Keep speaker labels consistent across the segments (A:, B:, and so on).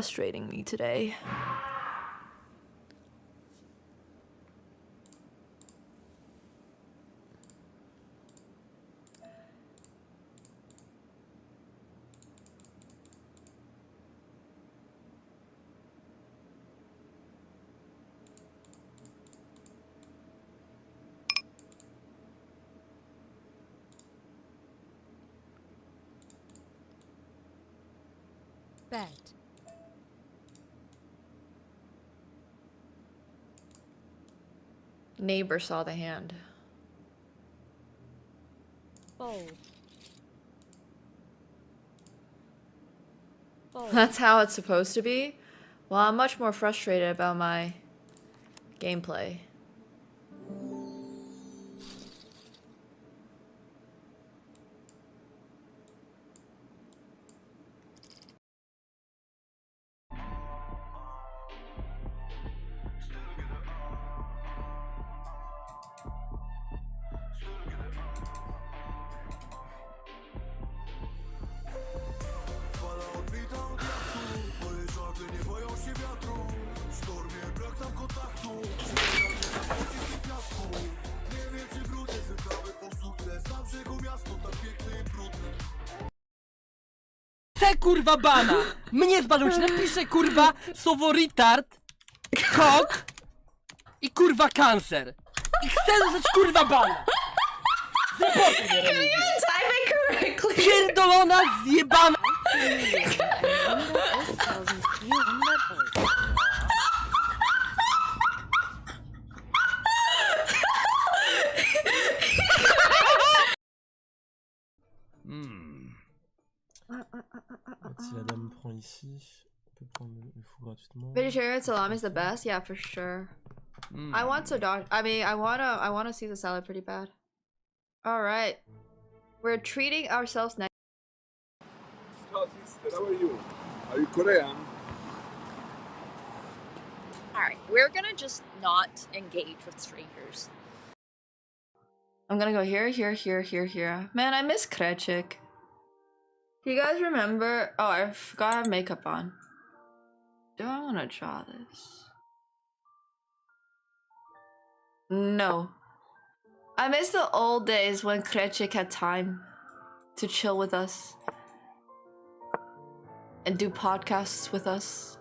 A: Frustrating me today.
B: Bet.
A: Neighbor saw the hand.
B: Fold. Fold.
A: That's how it's supposed to be? Well, I'm much more frustrated about my gameplay.
C: Chcę kurwa bana! Mnie zbanuj się, napiszę kurwa słowo retard, kok i kurwa cancer. I chcę dostać kurwa bana! Zreportuj mnie, Remigio. Pierdolona zjebana!
D: Si la dame prend ici, on peut prendre le fou gratuitement.
A: Vegetarian salami is the best, yeah, for sure. I want to dodge. I wanna see the salad pretty bad. All right, we're treating ourselves next.
E: Hello, sister. How are you? Are you Korean?
F: Alright, we're gonna just not engage with strangers.
A: I'm gonna go here, here, here, here, here. Man, I miss Krechik. Do you guys remember? Oh, I forgot I have makeup on. Do I want to draw this? No. I miss the old days when Krechik had time to chill with us and do podcasts with us.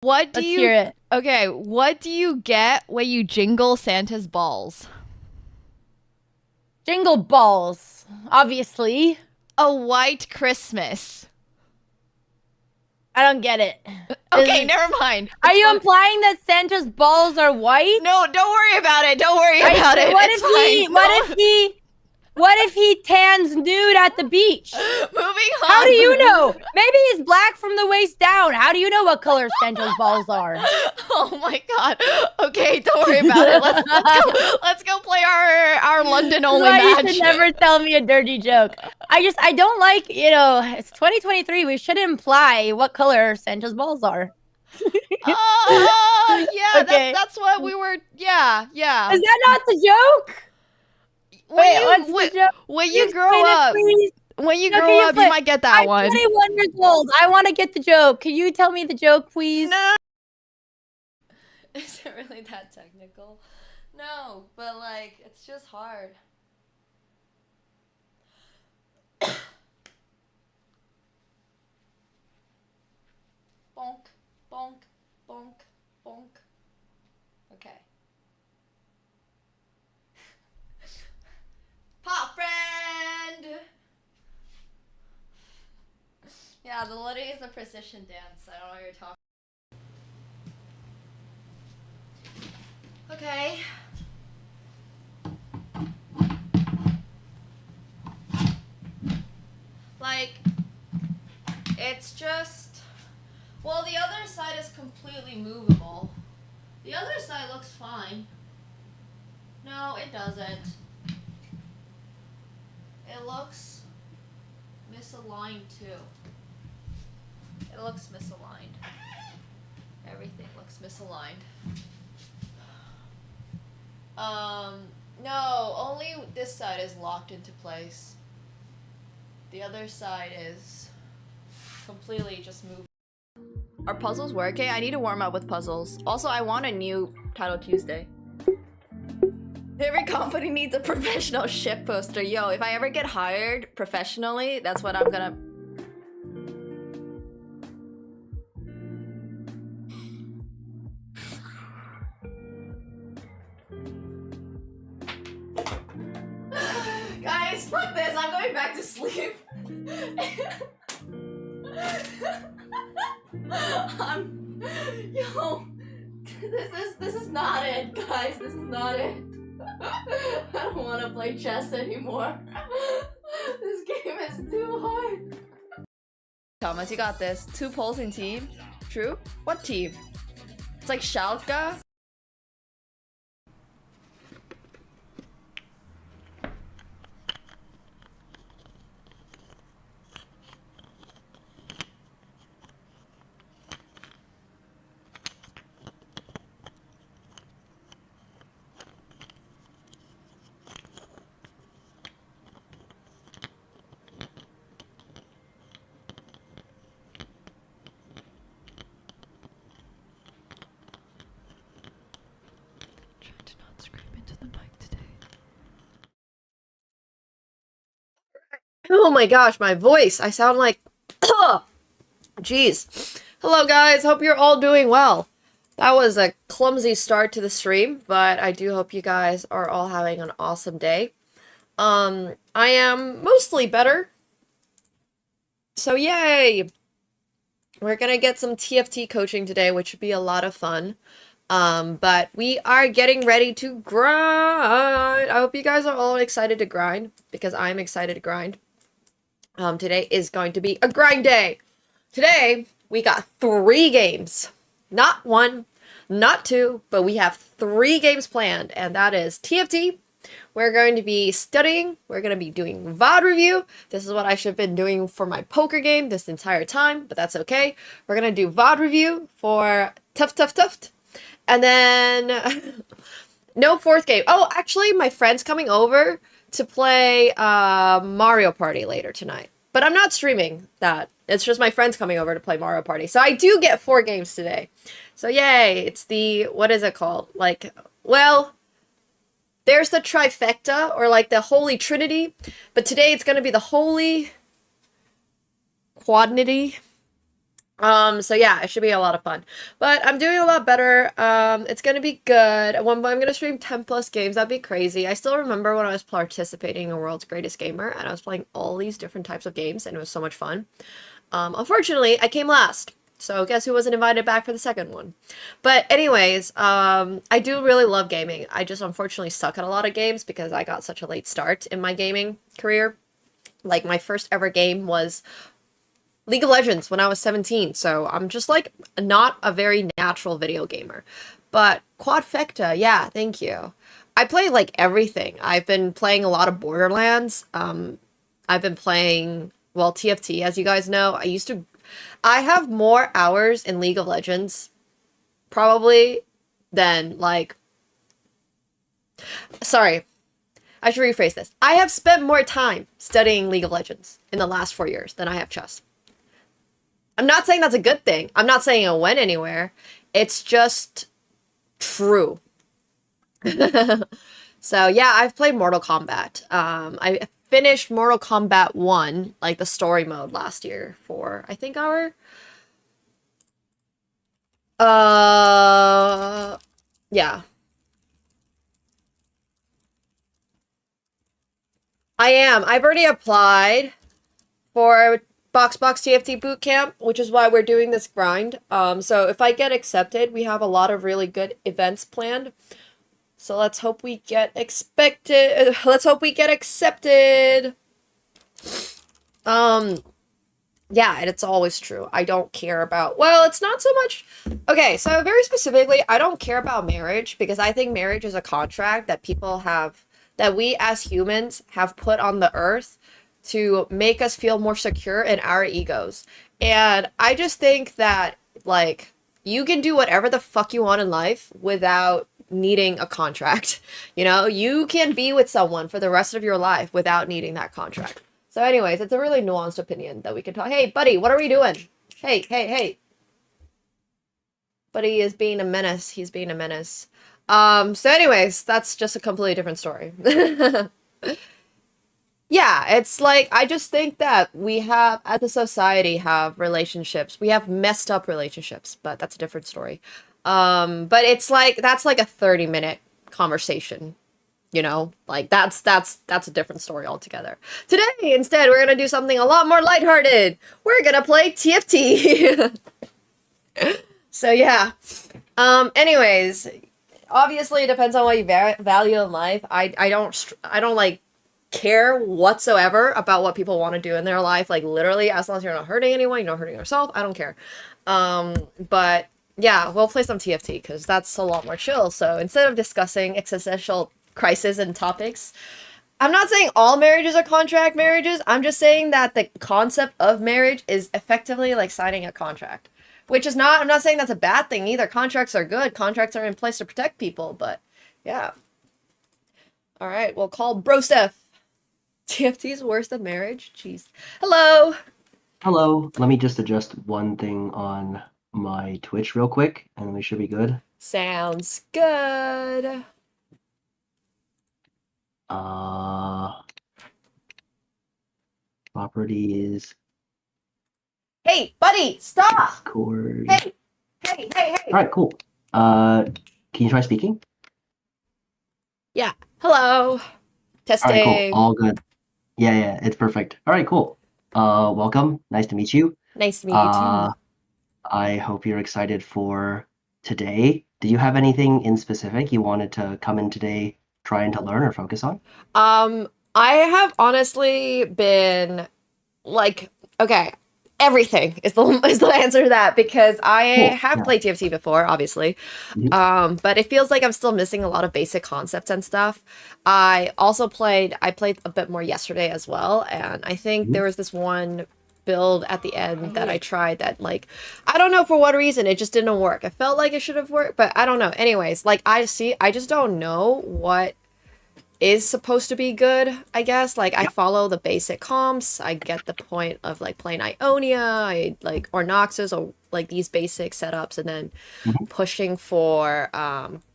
G: What do
B: Let's
G: you
B: hear it.
G: Okay, what do you get when you jingle Santa's balls?
B: Jingle balls, obviously.
G: A white Christmas.
B: I don't get it.
G: Okay, never mind.
B: Are you implying that Santa's balls are white?
G: No, don't worry about it. Don't worry about it.
B: What
G: It's
B: if
G: fine.
B: what if he tans nude at the beach?
G: Moving on.
B: How do you know? Maybe he's black from the waist down. How do you know what color Santa's balls are?
G: Oh my god. Okay, don't worry about it. Let's go play our London only
B: Why
G: match.
B: you should never tell me a dirty joke. I don't like, it's 2023. We should imply what color Santa's balls are.
G: Yeah,
B: Okay.
G: that's what we were. Yeah.
B: Is that not the joke? What's the joke?
G: When you grow
B: Explain it,
G: up,
B: please.
G: when you
B: No,
G: grow
B: can you
G: up, you
B: play-
G: might get that
B: I'm
G: one.
B: 21 years old. I want to get the joke. Can you tell me the joke, please?
G: No. Is it really that technical? No, but like, it's just hard. Bonk, bonk, bonk, bonk. Okay. Pop friend! Yeah, the literally is a precision dance. I don't know what you're talking. Okay. Like, it's just, well, the other side is completely movable. The other side looks fine. No, it doesn't. It looks misaligned too. It looks misaligned. Everything looks misaligned. No, only this side is locked into place. The other side is completely just moved. Are puzzles working? I need to warm up with puzzles. Also, I want a new Title Tuesday. Every company needs a professional ship poster. Yo, if I ever get hired professionally, that's what I'm gonna... Guys, fuck this. I'm going back to sleep. Yo, this is not it, guys. This is not it. I don't want to play chess anymore. This game is too hard. Thomas, you got this. 2 polls in team. True? What team? It's like Schalke. Oh my gosh, my voice. I sound like... Jeez. Hello guys, hope you're all doing well. That was a clumsy start to the stream, but I do hope you guys are all having an awesome day. I am mostly better. So yay! We're gonna get some TFT coaching today, which should be a lot of fun. But we are getting ready to grind. I hope you guys are all excited to grind, because I'm excited to grind. Today is going to be a grind day. Today, we got 3 games. Not 1, not 2, but we have 3 games planned, and that is TFT. We're going to be studying. We're going to be doing VOD review. This is what I should have been doing for my poker game this entire time, but that's okay. We're going to do VOD review for Tuft. And then, no 4th game. Oh, actually, my friend's coming over to play Mario Party later tonight. But I'm not streaming that. It's just my friend's coming over to play Mario Party. So I do get 4 games today. So yay, it's the, what is it called? Like, well, there's the trifecta, or like the Holy Trinity. But today it's going to be the Holy Quadnity. So yeah, it should be a lot of fun. But I'm doing a lot better. It's gonna be good. At one point, I'm gonna stream 10 plus games. That'd be crazy. I still remember when I was participating in World's Greatest Gamer, and I was playing all these different types of games, and it was so much fun. Unfortunately, I came last. So guess who wasn't invited back for the second one? But anyways, I do really love gaming. I just unfortunately suck at a lot of games because I got such a late start in my gaming career. Like, my first ever game was League of Legends when I was 17, so I'm just like not a very natural video gamer. But Quadfecta, yeah, thank you. I play like everything. I've been playing a lot of Borderlands. I've been playing, well, TFT, as you guys know. I have more hours in League of Legends, probably, than like, sorry, I should rephrase this. I have spent more time studying League of Legends in the last 4 years than I have chess. I'm not saying that's a good thing. I'm not saying it went anywhere. It's just true. So yeah, I've played Mortal Kombat. I finished Mortal Kombat 1, like the story mode, last year for, I think, our... yeah. I am. I've already applied for Box TFT Bootcamp, which is why we're doing this grind. So if I get accepted, we have a lot of really good events planned. So let's hope we get accepted. Yeah, and it's always true. I don't care about, well, it's not so much. Okay, so very specifically, I don't care about marriage because I think marriage is a contract that people have, that we as humans have put on the earth to make us feel more secure in our egos. And I just think that, like, you can do whatever the fuck you want in life without needing a contract. You know, you can be with someone for the rest of your life without needing that contract. So So anyways, it's a really nuanced opinion that we can talk. Hey, buddy, what are we doing? Hey, hey, hey. Buddy is being a menace. He's being a menace. So anyways, that's just a completely different story. Yeah, it's like, I just think that we have, as a society, have relationships. We have messed up relationships, but that's a different story. But it's like, that's like a 30-minute conversation, you know? Like, that's a different story altogether. Today, instead, we're gonna do something a lot more lighthearted. We're gonna play TFT. So, yeah. Anyways, obviously, it depends on what you value in life. I don't, like, care whatsoever about what people want to do in their life, like literally, as long as you're not hurting anyone, you're not hurting yourself, I don't care. But yeah, we'll play some TFT because that's a lot more chill. So instead of discussing existential crisis and topics, I'm not saying all marriages are contract marriages, I'm just saying that the concept of marriage is effectively like signing a contract, which is not, I'm not saying that's a bad thing either. Contracts are good, contracts are in place to protect people, but yeah. All right, we'll call Brosef. TFT's worse than marriage? Jeez. Hello!
H: Hello. Let me just adjust one thing on my Twitch real quick, and then we should be good.
G: Sounds good.
H: Properties,
G: Hey, buddy, stop!
H: Discord.
G: Hey! Hey, hey, hey!
H: All right, cool. Can you try speaking?
G: Yeah. Hello. Testing.
H: All right, cool. All good. Yeah, it's perfect. All right, cool. Welcome. Nice to meet you.
G: Nice to meet you too.
H: I hope you're excited for today. Do you have anything in specific you wanted to come in today trying to learn or focus on?
G: I have honestly been like, okay, everything is the answer to that, because I have played TFT before, obviously. But it feels like I'm still missing a lot of basic concepts and stuff. I played a bit more yesterday as well, and I think there was this one build at the end that I tried that, like, I don't know for what reason, it just didn't work. I felt like it should have worked, but I don't know. Anyways, like, I just don't know what is supposed to be good, I guess. Like, I follow the basic comps, I get the point of, like, playing Ionia, or Noxus, or, like, these basic setups, and then pushing for,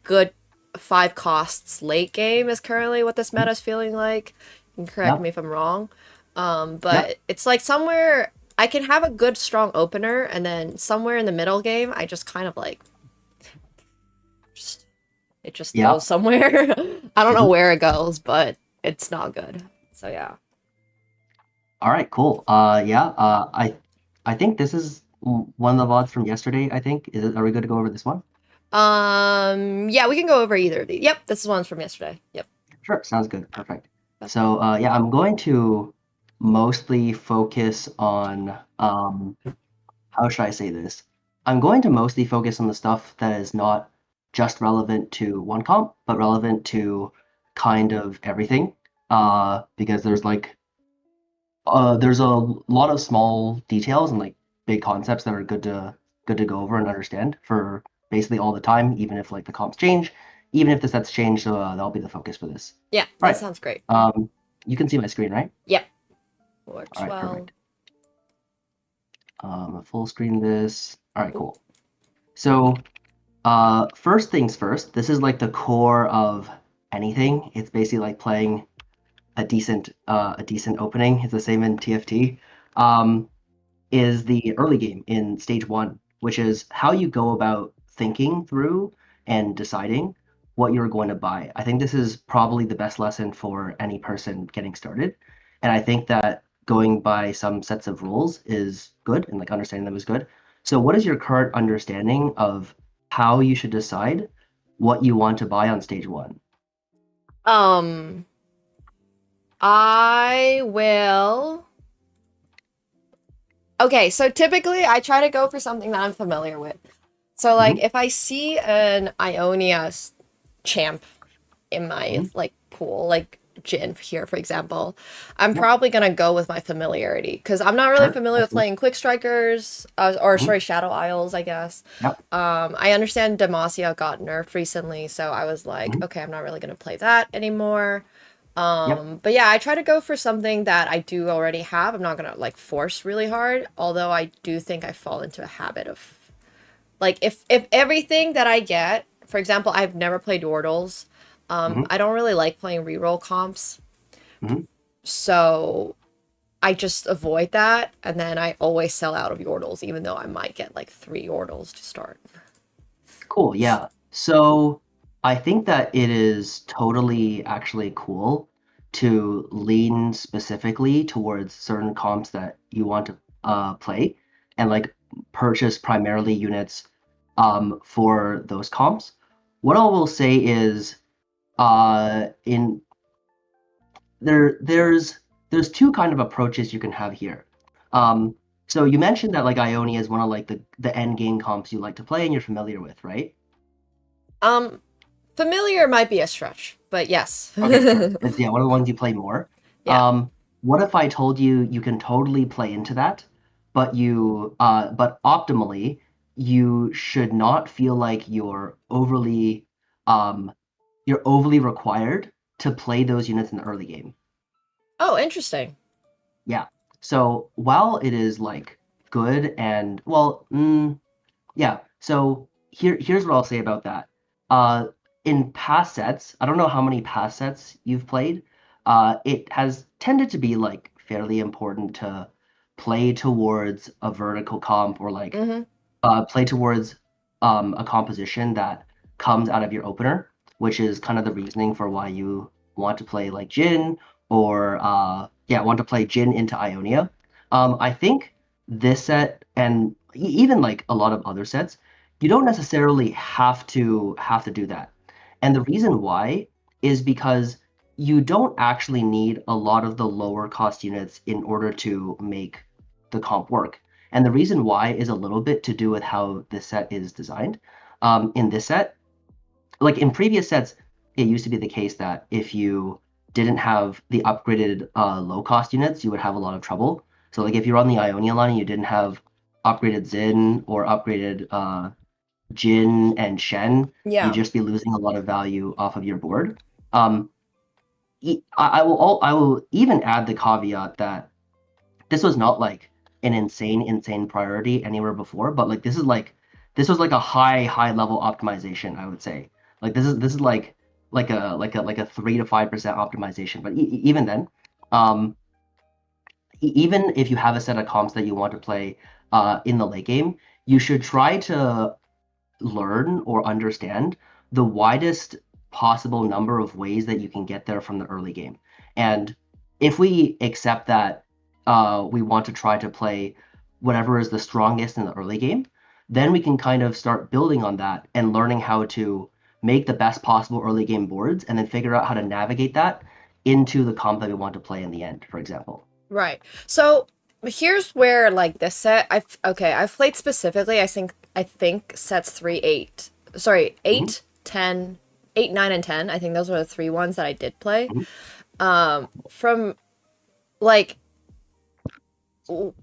G: good 5 costs late game is currently what this meta is feeling like. You can correct me if I'm wrong. But it's like somewhere, I can have a good, strong opener, and then somewhere in the middle game, I just kind of, like, it just goes somewhere. I don't know where it goes, but it's not good. So yeah.
H: All right, cool. I think this is one of the VODs from yesterday, I think. Are we good to go over this one?
G: Yeah, we can go over either of these. Yep, this one's from yesterday. Yep.
H: Sure, sounds good. Perfect. So, I'm going to mostly focus on, how should I say this? I'm going to mostly focus on the stuff that is not just relevant to one comp, but relevant to kind of everything. Because there's like, there's a lot of small details and like big concepts that are good to go over and understand for basically all the time, even if like the comps change, even if the sets change. So that'll be the focus for this.
G: Yeah, that sounds great.
H: You can see my screen, right?
G: Yep. Works
H: all right,
G: well.
H: Perfect. Full screen this. All right, cool. So, first things first, this is like the core of anything. It's basically like playing a decent opening. It's the same in TFT. Is the early game in stage 1, which is how you go about thinking through and deciding what you're going to buy. I think this is probably the best lesson for any person getting started. And I think that going by some sets of rules is good, and like understanding them is good. So what is your current understanding of how you should decide what you want to buy on stage 1?
G: I will... Okay, so typically I try to go for something that I'm familiar with. So, like, if I see an Ionia champ in my, like, pool, like Jin here, for example, I'm probably gonna go with my familiarity, because I'm not really familiar with playing Quick Strikers, Shadow Isles, I guess. I understand Demacia got nerfed recently, so I was like, okay, I'm not really gonna play that anymore.
I: But yeah, I try to go for something that I do already have. I'm not gonna like force really hard, although I do think I fall into a habit of like if everything that I get, for example, I've never played Yordles.
H: Mhm.
I: I don't really like playing reroll comps,
H: Mhm.
I: so I just avoid that, and then I always sell out of Yordles, even though I might get like 3 Yordles to start.
H: Cool, yeah. So I think that it is totally actually cool to lean specifically towards certain comps that you want to play and like purchase primarily units for those comps. What I will say is in there's two kind of approaches you can have here. So you mentioned that like Ionia is one of like the end game comps you like to play and you're familiar with, right?
I: Um, Familiar might be a stretch, but yes.
H: Okay, sure. It's one of the ones you play more.
I: Yeah.
H: What if I told you you can totally play into that, but but optimally, you should not feel like um, you're overly required to play those units in the early game.
I: Oh, interesting.
H: Yeah. So while it is like good and well, yeah. So here's what I'll say about that. Uh, in past sets, I don't know how many past sets you've played. It has tended to be like fairly important to play towards a vertical comp or like
I: Mm-hmm.
H: play towards a composition that comes out of your opener, which is kind of the reasoning for why you want to play like Jin or want to play Jin into Ionia. I think this set and even like a lot of other sets, you don't necessarily have to do that. And the reason why is because you don't actually need a lot of the lower cost units in order to make the comp work. And the reason why is a little bit to do with how this set is designed. In this set, like in previous sets, it used to be the case that if you didn't have the upgraded low cost units, you would have a lot of trouble. So like if you're on the Ionia line and you didn't have upgraded Xin or upgraded Jin and Shen, you'd
I: Yeah.
H: just be losing a lot of value off of your board. Um, I will even add the caveat that this was not like an insane priority anywhere before, but like this was like a high level optimization, I would say. Like this is like a 3 to 5% optimization. But even then, um, even if you have a set of comps that you want to play in the late game, you should try to learn or understand the widest possible number of ways that you can get there from the early game. And if we accept that we want to try to play whatever is the strongest in the early game, then we can kind of start building on that and learning how to make the best possible early game boards and then figure out how to navigate that into the comp that we want to play in the end, for example.
I: Right. So here's where like this set I've played specifically, I think sets 3, 8. Sorry,
H: Mhm.
I: 8, 10, 8, 9, and 10. I think those are the 3 ones that I did play. From like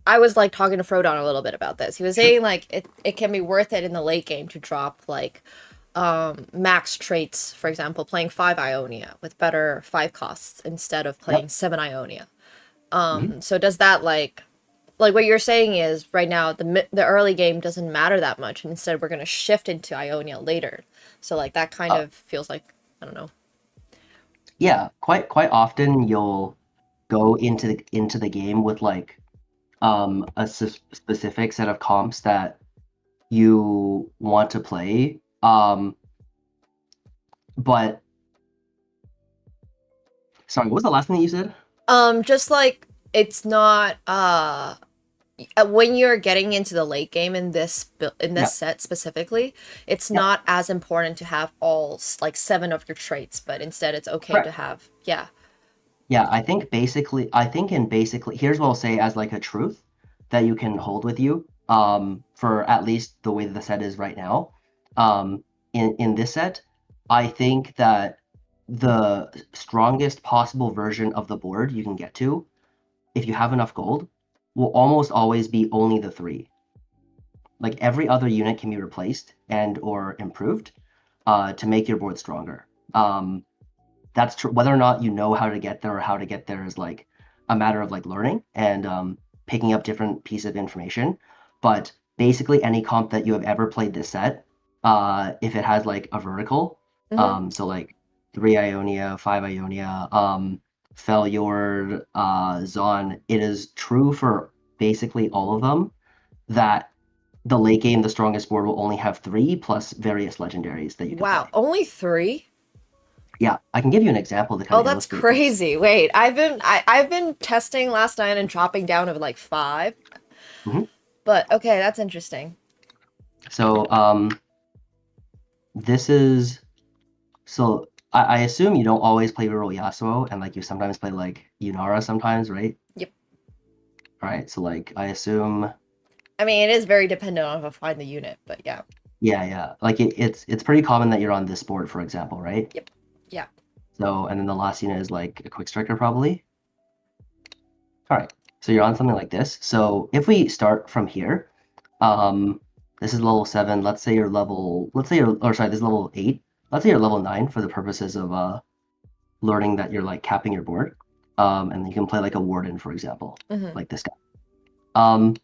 I: I was like talking to Frodon a little bit about this. He was saying like it can be worth it in the late game to drop like max traits, for example, playing 5 Ionia with better 5 costs instead of playing 7 Ionia. So does that like what you're saying is right now the early game doesn't matter that much, and instead we're going to shift into Ionia later. So like that kind of feels like, I don't know.
H: Yeah, quite often you'll go into the game with like a specific set of comps that you want to play. But sorry, what was the last thing that you said?
I: Just like it's not when you're getting into the late game in this
H: Yeah.
I: set specifically, it's
H: Yeah.
I: not as important to have all like 7 of your traits, but instead it's okay
H: Correct.
I: to have yeah.
H: Yeah, I think basically here's what I'll say as like a truth that you can hold with you for at least the way that the set is right now. In this set, I think that the strongest possible version of the board you can get to, if you have enough gold, will almost always be only the 3. Like every other unit can be replaced and or improved to make your board stronger. that's true. Whether or not you know how to get there or how to get there is like a matter of like learning and picking up different pieces of information. But basically, any comp that you have ever played this set, if it has like a vertical, so like 3 Ionia, 5 Ionia, Freljord, Zon, it is true for basically all of them that the late game, the strongest board will only have 3 plus various legendaries that you can
I: Wow,
H: play.
I: only 3?
H: Yeah, I can give you an example to kind
I: Oh,
H: of
I: that's
H: illustrate this.
I: crazy. Wait, I've been testing last night and chopping down of like 5.
H: Mhm.
I: But okay, that's interesting.
H: So this is so I assume you don't always play reroll Yasuo and like you sometimes play like Yunara sometimes, right?
I: Yep.
H: All right, so like I assume
I: I mean, it is very dependent on if I find the unit, but yeah.
H: yeah. Like it's pretty common that you're on this board, for example, right?
I: Yep. Yeah.
H: So and then the last unit is like a quick striker probably. All right, so you're on something like this. So if we start from here, this is level 7. Let's say you're level, this is level 8. Let's say you're level 9 for the purposes of learning that you're like capping your board. And you can play like a warden, for example, like this guy.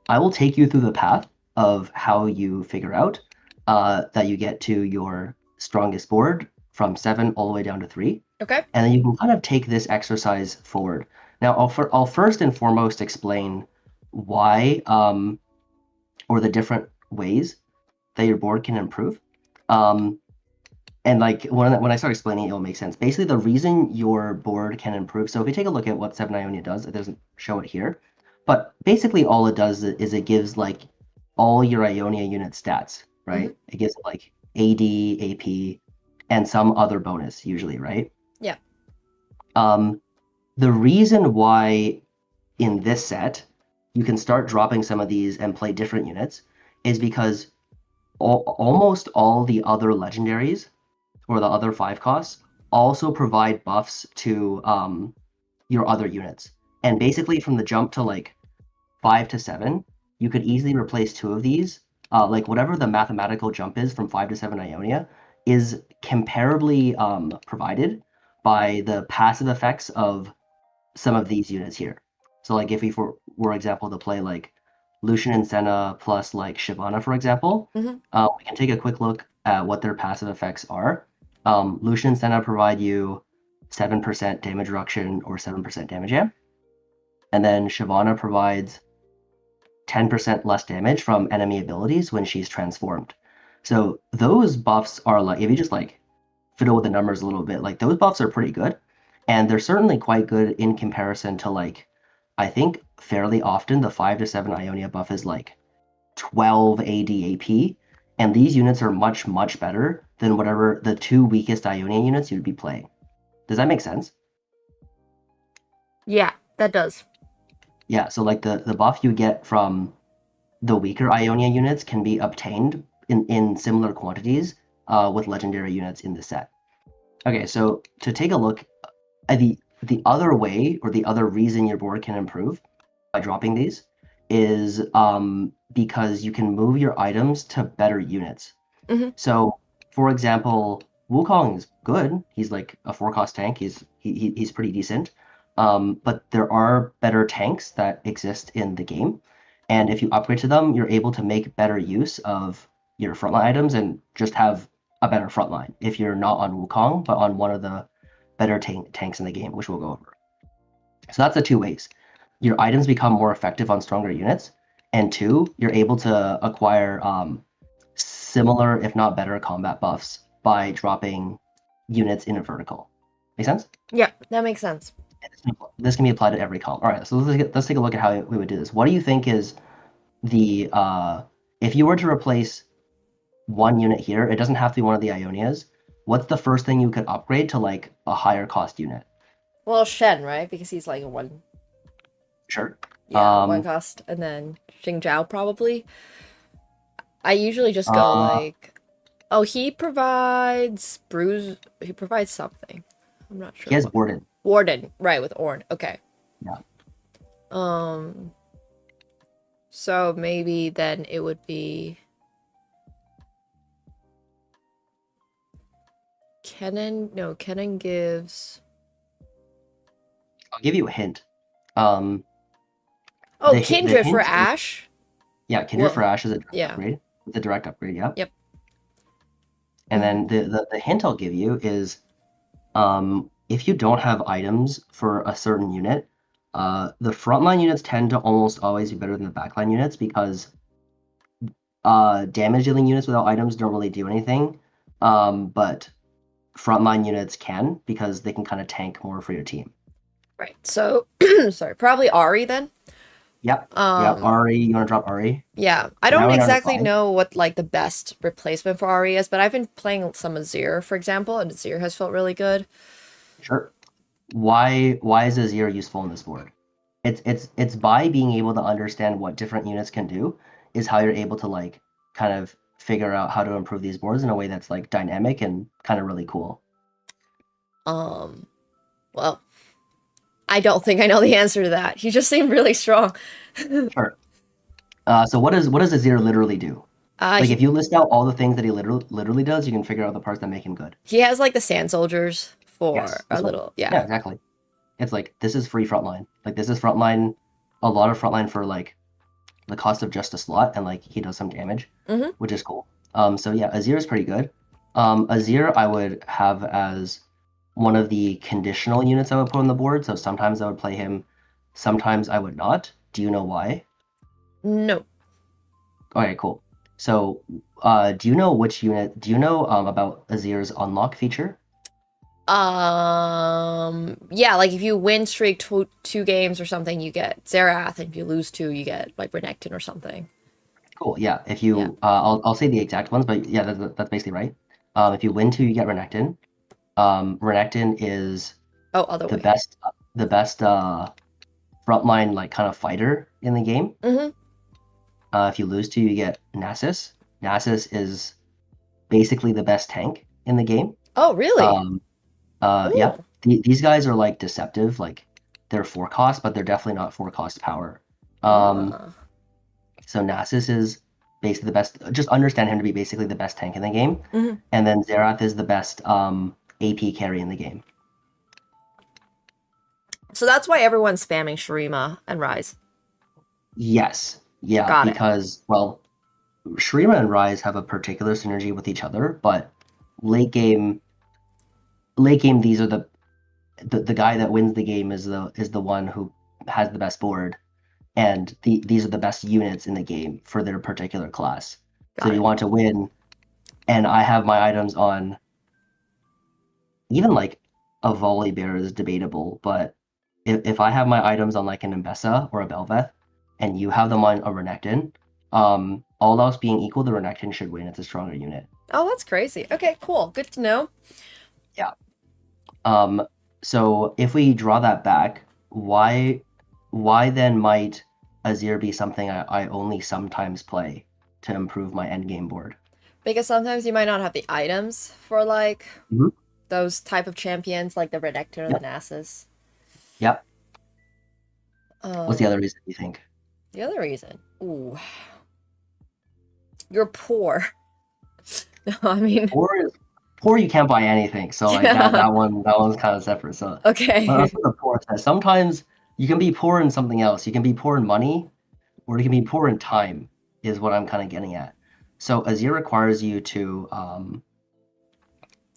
H: I will take you through the path of how you figure out that you get to your strongest board from 7 all the way down to 3.
I: Okay.
H: And then you can kind of take this exercise forward. Now, I'll first and foremost explain why or the different ways that your board can improve. And like when I start explaining it, will make sense. Basically, the reason your board can improve. So if you take a look at what 7 Ionia does, it doesn't show it here, but basically all it does is it gives like all your Ionia unit stats, right? It gives like AD, AP, and some other bonus usually, right?
I: Yeah.
H: The reason why in this set you can start dropping some of these and play different units is because almost all the other legendaries or the other 5 costs also provide buffs to your other units. And basically from the jump to like 5 to 7, you could easily replace 2 of these. Like whatever the mathematical jump is from 5 to 7 Ionia is comparably provided by the passive effects of some of these units here. So like if we were example to play like Lucian and Senna plus like Shyvana, for example, we can take a quick look at what their passive effects are. Lucian and Senna provide you 7% damage reduction or 7% damage amp. And then Shyvana provides 10% less damage from enemy abilities when she's transformed. So those buffs are like, if you just like fiddle with the numbers a little bit, like those buffs are pretty good. And they're certainly quite good in comparison to like, I think fairly often the 5 to 7 Ionia buff is like 12 AD AP. And these units are much, much better than whatever the 2 weakest Ionia units you'd be playing. Does that make sense?
I: Yeah, that does.
H: Yeah, so like the buff you get from the weaker Ionia units can be obtained in similar quantities with legendary units in the set. Okay, so to take a look at the other way or the other reason your board can improve by dropping these is because you can move your items to better units. So, for example, Wukong is good. He's like a 4-cost tank. He's pretty decent. But there are better tanks that exist in the game, and if you upgrade to them, you're able to make better use of your frontline items and just have a better frontline if you're not on Wukong, but on one of the better tanks in the game, which we'll go over. So that's the 2 ways. Your items become more effective on stronger units, and 2, you're able to acquire similar, if not better, combat buffs by dropping units in a vertical. Make sense?
I: Yeah, that makes sense.
H: This can be applied to every comp. All right, so let's take a look at how we would do this. What do you think is the if you were to replace one unit here, it doesn't have to be one of the Ionias. What's the first thing you could upgrade to like a higher cost unit?
I: Well, Shen, right? Because he's like a 1.
H: Sure.
I: Yeah, 1 cost, and then Xing Zhao probably. I usually just go like, oh, he provides bruise. He provides something. I'm not sure.
H: He has Warden.
I: Warden, right, with Ornn. Okay.
H: Yeah.
I: So maybe then it would be. Kennen gives.
H: I'll give you a hint. The
I: Kindred for
H: hint is-
I: Ash.
H: Yeah, Kindred
I: Well,
H: for Ash is a direct
I: yeah.
H: upgrade. It's a direct upgrade, yeah.
I: Yep.
H: And then the hint I'll give you is, if you don't have items for a certain unit, the frontline units tend to almost always be better than the backline units because damage dealing units without items don't really do anything, but frontline units can because they can kind of tank more for your team.
I: Right. So, sorry, probably Ari then.
H: Yep. Yep. Ari, you want to drop Ari?
I: Yeah, I
H: Now
I: don't
H: we're down to
I: exactly
H: 5.
I: know what like the best replacement for Ari is, but I've been playing some Azir, for example, and Azir has felt really good.
H: Sure. Why is Azir useful on this board? It's by being able to understand what different units can do is how you're able to like kind of figure out how to improve these boards in a way that's like dynamic and kind of really cool.
I: Well, I don't think I know the answer to that. He just seemed really strong.
H: Sure. So what does Azir literally do? Like if you list out all the things that he literally does, you can figure out the parts that make him good.
I: He has like the sand soldiers for
H: Yes,
I: a
H: that's
I: little,
H: Yeah,
I: yeah.
H: exactly. It's like this is free frontline. Like this is frontline, a lot of frontline for like the cost of just a slot, and like he does some damage, which is cool. So yeah, Azir is pretty good. Azir I would have as one of the conditional units I would put on the board. So sometimes I would play him, sometimes I would not. Do you know why?
I: No.
H: Okay, cool. So, do you know which unit? Do you know about Azir's unlock feature?
I: Yeah, like if you win streak two games or something, you get Xerath, and if you lose 2, you get like Renekton or something.
H: Cool. Yeah. If you, I'll say the exact ones, but yeah, that's basically right. If you win 2, you get Renekton. Renekton is the best frontline like kind of fighter in the game. If you lose 2, you get Nasus. Nasus is basically the best tank in the game.
I: Oh, really?
H: Yeah. These guys are like deceptive. Like they're 4 cost, but they're definitely not 4 cost power. So Nasus is basically the best. Just understand him to be basically the best tank in the game. And then Xerath is the best AP carry in the game.
I: So that's why everyone's spamming Shurima and Ryze.
H: Yes. Yeah,
I: Got it.
H: because, well, Shurima and Ryze have a particular synergy with each other, but late game, these are the guy that wins the game is the one who has the best board, and these are the best units in the game for their particular class. So you want to win, and I have my items on. Even like a Volibear is debatable, but if I have my items on like an Mbessa or a Belveth, and you have them on a Renekton, all else being equal, the Renekton should win. It's a stronger unit.
I: Oh, that's crazy. Okay, cool. Good to know.
H: Yeah. So if we draw that back, why then might Azir be something I only sometimes play to improve my endgame board?
I: Because sometimes you might not have the items for like those type of champions, like the Renekton or the Nasus.
H: Yep. What's the other reason you think?
I: The other reason? Ooh. You're poor. No, I mean...
H: Poor you can't buy anything, so like that one's kind of separate. So
I: okay.
H: But that's what the poor says. Sometimes you can be poor in something else. You can be poor in money, or you can be poor in time, is what I'm kind of getting at. So Azir requires you to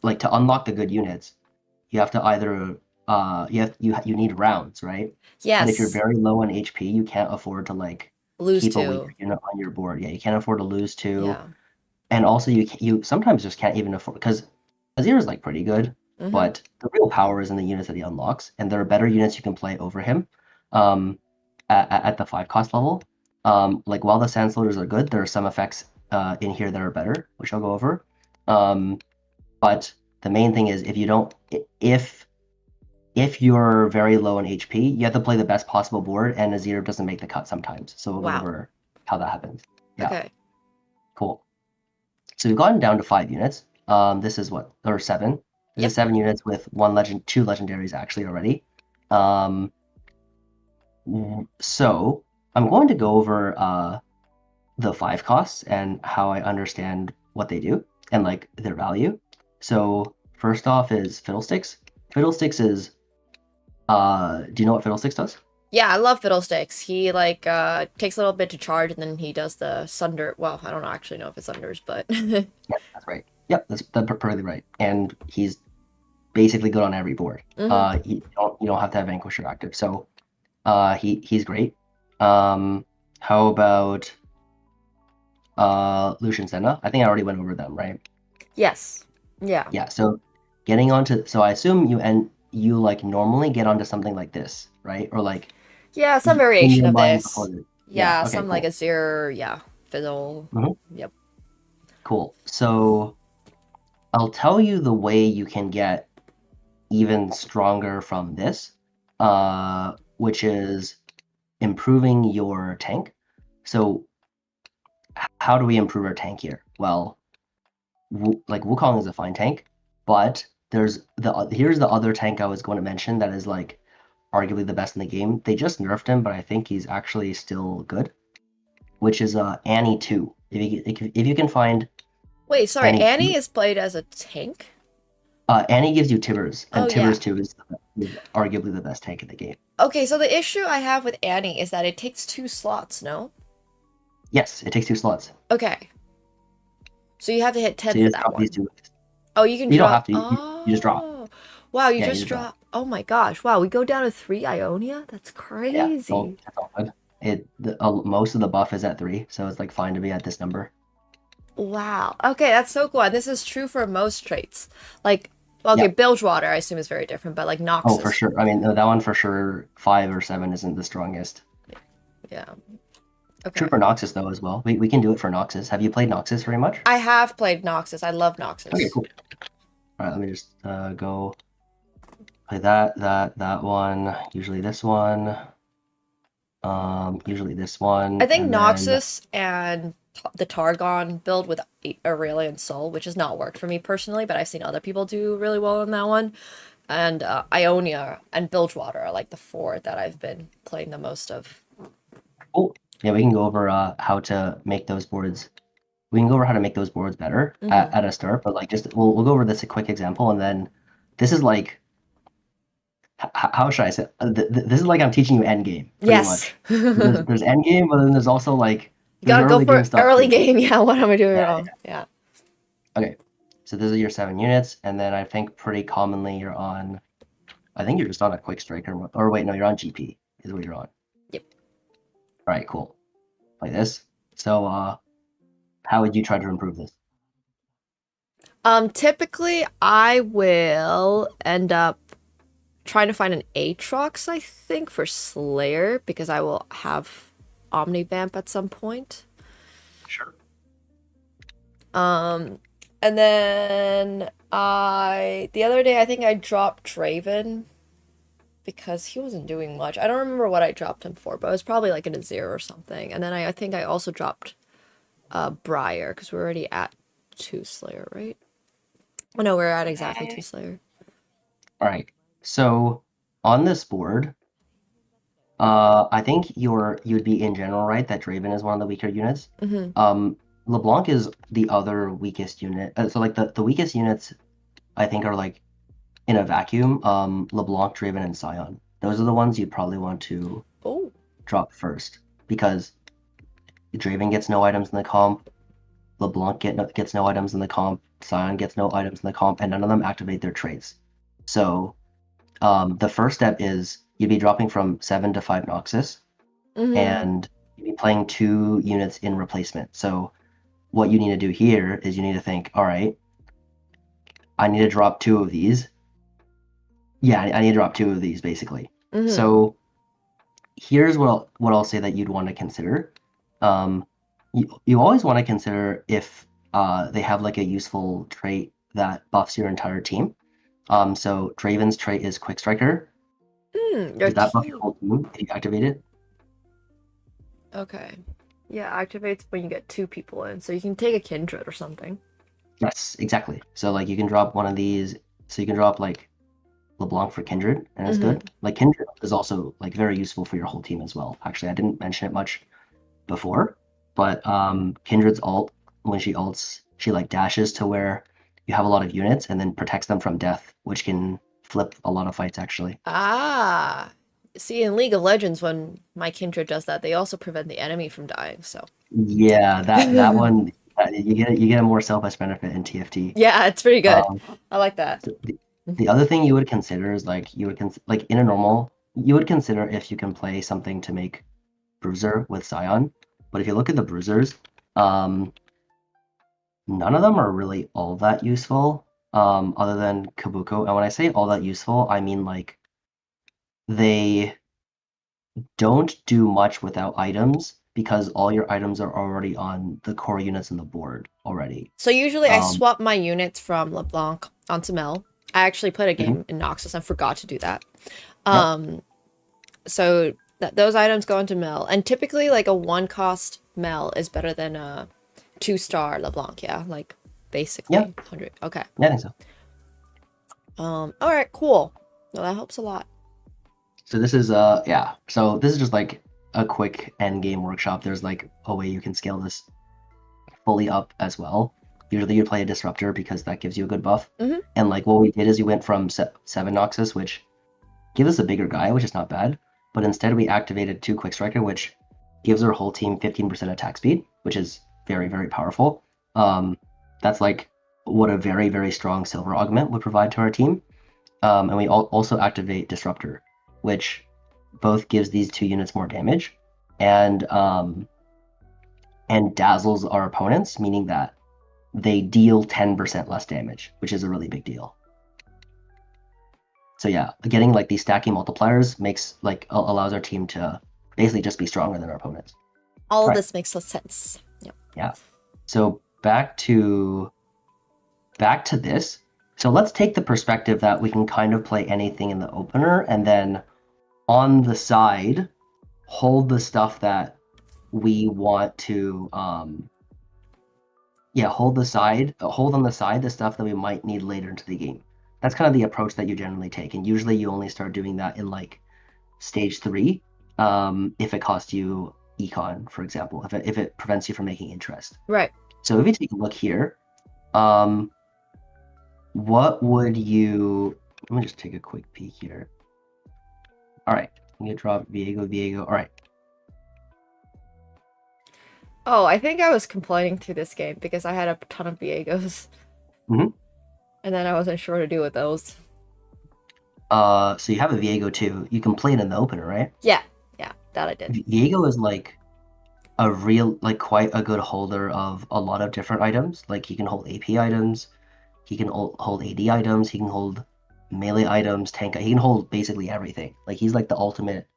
H: like to unlock the good units, you have to either you need rounds, right?
I: Yes.
H: And if you're very low on HP, you can't afford to like
I: lose
H: keep a
I: 2.
H: weaker unit on your board. Yeah, you can't afford to lose 2.
I: Yeah.
H: And also you sometimes just can't even afford, because Azir is like pretty good, but the real power is in the units that he unlocks, and there are better units you can play over him at the 5 cost level. Like while the Sand Soldiers are good, there are some effects in here that are better, which I'll go over. But the main thing is if you're very low on HP, you have to play the best possible board, and Azir doesn't make the cut sometimes. So we'll go over how that happens. Yeah.
I: Okay.
H: Cool. So we've gotten down to 5 units. This is what, or 7. This is 7 units with 2 legendaries actually already. So I'm going to go over the 5 costs and how I understand what they do and like their value. So first off is Fiddlesticks. Fiddlesticks is do you know what Fiddlesticks does?
I: Yeah, I love Fiddlesticks. He like takes a little bit to charge and then he does the sunder. Well, I don't actually know if it's sunders, but
H: Yeah, that's right. Yep, that's perfectly right. And he's basically good on every board. You don't have to have Vanquisher active. So he's great. How about Lucian Senna? I think I already went over them, right?
I: yes. Yeah.
H: Yeah, so getting onto, so I assume you like normally get onto something like this, right? Or like
I: Yeah, some
H: in
I: variation
H: your
I: of
H: mind
I: this.
H: before the-
I: Yeah,
H: okay,
I: some like
H: cool.
I: Azure, yeah, fiddle.
H: Mhm.
I: Yep.
H: Cool. So I'll tell you the way you can get even stronger from this, which is improving your tank. So how do we improve our tank here? Well, like Wukong is a fine tank, but here's the other tank I was going to mention that is like arguably the best in the game. They just nerfed him, but I think he's actually still good, which is Annie 2. If you can find
I: Wait, sorry,
H: Annie
I: Annie
H: 2,
I: is played as a tank?
H: Annie gives you Tibbers, and
I: Oh,
H: Tibbers
I: yeah.
H: 2 is arguably the best tank in the game.
I: Okay, so the issue I have with Annie is that it takes 2 slots, no?
H: Yes, it takes 2 slots.
I: Okay. So you have to hit 10
H: So you
I: for
H: just
I: that
H: drop
I: one.
H: these 2.
I: Oh, you can
H: You don't
I: drop.
H: have to. You just drop.
I: Oh. Wow, you
H: Yeah, you
I: just
H: just drop.
I: drop. Oh my gosh. Wow, we go down to 3 Ionia? That's
H: Yeah,
I: crazy.
H: that's all good. Most of the buff is at 3, so it's like fine to be at this number.
I: Wow. Okay, that's so cool. And this is true for most traits. Like, well, okay,
H: Yeah.
I: Bilgewater, I assume is very different, but like Noxus.
H: Oh, for sure. I mean, that one for sure, 5 or 7 isn't the strongest.
I: Yeah. Okay.
H: True for Noxus, though, as well. We can do it for Noxus. Have you played Noxus very much?
I: I have played Noxus. I love Noxus.
H: Okay, cool. All right, let me just go play that one. Usually this one. Usually this one.
I: I think
H: and then-
I: Noxus and the Targon build with Aurelian Soul, which has not worked for me personally, but I've seen other people do really well in that one. And Ionia and Bilgewater are like the 4 that I've been playing the most of.
H: Cool. Yeah, we can go over how to make those boards. We can go over how to make those boards better at a start, but like just we'll go over this a quick example, and then this is like how should I say? This is like I'm teaching you Endgame. Pretty
I: Yes.
H: much. There's Endgame, but then there's also like
I: You gotta go for
H: stuff
I: early
H: too.
I: game. Yeah, what am I doing
H: Yeah,
I: wrong? Yeah.
H: Okay, so those are your 7 units, and then I think pretty commonly you're on. I think you're just on a quick striker, or wait, no, you're on GP. Is what you're on.
I: Yep.
H: All right, cool. Like this. So, how would you try to improve this?
I: Typically I will end up trying to find an Aatrox, I think, for Slayer, because I will have Omnivamp at some point.
H: Sure.
I: And then the other day I think I dropped Draven because he wasn't doing much. I don't remember what I dropped him for, but it was probably like an Azir or something. And then I think I also dropped Briar because we're already at 2 Slayer, right? Oh no, we're at exactly 2 Slayer.
H: All right. So on this board, I think you'd be in general right that Draven is one of the weaker units. LeBlanc is the other weakest unit. So like the weakest units, I think, are like in a vacuum. LeBlanc, Draven, and Scion. Those are the ones you'd probably want to drop first because Draven gets no items in the comp. LeBlanc gets no items in the comp. Scion gets no items in the comp, and none of them activate their traits. So the first step is you'd be dropping from 7 to 5 Noxus, and you'd be playing 2 units in replacement. So what you need to do here is you need to think, all right, I need to drop 2 of these. Yeah, I need to drop 2 of these, basically. So here's what I'll say that you'd want to consider. You always want to consider if they have like a useful trait that buffs your entire team. So Draven's trait is Quick Striker. Does that buff your whole team if you activate it?
I: Okay. Yeah, activates when you get 2 people in, so you can take a Kindred or something.
H: Yes, exactly. So like you can drop one of these. So you can drop like LeBlanc for Kindred, and it's good. Like Kindred is also like very useful for your whole team as well. Actually, I didn't mention it much before, but Kindred's ult, when she ults, she like dashes to where you have a lot of units and then protects them from death, which can flip a lot of fights actually.
I: Ah. See, in League of Legends, when my kindred does that, they also prevent the enemy from dying. So
H: Yeah, that one you get a more selfish benefit in TFT.
I: yeah, it's pretty good.
H: Um,
I: I like that.
H: so the other thing you would consider is like like in a normal you would consider if you can play something to make Bruiser with Scion, but if you look at the Bruisers, none of them are really all that useful, other than Kabuko. And when I say all that useful, I mean like they don't do much without items because all your items are already on the core units on the board already.
I: So usually I
H: Um,
I: swap my units from LeBlanc onto Mel. I actually played a
H: Mm-hmm.
I: game in Noxus and forgot to do that. So those items go into Mel, and typically like a 1-cost Mel is better than a 2-star LeBlanc. Yeah, like basically
H: Yeah.
I: 100. Okay.
H: Yeah, I think so.
I: All right, cool. Well, that helps a lot.
H: So this is yeah. So this is just like a quick end game workshop. There's like a way you can scale this fully up as well. Usually you play a disruptor because that gives you a good buff.
I: Mhm.
H: And like what we did is we went from 7 Noxus, which gives us a bigger guy, which is not bad. But instead we activated 2 Quick Striker, which gives our whole team 15% attack speed, which is very, very powerful. That's like what a very, very strong silver augment would provide to our team. And we also activate Disruptor, which both gives these 2 units more damage and dazzles our opponents, meaning that they deal 10% less damage, which is a really big deal. So yeah, getting like these stacking multipliers makes like allows our team to basically just be stronger than our opponents.
I: All of
H: Right.
I: this makes sense. Yep.
H: Yeah. So back to this. So let's take the perspective that we can kind of play anything in the opener, and then on the side, hold the stuff that we want to hold on the side the stuff that we might need later into the game. That's kind of the approach that you generally take, and usually you only start doing that in like stage 3, if it costs you econ, for example, if it prevents you from making interest.
I: Right.
H: So if you take a look here, what would you? Let me just take a quick peek here. All right, I'm gonna drop Viego. All right.
I: Oh, I think I was complaining through this game because I had a ton of Viegos.
H: Mhm.
I: And then I wasn't sure what to do with those.
H: So you have a Viego too. You can play it in the opener, right?
I: Yeah, that I did.
H: Viego is like a real, like quite a good holder of a lot of different items. Like he can hold AP items, he can hold AD items, he can hold melee items, tank. He can hold basically everything. Like he's like the ultimate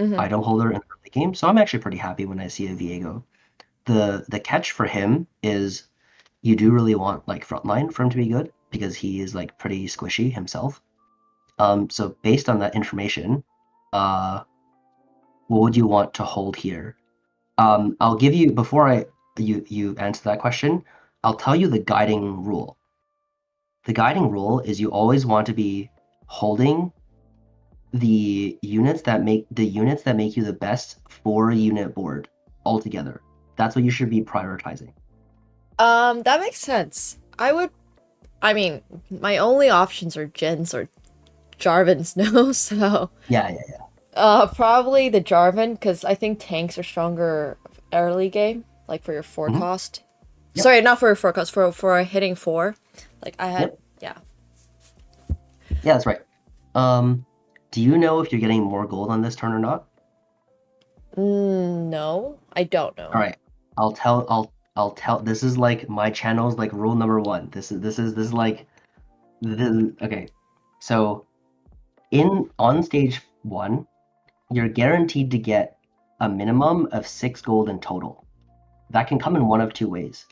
I: Mhm.
H: item holder in the game. So I'm actually pretty happy when I see a Viego. The catch for him is you do really want like frontline for him to be good because he is like pretty squishy himself. So based on that information, what would you want to hold here? I'll give you before you answer that question, I'll tell you the guiding rule. The guiding rule is you always want to be holding the units that make you the best 4-unit board altogether. That's what you should be prioritizing.
I: That makes sense. I mean, my only options are Jins or Jarvans now, so
H: Yeah.
I: probably the Jarvan, because I think tanks are stronger early game, like for your 4
H: Mhm.
I: cost.
H: Yep.
I: Sorry, not for your 4 cost, for hitting 4. Like I had,
H: Yeah, that's right. Do you know if you're getting more gold on this turn or not?
I: No, I don't know.
H: All right, I'll tell. This is like my channel's like rule number 1. This is like okay. So on stage 1, you're guaranteed to get a minimum of 6 gold in total. That can come in one of 2 ways.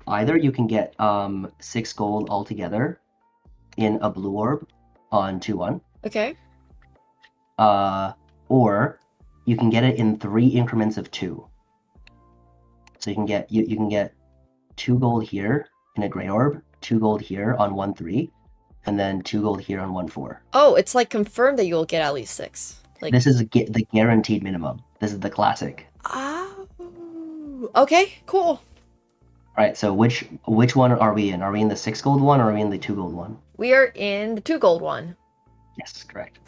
H: Either you can get 6 gold altogether in a blue orb on 2-1.
I: Okay.
H: Or you can get it in 3 increments of 2. So you can get 2 gold here in a gray orb, 2 gold here on 1-3, and then 2 gold here on 1-4.
I: Oh, it's like confirmed that you will get at least 6. Like
H: This is the guaranteed minimum. This is the classic.
I: oh, okay, cool.
H: All right. So which one are we in? Are we in the 6 gold one or are we in the 2 gold one?
I: We are in the 2 gold one.
H: Yes, correct.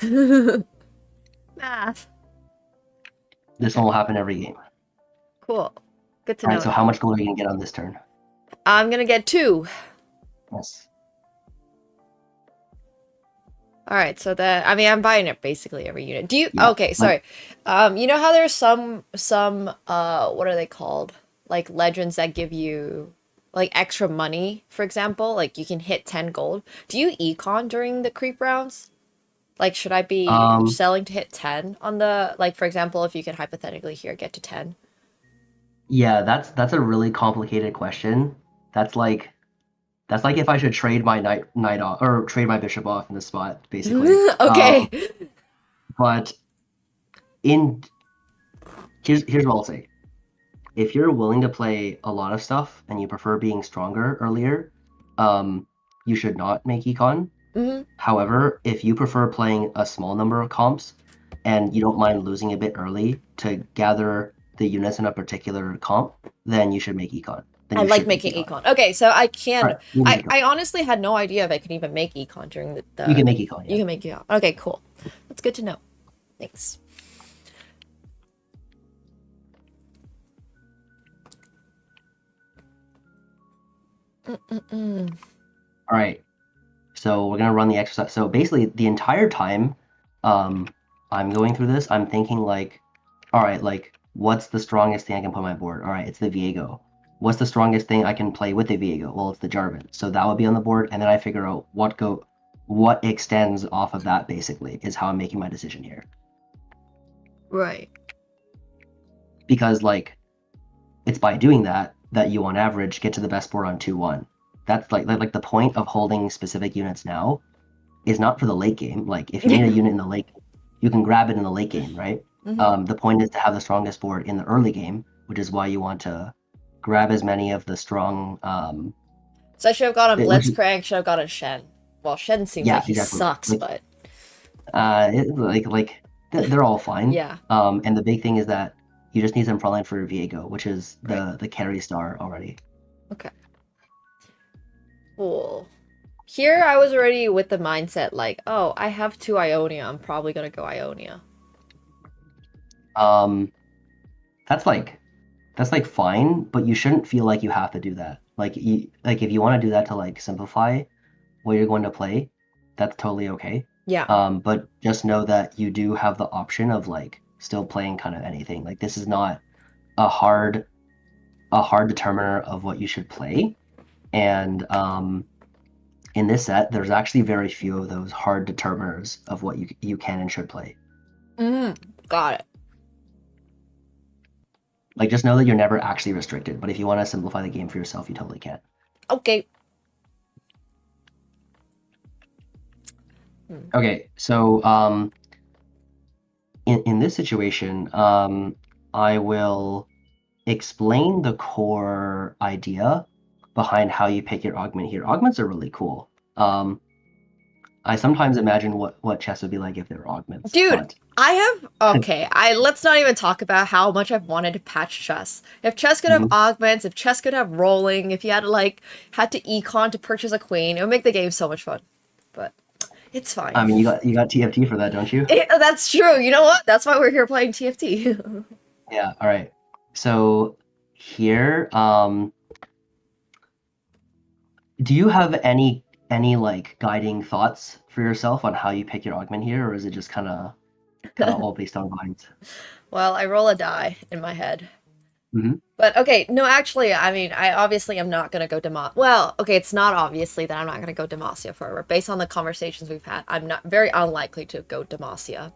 I: Math.
H: This one will happen every game.
I: Cool. Good to
H: All
I: know.
H: right. So how much gold are you gonna get on this turn?
I: I'm gonna get 2.
H: Yes.
I: All right, so that I mean, I'm buying it basically every unit. Do you?
H: Yeah,
I: Okay, sorry. You know how there's some what are they called? Like legends that give you like extra money, for example, like you can hit 10 gold. Do you econ during the creep rounds? Like, should I be selling to hit 10 on the like, for example, if you could hypothetically here get to 10?
H: Yeah, that's a really complicated question. That's like if I should trade my knight off or trade my bishop off in this spot, basically.
I: Okay.
H: But here's what I'll say. If you're willing to play a lot of stuff and you prefer being stronger earlier, you should not make econ. However, if you prefer playing a small number of comps and you don't mind losing a bit early to gather the units in a particular comp, then you should make econ. Then
I: I
H: you
I: like
H: should make
I: making econ. Okay, so I can.
H: Alright, you can make
I: I honestly had no idea if I could even make econ during the.
H: You can make econ.
I: You
H: Yeah.
I: can make econ. Okay, cool. That's good to know. Thanks.
H: All right. So we're gonna run the exercise. So basically, the entire time, I'm going through this, I'm thinking like, all right, like what's the strongest thing I can put on my board? All right, it's the Viego. What's the strongest thing I can play with the Viego? Well, it's the Jarvan. So that would be on the board, and then I figure out what extends off of that. Basically, is how I'm making my decision here.
I: Right.
H: Because like, it's by doing that you on average get to the best board on 2-1. That's like the point of holding specific units now is not for the late game. Like if you need a unit in the late, you can grab it in the late game, right? The point is to have the strongest board in the early game, which is why you want to grab as many of the strong.
I: So I should have got a Blitzcrank. Should have got a Shen. Well, Shen seems like he
H: exactly.
I: sucks,
H: like,
I: but
H: they're all fine.
I: Yeah.
H: And the big thing is that you just need some frontline for Viego, which is the carry star already.
I: Okay. Cool. Here I was already with the mindset like, oh, I have 2 Ionia. I'm probably gonna go Ionia.
H: That's like fine, but you shouldn't feel like you have to do that. Like if you want to do that to like simplify what you're going to play, that's totally okay.
I: Yeah.
H: But just know that you do have the option of like still playing kind of anything. Like this is not a hard determiner of what you should play. And in this set, there's actually very few of those hard determiners of what you can and should play.
I: Got it.
H: Like just know that you're never actually restricted. But if you want to simplify the game for yourself, you totally can.
I: Okay.
H: Okay, so in this situation, I will explain the core idea behind how you pick your augment here. Augments are really cool. I sometimes imagine what chess would be like if they were augments.
I: Dude,
H: but...
I: I have let's not even talk about how much I've wanted to patch chess. If chess could have augments, if chess could have rolling, if you had to econ to purchase a queen, it would make the game so much fun. But it's fine.
H: I mean, you got TFT for that, don't you?
I: That's true. You know what? That's why we're here playing TFT.
H: Yeah. All right. So here, do you have any like guiding thoughts for yourself on how you pick your augment here, or is it just kind of all based on vibes?
I: Well, I roll a die in my head.
H: Mm-hmm.
I: But okay, no, actually, I mean, I obviously am not gonna go Demacia. Well, okay, it's not obviously that I'm not gonna go Demacia forever. Based on the conversations we've had, I'm not very unlikely to go Demacia.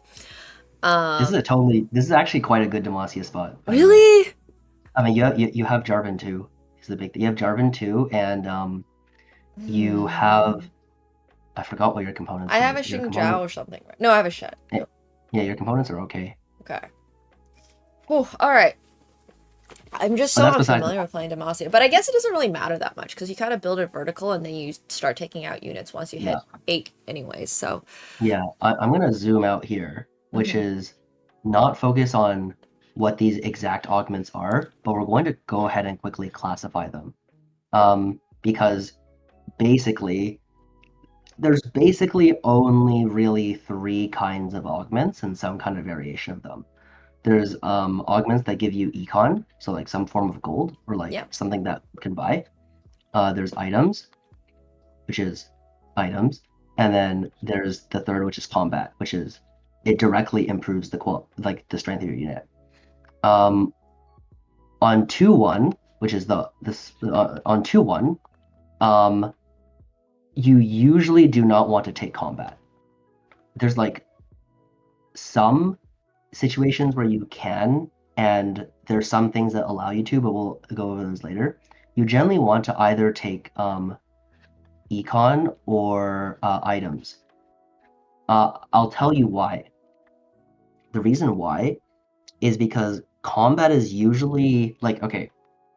H: This is actually quite a good Demacia spot.
I: Really?
H: I mean, you have Jarvan too. Is the big thing. You have Jarvan too, and you have, I forgot what your components.
I: I have a Xing Zhao or something. No, I have a Shed.
H: Yeah, your components are okay.
I: Okay. Oh, all right. I'm just so unfamiliar with playing Demacia, but I guess it doesn't really matter that much because you kind of build it vertical and then you start taking out units once you hit 8 anyways, so.
H: Yeah, I'm going to zoom out here, which is not focus on what these exact augments are, but we're going to go ahead and quickly classify them. because basically there's basically only really 3 kinds of augments and some kind of variation of them. There's augments that give you econ, so like some form of gold or like
I: Yep.
H: something that you can buy. There's items, which is items, and then there's the third, which is combat, which is it directly improves the strength of your unit. On 2-1, which is on 2-1, you usually do not want to take combat. There's like some situations where you can, and there's some things that allow you to, but we'll go over those later. You generally want to either take econ or items. I'll tell you why. The reason why is because combat is usually like, okay,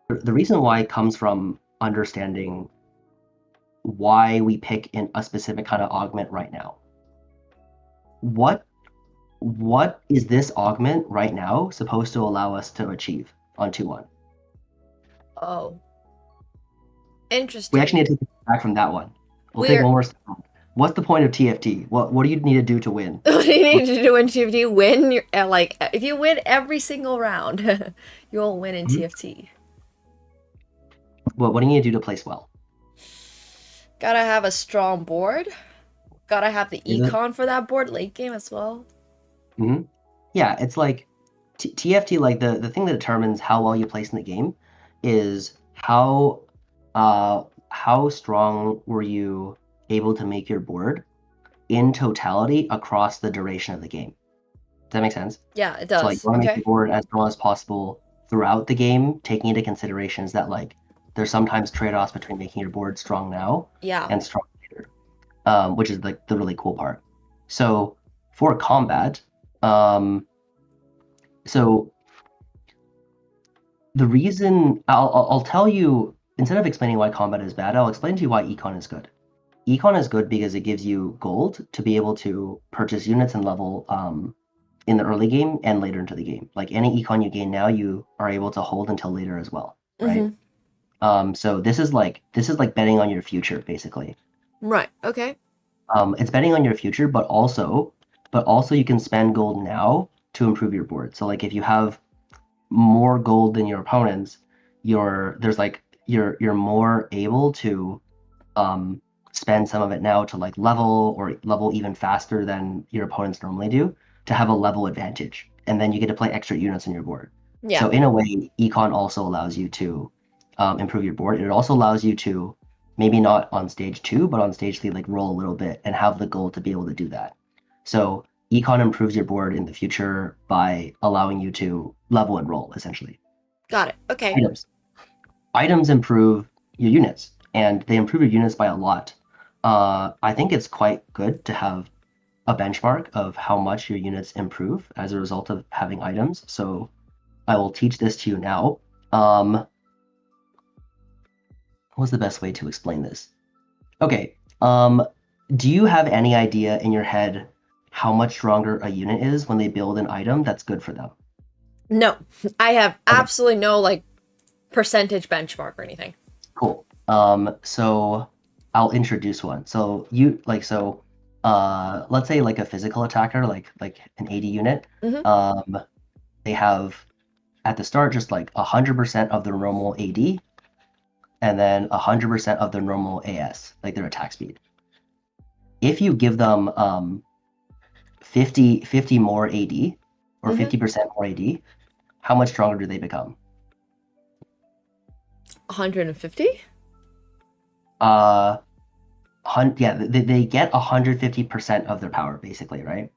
H: the reason why comes from understanding why we pick in a specific kind of augment right now. What is this augment right now supposed to allow us to achieve on 2-1?
I: Oh. Interesting.
H: We actually need to take it back from that one. We'll take one more step. What's the point of TFT? What do you need to do to win?
I: What do you need to do in TFT? Win your like if you win every single round, you'll win in TFT.
H: What do you need to do to place well?
I: Gotta have a strong board. Gotta have the econ for that board late game as well.
H: Yeah, it's like TFT. Like the thing that determines how well you place in the game is how strong were you able to make your board in totality across the duration of the game. Does that make sense?
I: Yeah, it does.
H: So like you want to make your board as strong as possible throughout the game, taking into considerations that like there's sometimes trade-offs between making your board strong now and strong later, which is like the really cool part. So for combat, so the reason I'll tell you, instead of explaining why combat is bad, I'll explain to you why econ is good. Econ is good because it gives you gold to be able to purchase units and level in the early game and later into the game. Like any econ you gain now, you are able to hold until later as well, right? So this is like betting on your future, basically.
I: Right. Okay.
H: It's betting on your future, but also you can spend gold now to improve your board. So like if you have more gold than your opponents, you're more able to spend some of it now to like level even faster than your opponents normally do to have a level advantage, and then you get to play extra units on your board. So in a way, econ also allows you to improve your board. It also allows you to maybe not on stage 2 but on stage 3 like roll a little bit and have the goal to be able to do that. So econ improves your board in the future by allowing you to level and roll, essentially.
I: Got it. Okay.
H: Items improve your units, and they improve your units by a lot. I think it's quite good to have a benchmark of how much your units improve as a result of having items. So I will teach this to you now. What's the best way to explain this? Okay. Do you have any idea in your head how much stronger a unit is when they build an item that's good for them?
I: No, I have absolutely no like percentage benchmark or anything.
H: Cool. So I'll introduce one. So let's say like a physical attacker, like an AD unit. They have at the start just like 100% of their normal AD, and then 100% of their normal AS, like their attack speed. If you give them 50 more AD or 50% more AD, how much stronger do they become?
I: 150?
H: Yeah, they get 150% of their power, basically, right?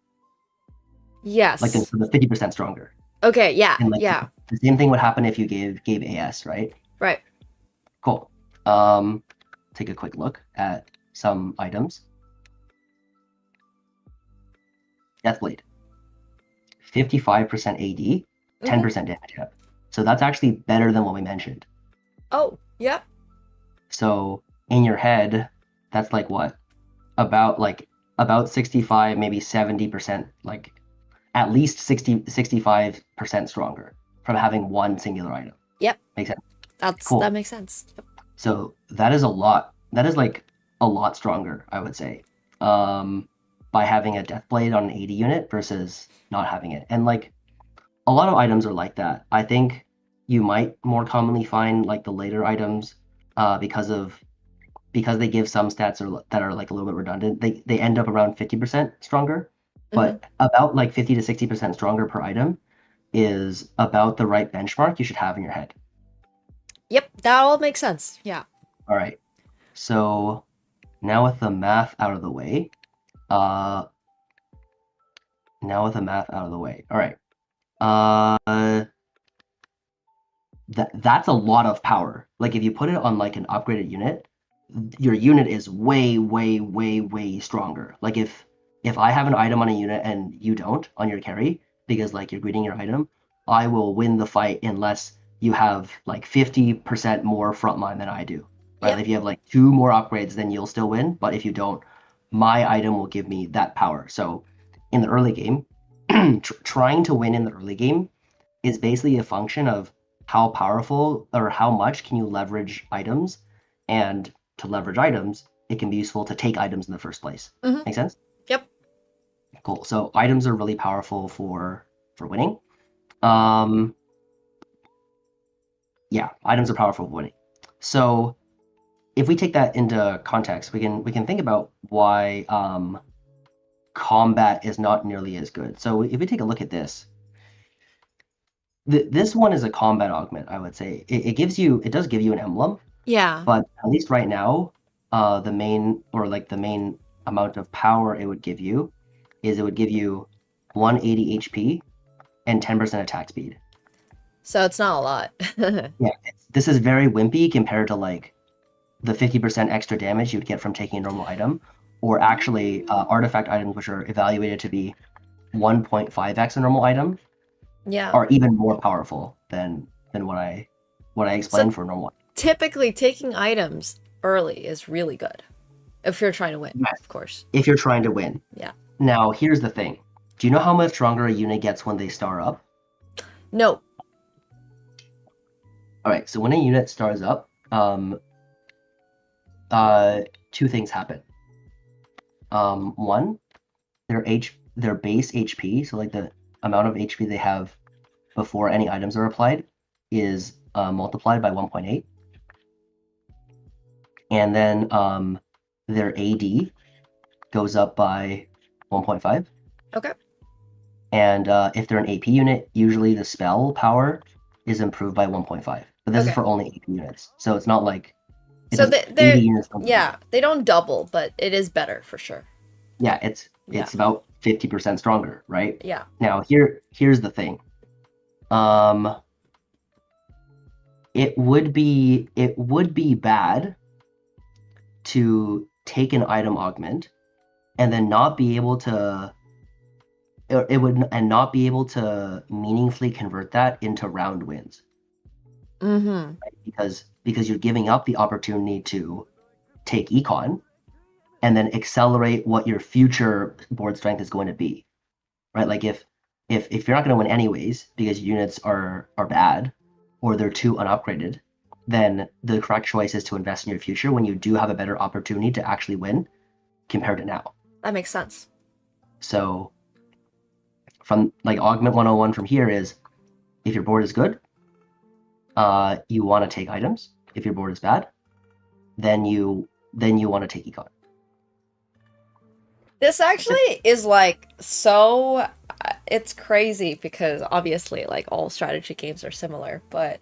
I: Yes.
H: Like so the 50% stronger.
I: Okay, yeah,
H: And like the same thing would happen if you gave AS, right?
I: Right.
H: Cool. Take a quick look at some items. Deathblade. 55% AD, 10% damage up. So that's actually better than what we mentioned.
I: Oh, yep.
H: So in your head, that's like what? About 65, maybe 70%, like at least 65% stronger from having one singular item.
I: Yep.
H: Makes sense.
I: That makes sense. Yep.
H: So that is a lot. That is like a lot stronger, I would say, by having a death blade on an 80 unit versus not having it. And like a lot of items are like that. I think you might more commonly find like the later items because they give some stats that are like a little bit redundant. They end up around 50% stronger, but about like 50 to 60% stronger per item is about the right benchmark you should have in your head.
I: Yep, that all makes sense. Yeah.
H: All right. So now with the math out of the way, all right. That's a lot of power. Like if you put it on like an upgraded unit, your unit is way, way, way, way stronger. Like if I have an item on a unit and you don't on your carry because like you're greeting your item, I will win the fight unless you have like 50% more frontline than I do. Right?
I: Yep.
H: If you have like 2 more upgrades, then you'll still win. But if you don't, my item will give me that power. So in the early game, trying to win in the early game is basically a function of how powerful or how much can you leverage items, and to leverage items, it can be useful to take items in the first place. Make sense?
I: Yep.
H: Cool. So items are really powerful for winning. Yeah, items are powerful for winning. So if we take that into context, we can think about why combat is not nearly as good. So if we take a look at this, this one is a combat augment, I would say. It does give you an emblem,
I: Yeah.
H: but at least right now, the main amount of power it would give you is it would give you 180 HP and 10% attack speed.
I: So it's not a lot.
H: Yeah, this is very wimpy compared to like the 50% extra damage you'd get from taking a normal item, or actually artifact items which are evaluated to be 1.5x a normal item.
I: Yeah.
H: Are even more powerful than what I explained for normal.
I: Typically, taking items early is really good if you're trying to win,
H: Yes.
I: of course.
H: If you're trying to win.
I: Yeah.
H: Now, here's the thing. Do you know how much stronger a unit gets when they star up?
I: No.
H: All right. So when a unit stars up, 2 things happen. One, their base HP, so like the amount of HP they have before any items are applied, is multiplied by 1.8. And then their AD goes up by 1.5.
I: Okay.
H: And if they're an AP unit, usually the spell power is improved by 1.5. But this is for only AP units, so it's not like
I: So
H: AD units don't
I: they don't double, but it is better for sure.
H: Yeah, it's about 50% stronger, right?
I: Yeah.
H: Now here's the thing. It would be bad to take an item augment and then not be able to not be able to meaningfully convert that into round wins.
I: Mm-hmm.
H: Right? Because you're giving up the opportunity to take econ and then accelerate what your future board strength is going to be. Right? Like if you're not going to win anyways because units are bad or they're too unupgraded, then the correct choice is to invest in your future when you do have a better opportunity to actually win compared to now.
I: That makes sense.
H: So from like Augment 101 from here is, if your board is good, you want to take items. If your board is bad, then you want to take econ.
I: This actually is like so it's crazy because obviously like all strategy games are similar, but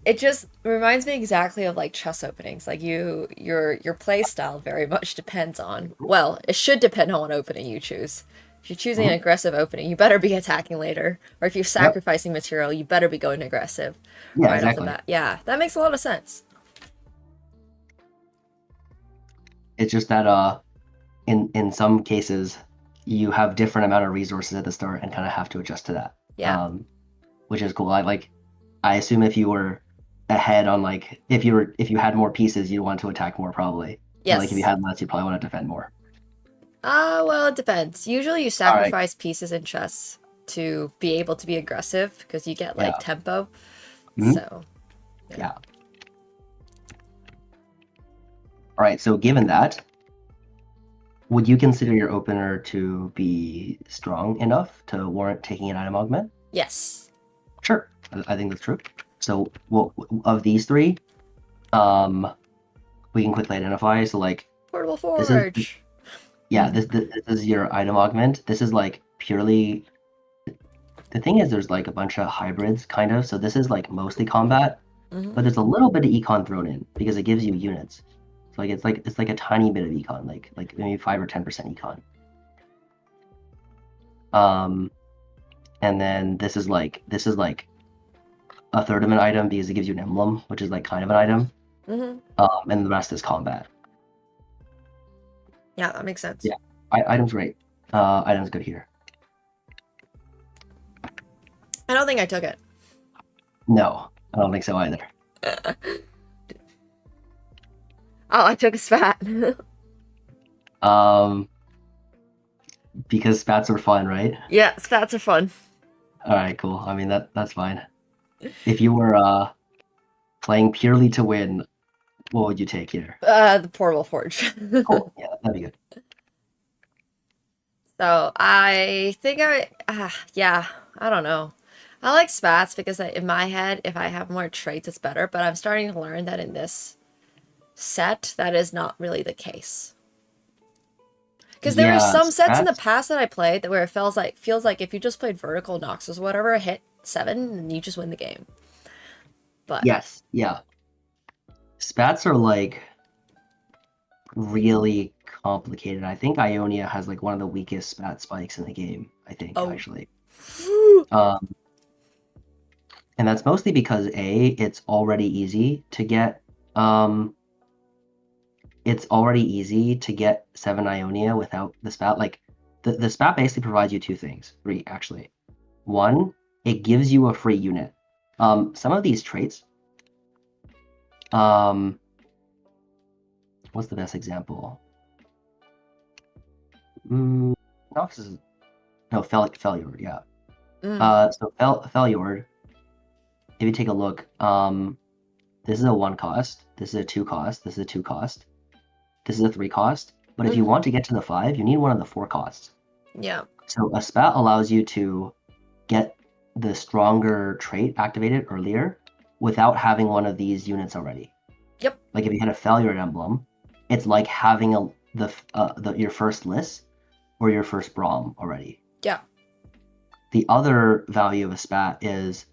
I: it just reminds me exactly of like chess openings. Like your play style very much depends on, well, it should depend on what opening you choose. If you're choosing an aggressive opening, you better be attacking later. Or if you're sacrificing material, you better be going aggressive right
H: exactly.
I: off the bat. Yeah, that makes a lot of sense.
H: It's just that in some cases you have different amount of resources at the start and kind of have to adjust to that.
I: Yeah.
H: Which is cool. I assume if you were ahead on like if you had more pieces, you'd want to attack more probably.
I: Yes.
H: And, like if you had less, you probably want to defend more.
I: Well, it depends. Usually you sacrifice pieces in chess to be able to be aggressive because you get like tempo.
H: Mhm.
I: So
H: Yeah. All right, so given that, would you consider your opener to be strong enough to warrant taking an item augment?
I: Yes.
H: Sure, I think that's true. So, well, of these three, we can quickly identify. So, like,
I: Portable
H: this
I: forge.
H: is this is your item augment. This is like purely. The thing is, there's like a bunch of hybrids, kind of. So this is like mostly combat,
I: Mhm.
H: but there's a little bit of econ thrown in because it gives you units. So like it's like a tiny bit of econ, like maybe 5 or 10% econ. And then this is like a third of an item because it gives you an emblem, which is like kind of an item. And the rest is combat.
I: Yeah, that makes sense.
H: Yeah, item's great. Item's good here.
I: I don't think I took it.
H: No, I don't think so either.
I: Oh, I took a spat.
H: Because spats are fun, right?
I: Yeah, spats are fun.
H: All right, cool. I mean that's fine. If you were playing purely to win, what would you take here?
I: The portable forge.
H: Cool. Yeah, that'd be good.
I: So I think yeah, I don't know. I like spats because in my head, if I have more traits, it's better. But I'm starting to learn that in this set, that is not really the case. Because there are some sets in the past that I played where it feels like if you just played vertical Noxus or whatever, hit 7 and you just win the game. But
H: yes, yeah. Spats are like really complicated. I think Ionia has like one of the weakest spat spikes in the game, I think, actually. And that's mostly because it's already easy to get 7 Ionia without the spat. Like the spat basically provides you 2 things, 3 actually. 1, it gives you a free unit. Some of these traits, what's the best example? Noxus, no, Failure, yeah. So Failure, if you take a look, this is a 1 cost, this is a 2 cost, this is a 2 cost, this is a 3 cost. But if you want to get to the 5, you need one of the 4 costs.
I: Yeah.
H: So a spat allows you to get the stronger trait activated earlier without having one of these units already.
I: Yep.
H: Like if you had a Failure emblem, it's like having your first list or your first Braum already.
I: Yeah.
H: The other value of a spat is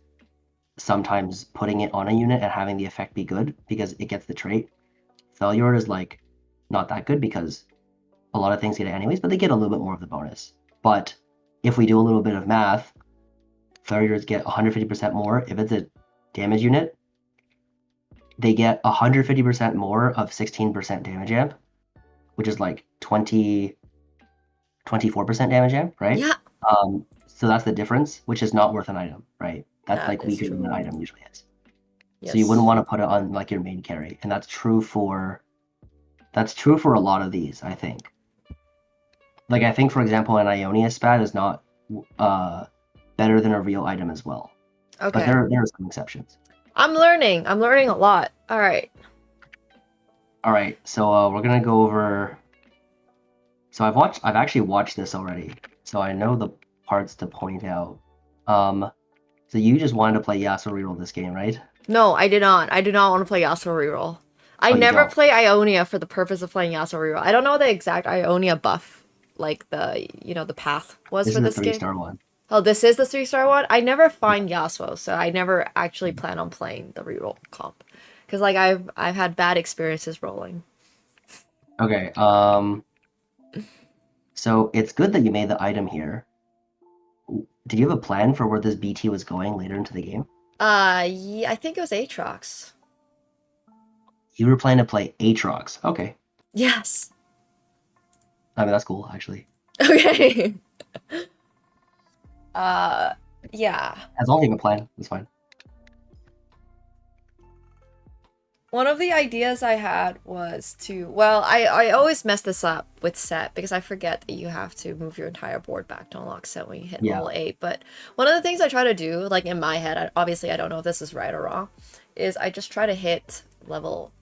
H: sometimes putting it on a unit and having the effect be good because it gets the trait. Failure is like not that good because a lot of things get it anyways, but they get a little bit more of the bonus. But if we do a little bit of math, Failures get 150% more. If it's a damage unit, they get 150% more of 16% damage amp, which is like 24% damage amp, right?
I: Yeah.
H: So that's the difference, which is not worth an item, right? That's
I: That
H: like
I: is
H: weaker than an
I: true.
H: item usually is.
I: Yes.
H: So you wouldn't want to put it on like your main carry, and that's true for a lot of these, I think. Like I think, for example, an Ionia spat is not better than a real item as well.
I: Okay.
H: But there are some exceptions.
I: I'm learning a lot. All right.
H: All right, so we're gonna go over. So I've actually watched this already, so I know the parts to point out. So you just wanted to play Yasuo reroll this game, right?
I: No, I did not. I do not want to play Yasuo reroll. I never play Ionia for the purpose of playing Yasuo reroll. I don't know what the exact Ionia buff, like the path was for this game.
H: This is the 3-star one.
I: Oh, this is the 3-star one? I never find Yasuo, so I never actually plan on playing the reroll comp. Because like I've had bad experiences rolling.
H: Okay, so it's good that you made the item here. Did you have a plan for where this BT was going later into the game?
I: Yeah, I think it was Aatrox.
H: You were planning to play Aatrox. Okay.
I: Yes.
H: I mean, that's cool, actually.
I: Okay. Yeah.
H: As long as you have a plan, that's fine.
I: One of the ideas I had was I always mess this up with set because I forget that you have to move your entire board back to unlock set when you hit level 8. But one of the things I try to do, like in my head, obviously I don't know if this is right or wrong, is I just try to hit level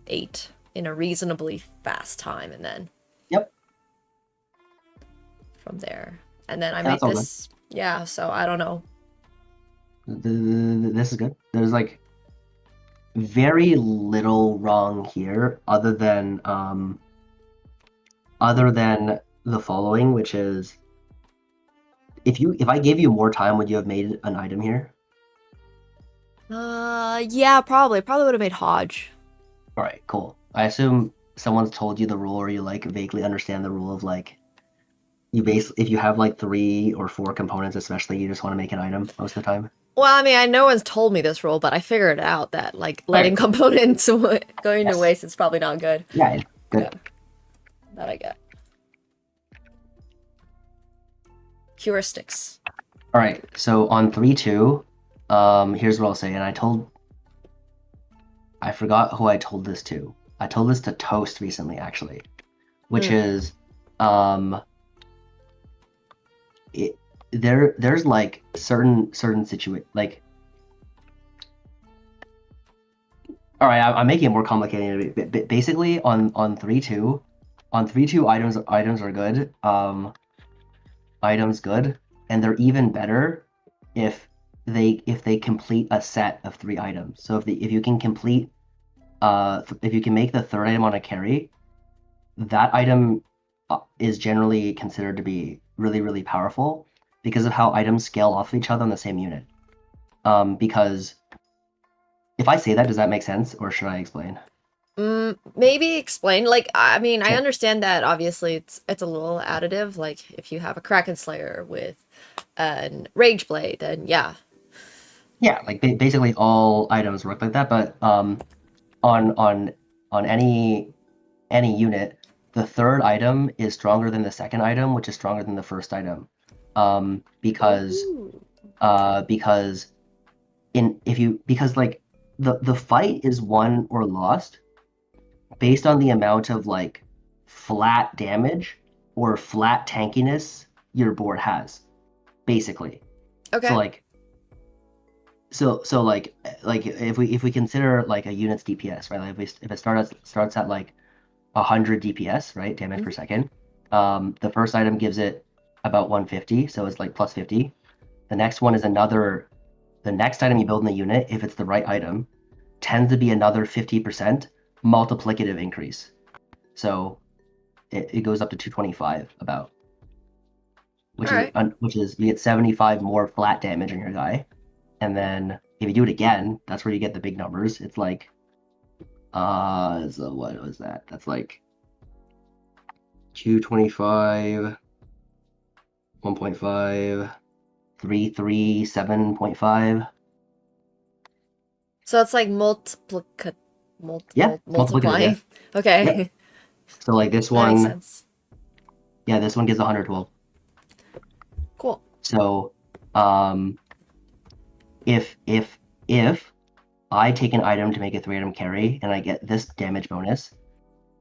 I: 8 in a reasonably fast time, and then
H: Yep.
I: from there. And then I
H: Yeah,
I: make
H: that's all good.
I: this. Yeah, so I don't know.
H: This is good. There's like very little wrong here, other than the following, which is if I gave you more time, would you have made an item here?
I: Yeah, probably would have made Hodge.
H: All right, cool. I assume someone's told you the rule, or you like vaguely understand the rule of like if you have like 3 or 4 components, especially, you just want to make an item most of the time.
I: Well, I mean, no one's told me this rule, but I figured out that like letting components going to
H: Yes.
I: waste is probably not good.
H: Yeah, good.
I: Yeah. That I get. Heuristics.
H: All right, so on 3-2, here's what I'll say, and I forgot who I told this to. I told this to Toast recently, actually, which is, there's like certain like. All right, I'm making it more complicated. Basically, on 3-2, items are good. Items good, and they're even better if they complete a set of 3 items. So if you can complete if you can make the 3rd item on a carry, that item is generally considered to be really, really powerful because of how items scale off of each other on the same unit. Because if I say that, does that make sense, or should I explain?
I: Maybe explain. Like, I mean, I
H: Sure.
I: understand that obviously it's a little additive. Like, if you have a Kraken Slayer with an Rage Blade, then yeah.
H: Yeah, like basically all items work like that, but on any unit, the 3rd item is stronger than the 2nd item, which is stronger than the 1st item, because like the fight is won or lost based on the amount of like flat damage or flat tankiness your board has, basically.
I: Okay.
H: So like if we consider like a unit's DPS, right? Like if it starts at like 100 DPS, right? Damage per second. The first item gives it about 150, so it's like plus 50. The next one is the next item you build in the unit, if it's the right item, tends to be another 50% multiplicative increase. So it goes up to 225 about, which is you get 75 more flat damage on your guy. And then if you do it again, that's where you get the big numbers. It's like, so what was that? That's like 225, 1.5, 337.5.
I: So it's like
H: Multiplicative,
I: multiplying.
H: yeah.
I: Okay.
H: Yep. So like this
I: That makes
H: one,
I: sense.
H: yeah, this one gives 112.
I: Cool.
H: So, if I take an item to make a 3-item carry and I get this damage bonus,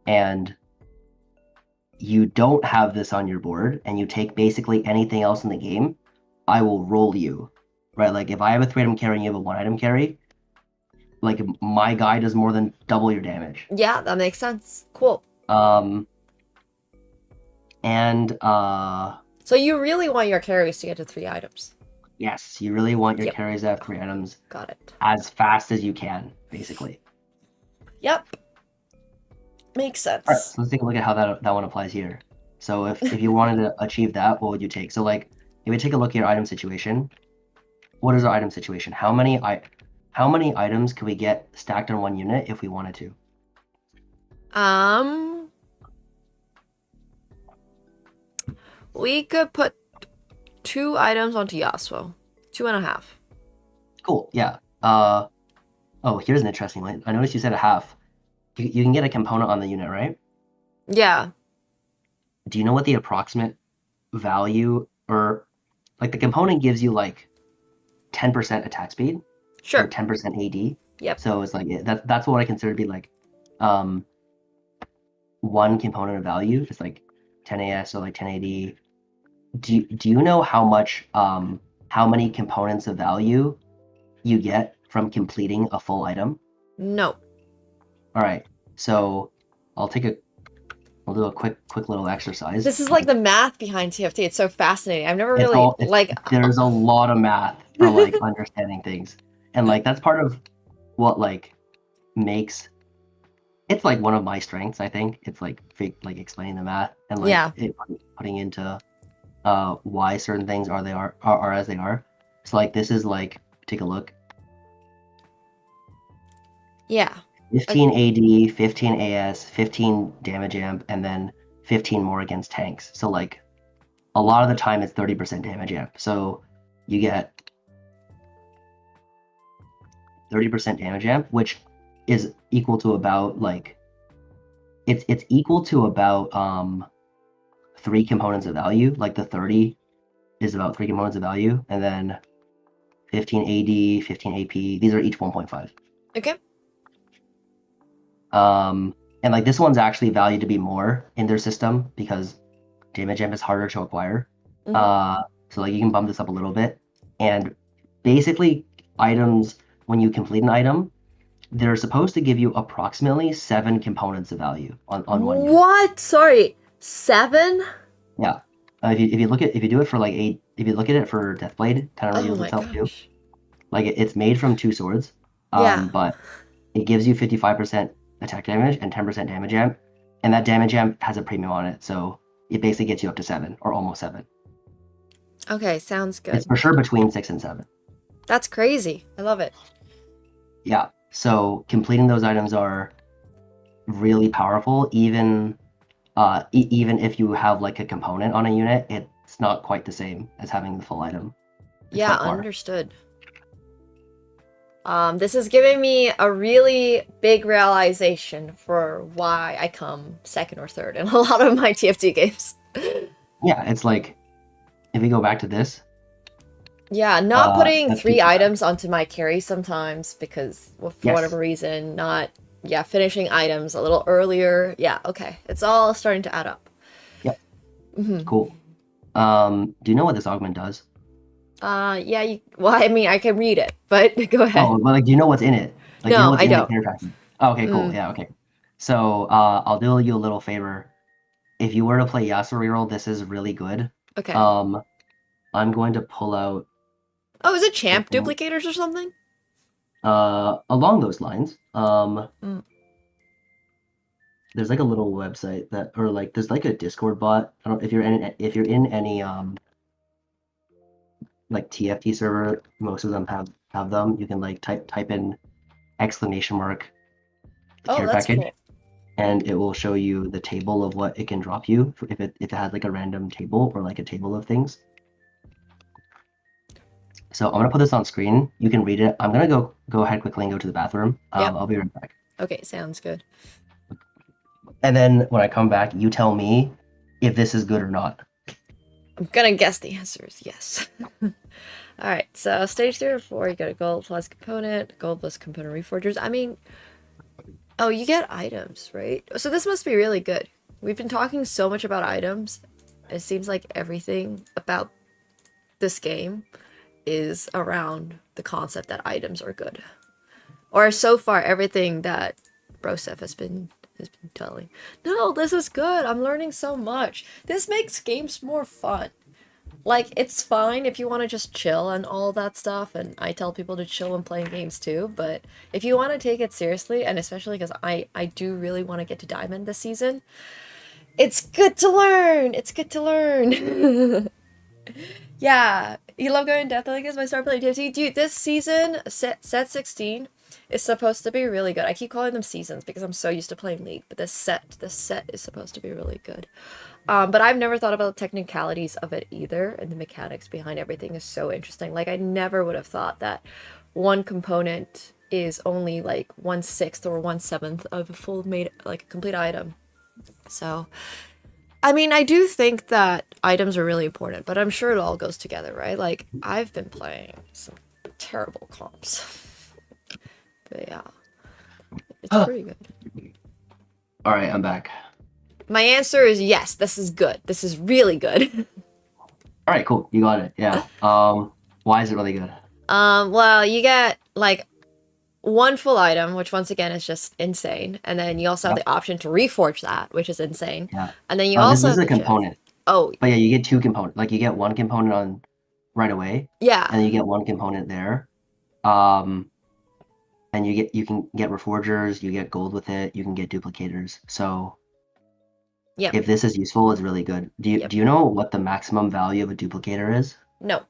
H: and you don't have this on your board, and you take basically anything else in the game, I will roll you, right? Like if I have a 3-item carry and you have a 1-item carry, like my guy does more than double your damage.
I: Yeah, that makes sense. Cool. So you really want your carries to get to 3 items.
H: Yes, you really want your carries to have 3 items.
I: Got it.
H: As fast as you can, basically.
I: Yep. Makes sense.
H: All right, so let's take a look at how that one applies here. So if you wanted to achieve that, what would you take? So like, if we take a look at your item situation, what is our item situation? How many items can we get stacked on one unit if we wanted to?
I: We could put 2 items onto Yasuo. 2.5.
H: Cool, yeah. Oh, here's an interesting one. I noticed you said a half. You can get a component on the unit, right?
I: Yeah.
H: Do you know what the approximate value, or like the component gives you like 10% attack speed?
I: Sure.
H: Or 10% AD?
I: Yep.
H: So it's like that's what I consider to be like one component of value. It's like 10 AS or like 10 AD. Do you know how many components of value you get from completing a full item?
I: No.
H: All right. So I'll do a quick little exercise.
I: This is like the math behind TFT. It's so fascinating. I've never
H: It's
I: really
H: there's a lot of math for like understanding things, and like that's part of what like makes it's like one of my strengths. I think it's like explaining the math and like
I: Yeah.
H: putting into why certain things are as they are. So like this is like take a look.
I: Yeah.
H: 15 AD, 15 AS, 15 damage amp, and then 15 more against tanks. So like a lot of the time it's 30% damage amp. So you get 30% damage amp, which is equal to about like it's equal to about 3 components of value. Like the 30 is about 3 components of value, and then 15 AD, 15 AP. These are each 1.5.
I: Okay.
H: And like this one's actually valued to be more in their system because damage amp is harder to acquire. So like you can bump this up a little bit. And basically items, when you complete an item, they're supposed to give you approximately 7 components of value on one unit.
I: What? Sorry, 7?
H: Yeah. If you do it for like 8, if you look at it for Deathblade, kind of reveals itself too. Like it's made from 2 swords.
I: Yeah.
H: But it gives you 55% attack damage and 10% damage amp, and that damage amp has a premium on it, so it basically gets you up to 7 or almost 7.
I: Okay, sounds good.
H: It's for sure between 6 and 7.
I: That's crazy. I love it.
H: Yeah, so completing those items are really powerful. Even even if you have like a component on a unit, it's not quite the same as having the full item.
I: Yeah, understood. This is giving me a really big realization for why I come second or third in a lot of my TFT games.
H: Yeah, it's like, if we go back to this.
I: Yeah, not putting
H: that's
I: 3 items onto my carry sometimes because, well, for whatever reason, finishing items a little earlier. Yeah, okay. It's all starting to add up.
H: Yep. Cool. Do you know what this augment does?
I: Yeah, well, I mean, I can read it, but go ahead.
H: Oh, but like, do you know what's in it? Like,
I: No,
H: you know what's
I: I
H: in
I: don't.
H: The character tracking? Oh, okay, cool. Yeah, okay. So, I'll do you a little favor. If you were to play Yasuo reroll, this is really good.
I: Okay.
H: I'm going to pull out.
I: Oh, is it champ duplicators or something?
H: Along those lines. There's like a little website that, or like, there's like a Discord bot. I don't if you're in any like TFT server, most of them have them. You can like type in exclamation mark care package,
I: cool.
H: and it will show you the table of what it can drop you if it has like a random table or like a table of things. So I'm gonna put this on screen. You can read it. I'm gonna go ahead quickly and go to the bathroom. I'll be right back.
I: Okay, sounds good.
H: And then when I come back, you tell me if this is good or not.
I: I'm gonna guess the answer is yes. Alright, so stage 3 or 4, you got a gold plus component, gold plus component reforgers. I mean, oh, you get items, right? So this must be really good. We've been talking so much about items. It seems like everything about this game is around the concept that items are good. Or so far, everything that Broseph has been telling. No, this is good. I'm learning so much. This makes games more fun. Like, it's fine if you want to just chill and all that stuff, and I tell people to chill when playing games too, but if you want to take it seriously, and especially because I do really want to get to Diamond this season, it's good to learn! It's good to learn! Yeah, you love going Death League is my start playing TFT. Dude, this season, set 16, is supposed to be really good. I keep calling them seasons because I'm so used to playing League, but this set is supposed to be really good. But I've never thought about the technicalities of it either, and the mechanics behind everything is so interesting. Like, I never would have thought that one component is only like 1/6 or 1/7 of a full made, like, a complete item. So, I mean, I do think that items are really important, but I'm sure it all goes together, right? Like, I've been playing some terrible comps. But yeah, it's pretty good.
H: All right, I'm back.
I: My answer is yes, this is good. This is really good.
H: All right, cool. You got it. Yeah. Why is it really good?
I: Well, you get, like, one full item, which once again is just insane, and then you also have the option to reforge that, which is insane.
H: Yeah.
I: And then you
H: This
I: also
H: is
I: have
H: a
I: the chip.
H: component.
I: Oh,
H: But yeah, you get 2 components. Like you get 1 component on right away,
I: yeah.
H: and then you get 1 component there. And you can get reforgers, you get gold with it, you can get duplicators. So
I: Yep.
H: if this is useful, it's really good. Do you know what the maximum value of a duplicator is?
I: No.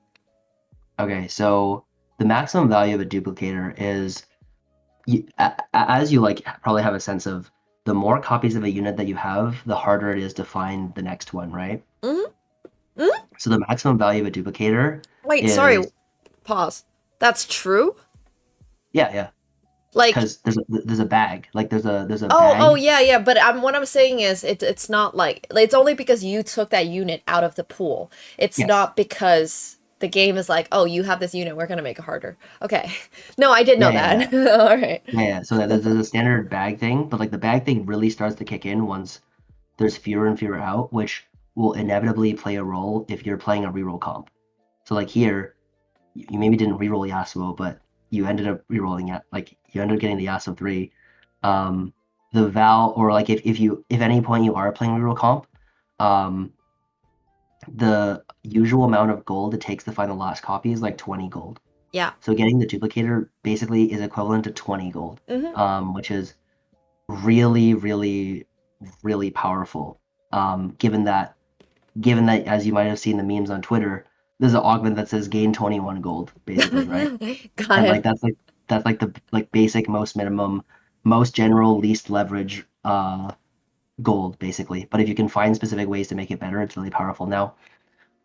H: Okay, so the maximum value of a duplicator is, as you like probably have a sense of, the more copies of a unit that you have, the harder it is to find the next one, right? So the maximum value of a duplicator.
I: Wait, sorry. Pause. That's true?
H: Yeah.
I: Like,
H: because there's a bag. Like there's a bag.
I: Oh yeah. But what I'm saying is it's not like it's only because you took that unit out of the pool. It's not because the game is like, oh, you have this unit, we're gonna make it harder. Okay. No, I did know that. All right.
H: Yeah. So there's a standard bag thing, but like the bag thing really starts to kick in once there's fewer and fewer out, which will inevitably play a role if you're playing a reroll comp. So like here, you maybe didn't reroll Yasuo, but you ended up rerolling it. Like you ended up getting the Yasuo 3. The Val, or like if any point you are playing reroll comp, the usual amount of gold it takes to find the last copy is like 20 gold.
I: Yeah.
H: So getting the duplicator basically is equivalent to 20 gold, which is really, really, really powerful. Given that as you might have seen the memes on Twitter, there's an augment that says gain 21 gold, basically, right?
I: Got it.
H: Like that's the basic, most minimum, most general, least leverage gold, basically. But if you can find specific ways to make it better, it's really powerful. Now,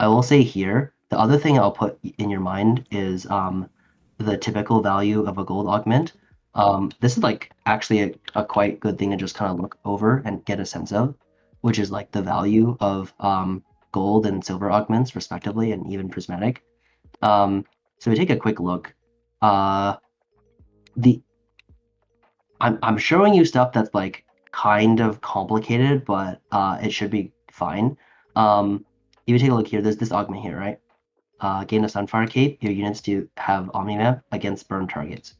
H: I will say here, the other thing I'll put in your mind is the typical value of a gold augment. This is like actually a quite good thing to just kind of look over and get a sense of, which is like the value of gold and silver augments respectively, and even prismatic. So we take a quick look. I'm showing you stuff that's like kind of complicated, but it should be fine. If you take a look here, there's this augment here, right? Gain a Sunfire Cape, your units do have Omni-Map against burn targets.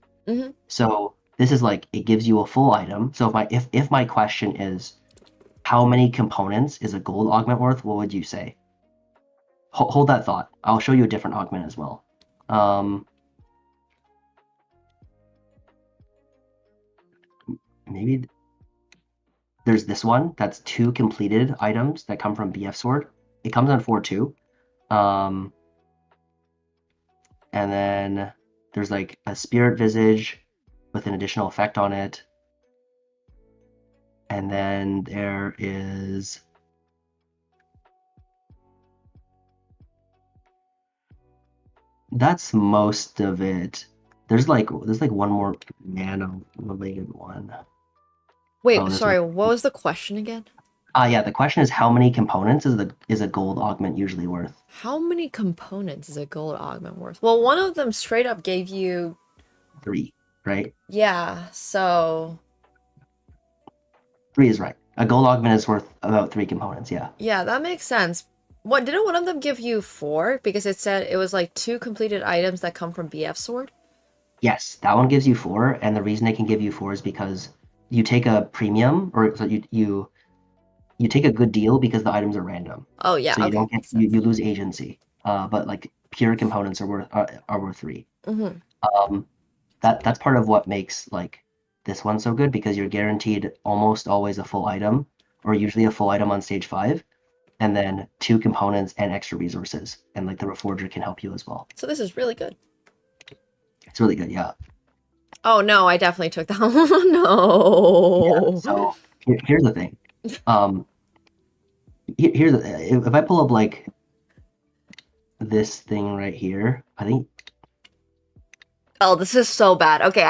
H: So this is like, it gives you a full item. So if my question is, how many components is a gold augment worth? What would you say? Hold that thought. I'll show you a different augment as well. Maybe there's this one that's 2 completed items that come from BF Sword. It comes on 4/2. And then there's like a Spirit Visage with an additional effect on it. And then there is that's most of it. There's like one more nano related one.
I: Wait, sorry, what was the question again?
H: Yeah, the question is how many components is a gold augment usually worth?
I: How many components is a gold augment worth? Well, one of them straight up gave you
H: 3, right?
I: Yeah, so
H: 3 is right. A gold augment is worth about 3 components, yeah.
I: Yeah, that makes sense. What, didn't one of them give you 4? Because it said it was like 2 completed items that come from BF Sword?
H: Yes, that one gives you 4, and the reason it can give you 4 is because you take a premium, or so you take a good deal because the items are random.
I: Oh yeah,
H: so you
I: okay,
H: don't get you lose agency. But like pure components are worth 3. That's part of what makes like this one so good, because you're guaranteed almost always a full item, or usually a full item on stage 5, and then 2 components and extra resources, and like the reforger can help you as well.
I: So this is really good.
H: It's really good, yeah.
I: Oh no, I definitely took that one. No.
H: Yeah, so here's the thing. If I pull up like this thing right here, I think.
I: Oh, this is so bad. Okay,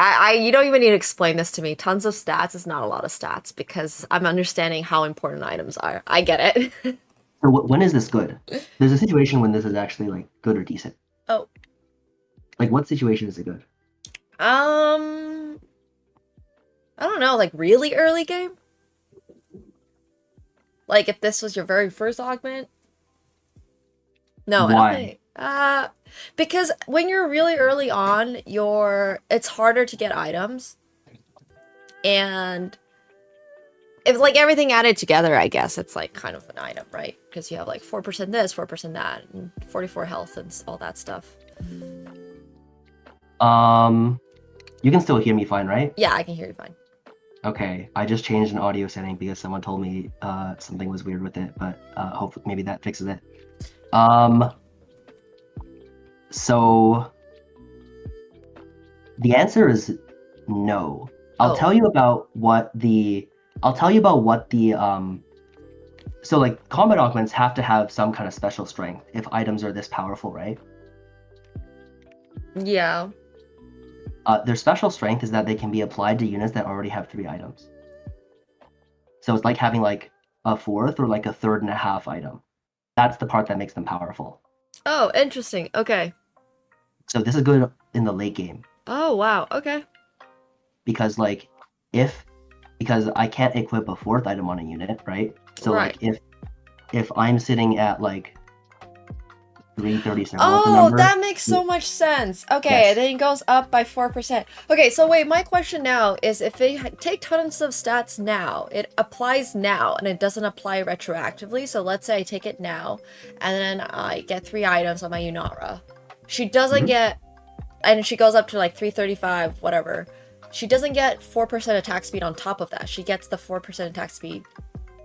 I: you don't even need to explain this to me. Tons of stats is not a lot of stats, because I'm understanding how important items are. I get it.
H: So when is this good? There's a situation when this is actually like good or decent.
I: Oh.
H: Like what situation is it good?
I: I don't know, like really early game? Like if this was your very first augment? No,
H: Why?
I: Because when you're really early on, it's harder to get items. And if like everything added together, I guess it's like kind of an item, right? Because you have like 4% this, 4% that, and 44 health and all that stuff.
H: You can still hear me fine, right?
I: Yeah, I can hear you fine.
H: Okay, I just changed an audio setting because someone told me something was weird with it, but hopefully maybe that fixes it. So the answer is no. I'll tell you about what the so like combat augments have to have some kind of special strength if items are this powerful, right?
I: Yeah.
H: Their special strength is that they can be applied to units that already have 3 items. So it's like having like a 4th or like a 3rd and a half item. That's the part that makes them powerful.
I: Oh, interesting. Okay.
H: So this is good in the late game.
I: Oh, wow. Okay.
H: Because like because I can't equip a 4th item on a unit, right? So
I: Right.
H: like if I'm sitting at like 337
I: Oh, that makes so much sense. Okay,
H: Yes.
I: then it goes up by 4%. Okay, so wait, my question now is if they take tons of stats now, it applies now and it doesn't apply retroactively. So let's say I take it now and then I get 3 items on my Yunara. She doesn't get, and she goes up to like 335, whatever. She doesn't get 4% attack speed on top of that. She gets the 4% attack speed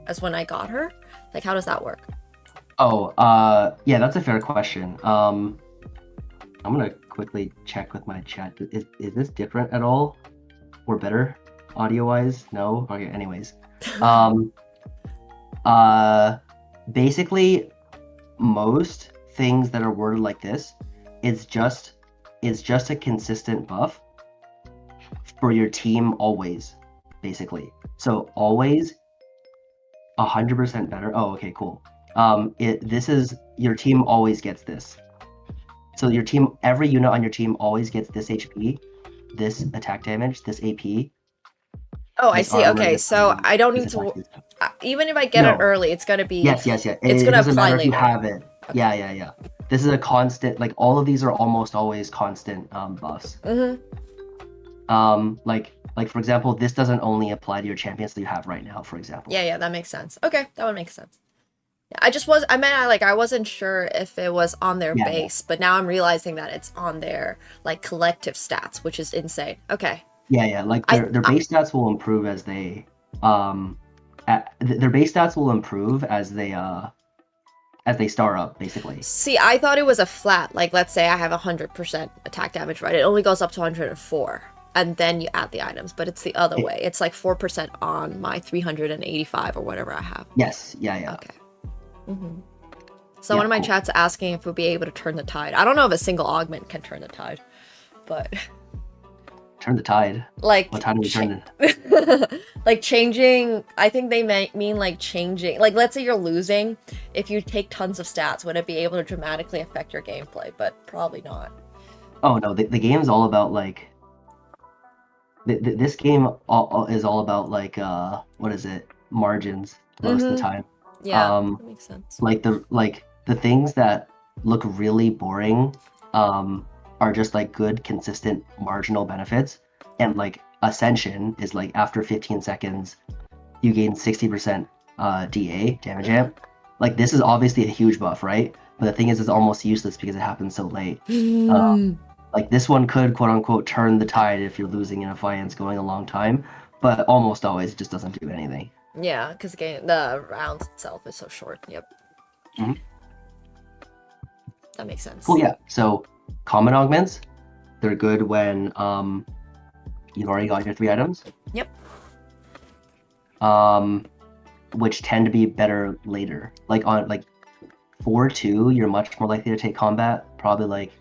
I: as when I got her. Like, how does that work?
H: Oh, yeah, that's a fair question. I'm gonna quickly check with my chat. Is this different at all, or better, audio-wise? No. Okay. Anyways, basically, most things that are worded like this, it's just a consistent buff for your team always, basically. So always, 100% better. Oh, okay, cool. This is your team always gets this. So your team, every unit on your team always gets this HP, this attack damage, this AP.
I: Oh, I
H: this
I: see.
H: armor,
I: Okay,
H: this
I: so
H: armor,
I: I don't
H: this
I: need to.
H: attack,
I: Even if I get it
H: No.
I: early, it's gonna be.
H: Yes.
I: It's
H: It
I: gonna
H: doesn't
I: apply
H: matter if you
I: later.
H: have it.
I: Okay.
H: Yeah. This is a constant. Like all of these are almost always constant buffs. Like for example, this doesn't only apply to your champions that you have right now. For example.
I: Yeah, that makes sense. Okay, that would make sense. Yeah, I wasn't sure if it was on their base, but now I'm realizing that it's on their like collective stats, which is insane. Okay.
H: Yeah. Like their base stats will improve as they their base stats will improve as they star up, basically.
I: See, I thought it was a flat. Like, let's say I have 100% attack damage, right? It only goes up to 104, and then you add the items. But it's the other way. It's like 4% on my 385 or whatever I have.
H: Yes. Yeah.
I: Okay. So one of my chats asking if we'll be able to turn the tide. I don't know if a single augment can turn the tide, but
H: Turn the tide.
I: like
H: What time do we turn it?
I: like changing. I think they mean like changing. Like, let's say you're losing. If you take tons of stats, would it be able to dramatically affect your gameplay? But probably not.
H: Oh no, the game's all about like. This game is all about like what is it? Margins most of the time.
I: Yeah, that makes sense.
H: Like the things that look really boring are just like good, consistent marginal benefits. And like Ascension is like after 15 seconds, you gain 60% DA, damage amp. Like this is obviously a huge buff, right? But the thing is, it's almost useless because it happens so late. Like this one could quote unquote turn the tide if you're losing in a fight and it's going a long time, but almost always it just doesn't do anything.
I: Yeah, because the rounds itself is so short. Yep. That makes sense.
H: Well, yeah. So common augments, they're good when you've already got your 3 items.
I: Yep.
H: Which tend to be better later. Like on like 4-2, you're much more likely to take combat. Probably like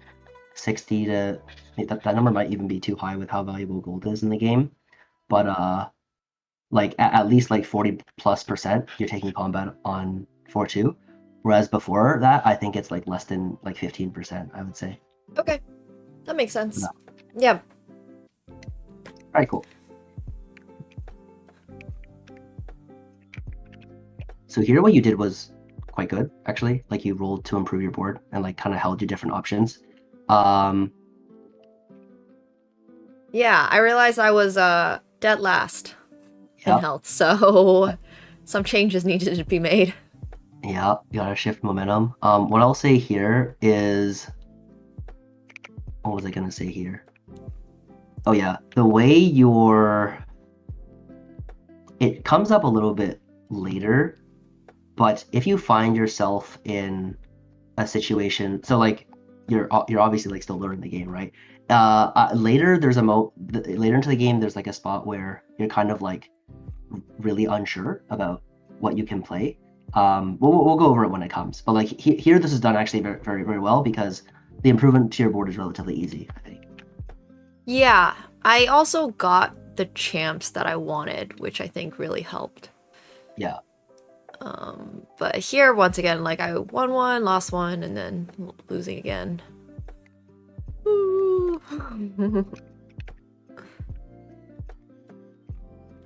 H: 60 to that number might even be too high with how valuable gold is in the game. But like at least like 40+% you're taking combat on 4-2. Whereas before that, I think it's like less than like 15%, I would say.
I: Okay, that makes sense. Yeah.
H: All right, cool. So here what you did was quite good actually. Like you rolled to improve your board and like kind of held your different options.
I: Yeah, I realized I was dead last in
H: Yeah.
I: health, so some changes needed to be made.
H: Yeah, you gotta shift momentum. What I'll say here is, what was I gonna say here? Oh yeah, the way it comes up a little bit later, but if you find yourself in a situation, so like you're obviously like still learning the game, right? Later there's later into the game there's like a spot where you're kind of like really unsure about what you can play. We'll go over it when it comes, but like here this is done actually very very very well because the improvement to your board is relatively easy, I think.
I: Yeah, I also got the champs that I wanted, which I think really helped.
H: Yeah.
I: But here, once again, like I won one, lost one, and then losing again. Ooh.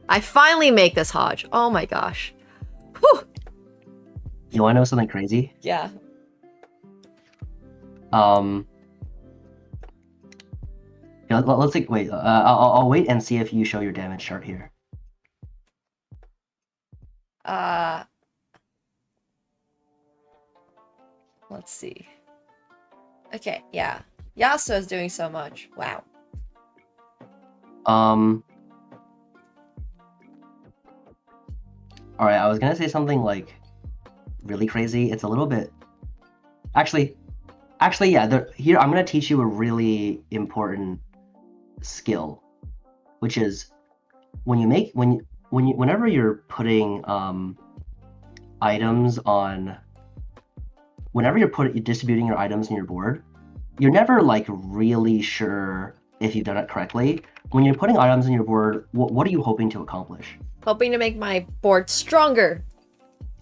I: I finally make this Hodge. Oh my gosh. Whew.
H: You want to know something crazy?
I: Yeah.
H: Yeah, let's like wait. I'll wait and see if you show your damage chart here.
I: Let's see. Okay, yeah. Yasuo is doing so much. Wow.
H: All right, I was gonna say something like really crazy. It's a little bit. Actually, yeah. Here, I'm gonna teach you a really important skill, which is whenever you're putting items on. Whenever you're distributing your items in your board, you're never like really sure if you've done it correctly. When you're putting items in your board, what are you hoping to accomplish?
I: Hoping to make my board stronger.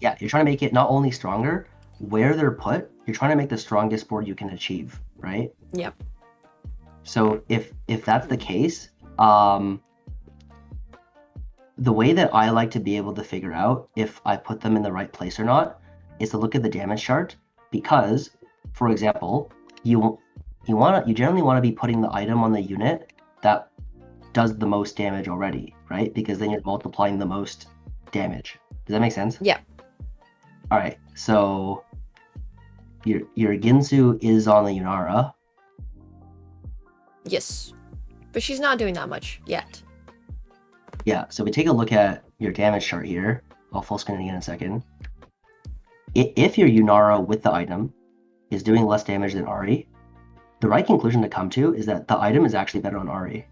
H: Yeah, you're trying to make it not only stronger, where they're put, you're trying to make the strongest board you can achieve, right?
I: Yep.
H: So if that's the case, the way that I like to be able to figure out if I put them in the right place or not is to look at the damage chart, because, for example, you generally want to be putting the item on the unit that does the most damage already, right? Because then you're multiplying the most damage. Does that make sense?
I: Yeah.
H: All right. So your Ginsu is on the Yunara.
I: Yes. But she's not doing that much yet.
H: Yeah. So we take a look at your damage chart here. I'll full screen it again in a second. If your Yunara with the item is doing less damage than Ari, the right conclusion to come to is that the item is actually better on Ari.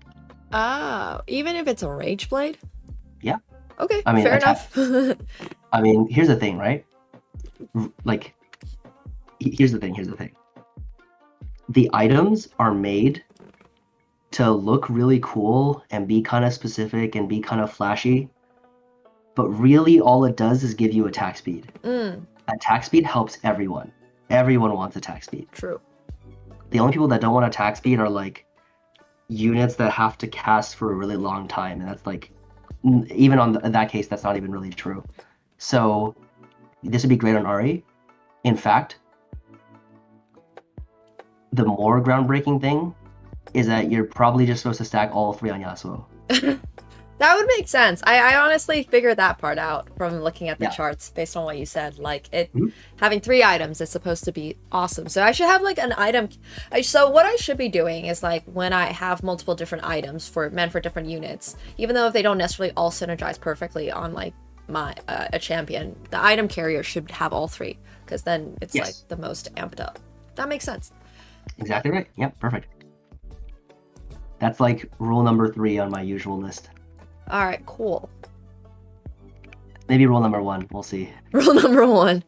I: Oh, even if it's a Rage Blade?
H: Yeah.
I: Okay,
H: I mean,
I: fair enough.
H: I mean, here's the thing, right? Like, here's the thing. The items are made to look really cool and be kind of specific and be kind of flashy, but really all it does is give you attack speed. Attack speed helps everyone. Everyone wants attack speed.
I: True.
H: The only people that don't want attack speed are like units that have to cast for a really long time, and that's like, even in that case, that's not even really true. So this would be great on Ari. In fact, the more groundbreaking thing is that you're probably just supposed to stack all three on Yasuo.
I: That would make sense. I honestly figured that part out from looking at the
H: Yeah.
I: charts based on what you said. Like having 3 items is supposed to be awesome. So I should have like an item. So what I should be doing is like when I have multiple different items meant for different units, even though if they don't necessarily all synergize perfectly on like my a champion, the item carrier should have all 3 because then it's
H: Yes.
I: like the most amped up. That makes sense.
H: Exactly right. Yep, perfect. That's like rule number 3 on my usual list.
I: All right, cool.
H: Maybe rule number 1. We'll see.
I: Rule number 1.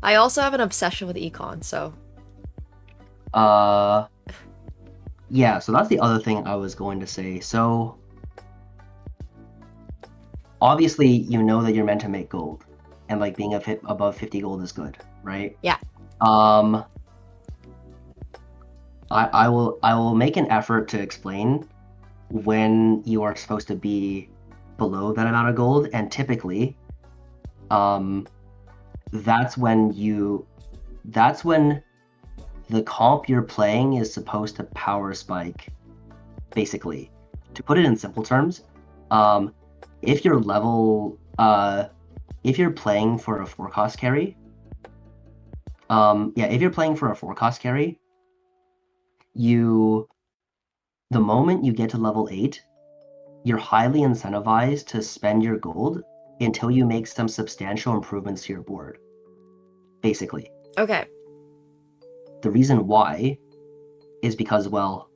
I: I also have an obsession with econ, so
H: Yeah, so that's the other thing I was going to say. So obviously you know that you're meant to make gold, and like being above 50 gold is good, right?
I: Yeah.
H: I will make an effort to explain when you are supposed to be below that amount of gold, and typically that's when the comp you're playing is supposed to power spike, basically. To put it in simple terms, if you're playing for a 4-cost carry, if you're playing for a 4-cost carry, the moment you get to level 8, you're highly incentivized to spend your gold until you make some substantial improvements to your board, basically.
I: Okay.
H: The reason why is because, well,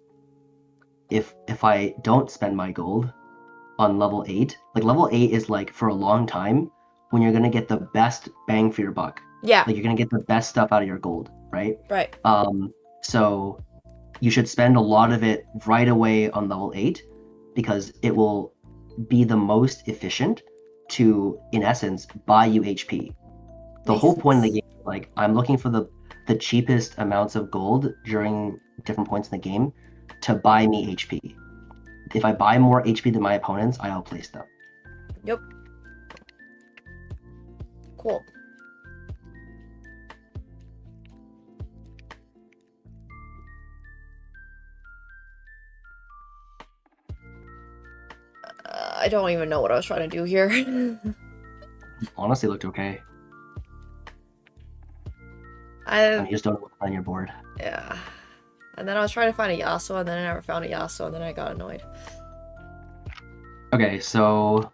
H: if I don't spend my gold on level 8, like level 8 is like for a long time when you're gonna get the best bang for your buck.
I: Yeah.
H: Like you're gonna get the best stuff out of your gold, right?
I: Right.
H: So you should spend a lot of it right away on level 8 because it will be the most efficient to, in essence, buy you HP. The whole point of the game, like, I'm looking for the cheapest amounts of gold during different points in the game to buy me HP. If I buy more HP than my opponents, I outplace them.
I: Yep. Cool. I don't even know what I was trying to do here.
H: Honestly, looked okay. You just don't look on your board.
I: Yeah. And then I was trying to find a Yasuo, and then I never found a Yasuo, and then I got annoyed.
H: Okay, so...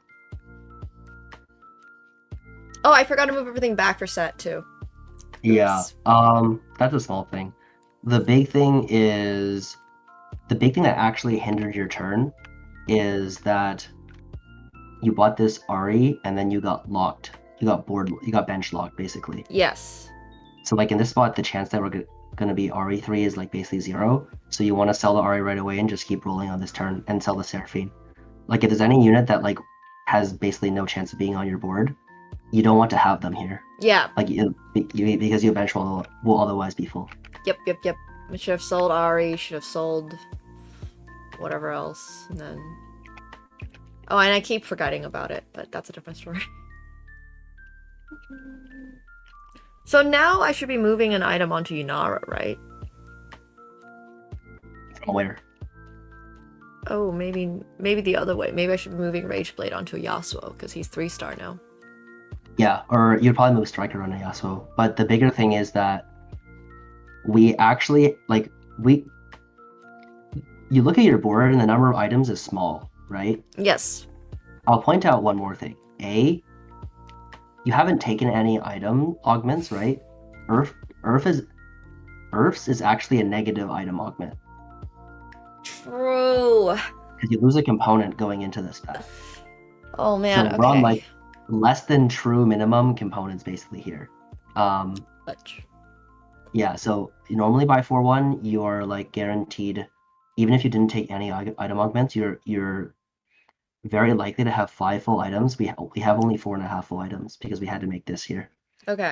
I: Oh, I forgot to move everything back for set, too.
H: Yeah,
I: Oops.
H: that's a small thing. The big thing that actually hindered your turn is that you bought this Ari and then you got locked. You got bench locked, basically.
I: Yes.
H: So like in this spot, the chance that we're gonna be RE3 is like basically 0. So you want to sell the Ari right away and just keep rolling on this turn and sell the Seraphine. Like if there's any unit that like has basically no chance of being on your board, you don't want to have them here.
I: Yeah.
H: Like because your bench will otherwise be full.
I: Yep. I should have sold Ari, should have sold whatever else, and then... Oh, and I keep forgetting about it, but that's a different story. So now I should be moving an item onto Yunara, right?
H: From where?
I: Oh, maybe the other way. Maybe I should be moving Rageblade onto a Yasuo, because he's 3-star now.
H: Yeah, or you'd probably move Striker on a Yasuo. But the bigger thing is that we actually, you look at your board and the number of items is small, right?
I: Yes.
H: I'll point out one more thing. A, you haven't taken any item augments, right? Earth's is actually a negative item augment.
I: True.
H: Because you lose a component going into this path.
I: Oh man,
H: so
I: okay.
H: we're on like less than true minimum components basically here.
I: Much.
H: Yeah, so normally by 4-1, you're like guaranteed, even if you didn't take any item augments, you're very likely to have 5 full items. We have only 4.5 full items because we had to make this here.
I: Okay.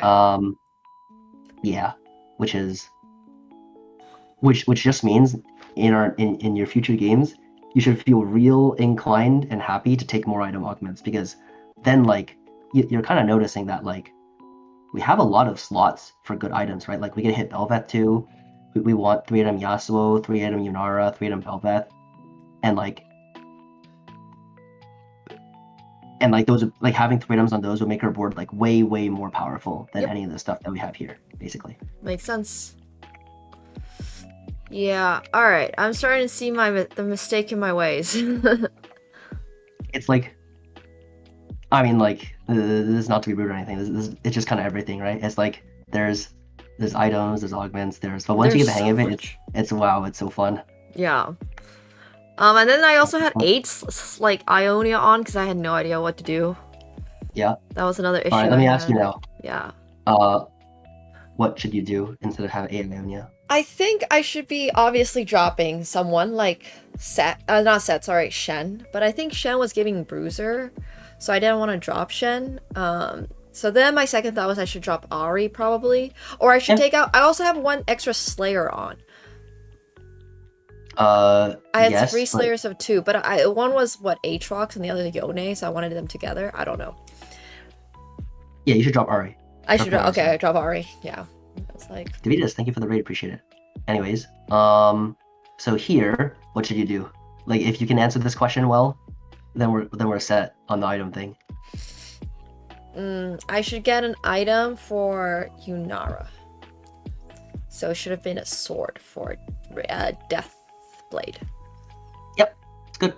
H: Yeah, which just means in your future games, you should feel real inclined and happy to take more item augments because then like you're kind of noticing that like we have a lot of slots for good items, right? Like we can hit Belveth too. We want 3-item Yasuo, 3-item Yunara, 3-item Belveth, and those like having 3 items on those would make our board like way more powerful than any of the stuff that we have here, basically.
I: Makes sense. Yeah. All right. I'm starting to see the mistake in my ways.
H: It's like, I mean, like this is not to be rude or anything. It's just kind of everything, right? It's like there's items, there's augments, but once you get the hang of it, it's wow, it's so fun.
I: Yeah. And then I also had 8s like Ionia on because I had no idea what to do.
H: Yeah.
I: That was another issue.
H: All right, let me ask you now.
I: Yeah.
H: What should you do instead of having 8 Ionia?
I: I think I should be obviously dropping someone like Shen. But I think Shen was giving Bruiser, so I didn't want to drop Shen. So then my second thought was I should drop Ari probably, or I should take out. I also have 1 extra Slayer on. I had 3 Slayers of 2, but one was what Aatrox and the other Yone, so I wanted them together. I don't know.
H: Yeah, you should drop Ari.
I: I should
H: Ari,
I: okay,
H: sorry.
I: I drop Ari. Yeah. I was like,
H: Davidas, thank you for the raid, appreciate it. Anyways, so here, what should you do? Like, if you can answer this question well, then we're set on the item thing.
I: I should get an item for Yunara. So it should have been a sword for Death Blade.
H: Yep, it's good.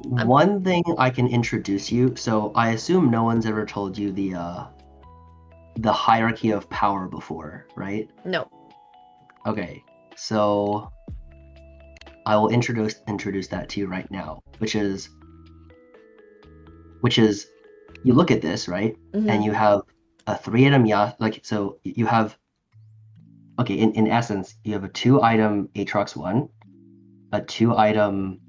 H: One thing I can introduce you. So I assume no one's ever told you the hierarchy of power before, right?
I: No.
H: Okay, so I will introduce that to you right now, which is you look at this, right? And you have a 3-item so you have, okay, in essence, you have a 2-item Aatrox 1, a 2-item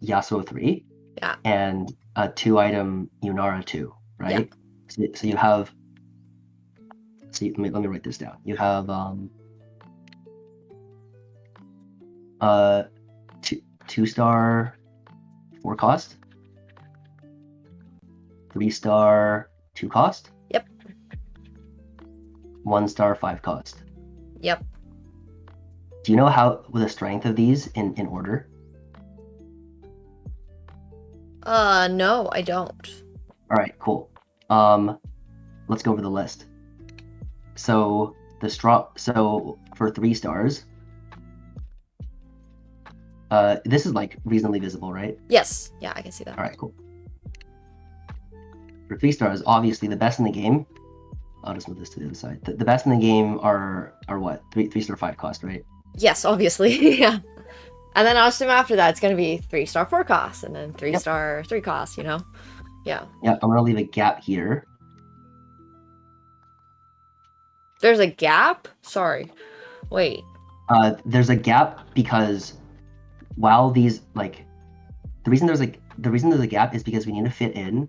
H: Yasuo 3,
I: Yeah.
H: and a 2-item Yunara 2, right? Yeah. So you have, let me write this down. You have 2-star 4 cost, 3-star 2 cost.
I: Yep.
H: 1-star 5 cost.
I: Yep.
H: Do you know how the strength of these in order?
I: No, I don't.
H: All right, cool. Let's go over the list. So for 3 stars, this is like reasonably visible, right?
I: Yes. Yeah, I can see that.
H: All right, cool. For 3 stars, obviously the best in the game. I'll just move this to the other side. The best in the game are what? 3-star 5 cost, right?
I: Yes, obviously. Yeah. And then I'll assume after that it's gonna be 3-star 4 cost, and then 3-star 3 cost. You know. Yeah.
H: Yeah, I'm gonna leave a gap here.
I: There's a gap? Sorry. Wait.
H: There's a gap because while these the reason there's a gap is because we need to fit in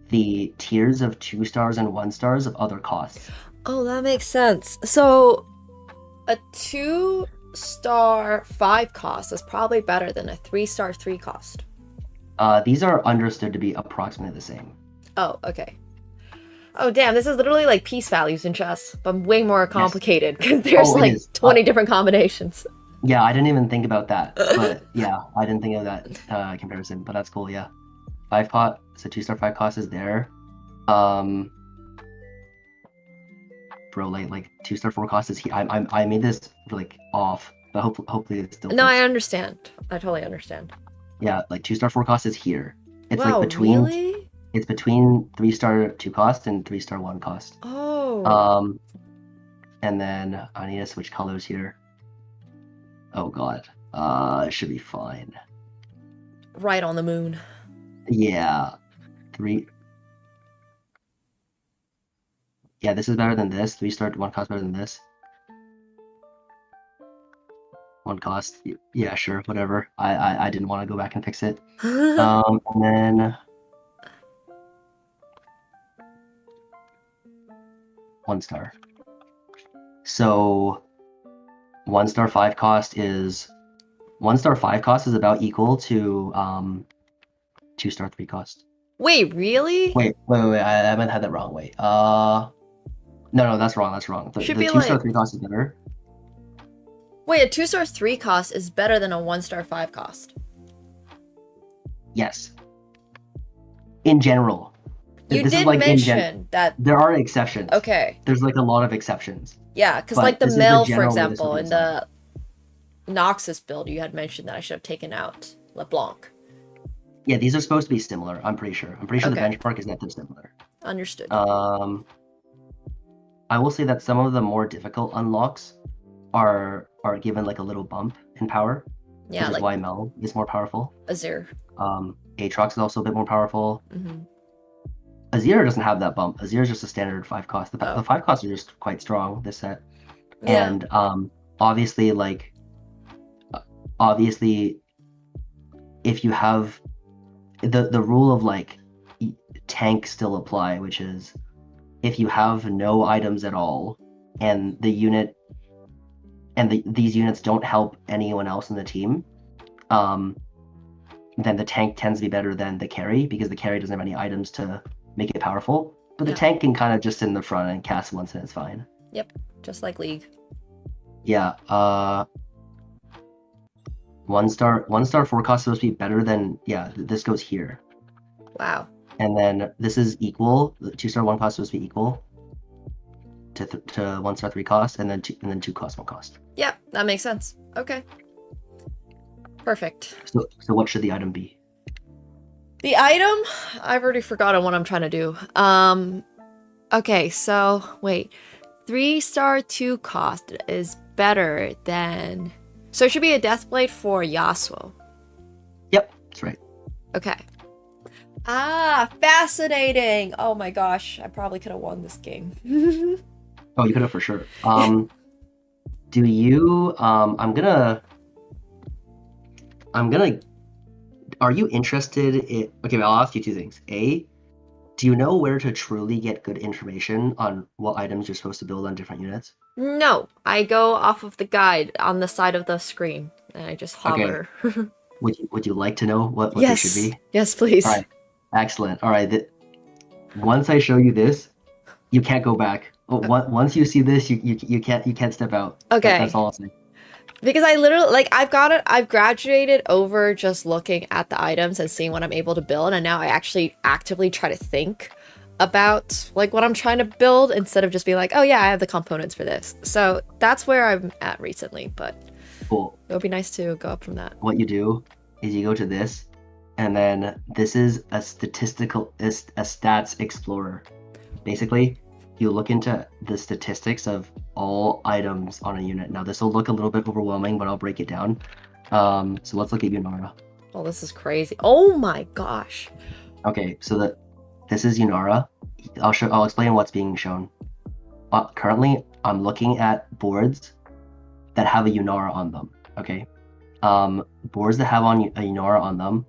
H: the tiers of 2 stars and 1 stars of other costs.
I: Oh, that makes sense. So a 2-star 5 cost is probably better than a 3-star 3 cost.
H: These are understood to be approximately the same.
I: Oh, okay. Oh, damn, this is literally like piece values in chess, but way more complicated because there's like 20 different combinations.
H: Yeah, I didn't even think about that. But yeah, I didn't think of that comparison, but that's cool, yeah. 5 cost, so 2-star 5 cost is there. Bro, like 2-star 4 cost is here. I made this like off, but hopefully it's still.
I: No, I understand. I totally understand.
H: Yeah, like 2-star 4 cost is here. It's
I: wow,
H: like between.
I: Really?
H: It's between 3-star 2 cost and 3-star 1 cost.
I: Oh.
H: And then I need to switch colors here. Oh god. It should be fine.
I: Right on the moon.
H: Yeah. 3. Yeah, this is better than this. 3-star 1 cost better than this. 1 cost. Yeah, sure, whatever. I didn't want to go back and fix it. And then 1 star. So 1-star 5 cost is 1-star 5 cost is about equal to 2-star 3 cost.
I: Wait, really?
H: Wait. I might have that wrong. Wait. No, that's wrong. The
I: Should be
H: 2-star
I: like...
H: 3 cost is better.
I: Wait, a 2-star 3 cost is better than a 1-star 5 cost.
H: Yes. In general.
I: You
H: this
I: did
H: is like
I: mention that
H: there are exceptions.
I: Okay.
H: There's like a lot of exceptions.
I: Yeah, because
H: But
I: like the
H: this is the
I: mill, for
H: general way this
I: example,
H: would
I: in
H: be
I: the Noxus build, you had mentioned that I should have taken out LeBlanc.
H: Yeah, these are supposed to be similar. I'm pretty sure. The
I: Okay.
H: benchmark is that they're similar.
I: Understood.
H: I will say that some of the more difficult unlocks are given like a little bump in power.
I: Yeah,
H: which is
I: like
H: why Mel is more powerful.
I: Azir.
H: Aatrox is also a bit more powerful.
I: Mm-hmm.
H: Azir doesn't have that bump. Azir is just a standard 5 cost. The 5 costs are just quite strong this set.
I: Yeah.
H: And obviously if you have the rule of like tank still apply, which is if you have no items at all and the unit and these units don't help anyone else in the team, then the tank tends to be better than the carry because the carry doesn't have any items to make it powerful. But the
I: Yeah.
H: tank can kind of just sit in the front and cast once and it's fine.
I: Yep, just like League.
H: Yeah. 1-star 4 cost is supposed to be better than this goes here.
I: Wow.
H: And then this is equal. The 2-star 1 cost is supposed to be equal to 1-star 3 cost, and then 2 cost 1 cost.
I: Yep, that makes sense. Okay. Perfect.
H: So what should the item be?
I: The item, I've already forgotten what I'm trying to do. Okay, so wait. 3-star 2 cost is better than, so it should be a Deathblade for Yasuo.
H: Yep, that's right.
I: Okay. Ah, fascinating. Oh my gosh, I probably could have won this game.
H: Oh, you could have for sure. Do you? I'm gonna. Are you interested in? Okay, I'll ask you 2 things. A, do you know where to truly get good information on what items you're supposed to build on different units?
I: No, I go off of the guide on the side of the screen, and I just hover.
H: Okay. Would you like to know what
I: Yes.
H: they should be?
I: Yes, please.
H: All right. Excellent. All right. Once I show you this, you can't go back. Once you see this, you can't step out.
I: Okay.
H: That's all I'll say.
I: Because I literally, like, I've graduated over just looking at the items and seeing what I'm able to build, and now I actually actively try to think about, like, what I'm trying to build instead of just being like, oh yeah, I have the components for this. So that's where I'm at recently, but
H: Cool.
I: it would be nice to go up from that.
H: What you do is you go to this, and then this is a stats explorer. Basically, you look into the statistics of all items on a unit. Now, this will look a little bit overwhelming, but I'll break it down. So let's look at Yunara.
I: Oh, this is crazy. Oh my gosh.
H: Okay, so this is Yunara. I'll explain what's being shown. Currently, I'm looking at boards that have a Yunara on them. Okay, boards that have a Yunara on them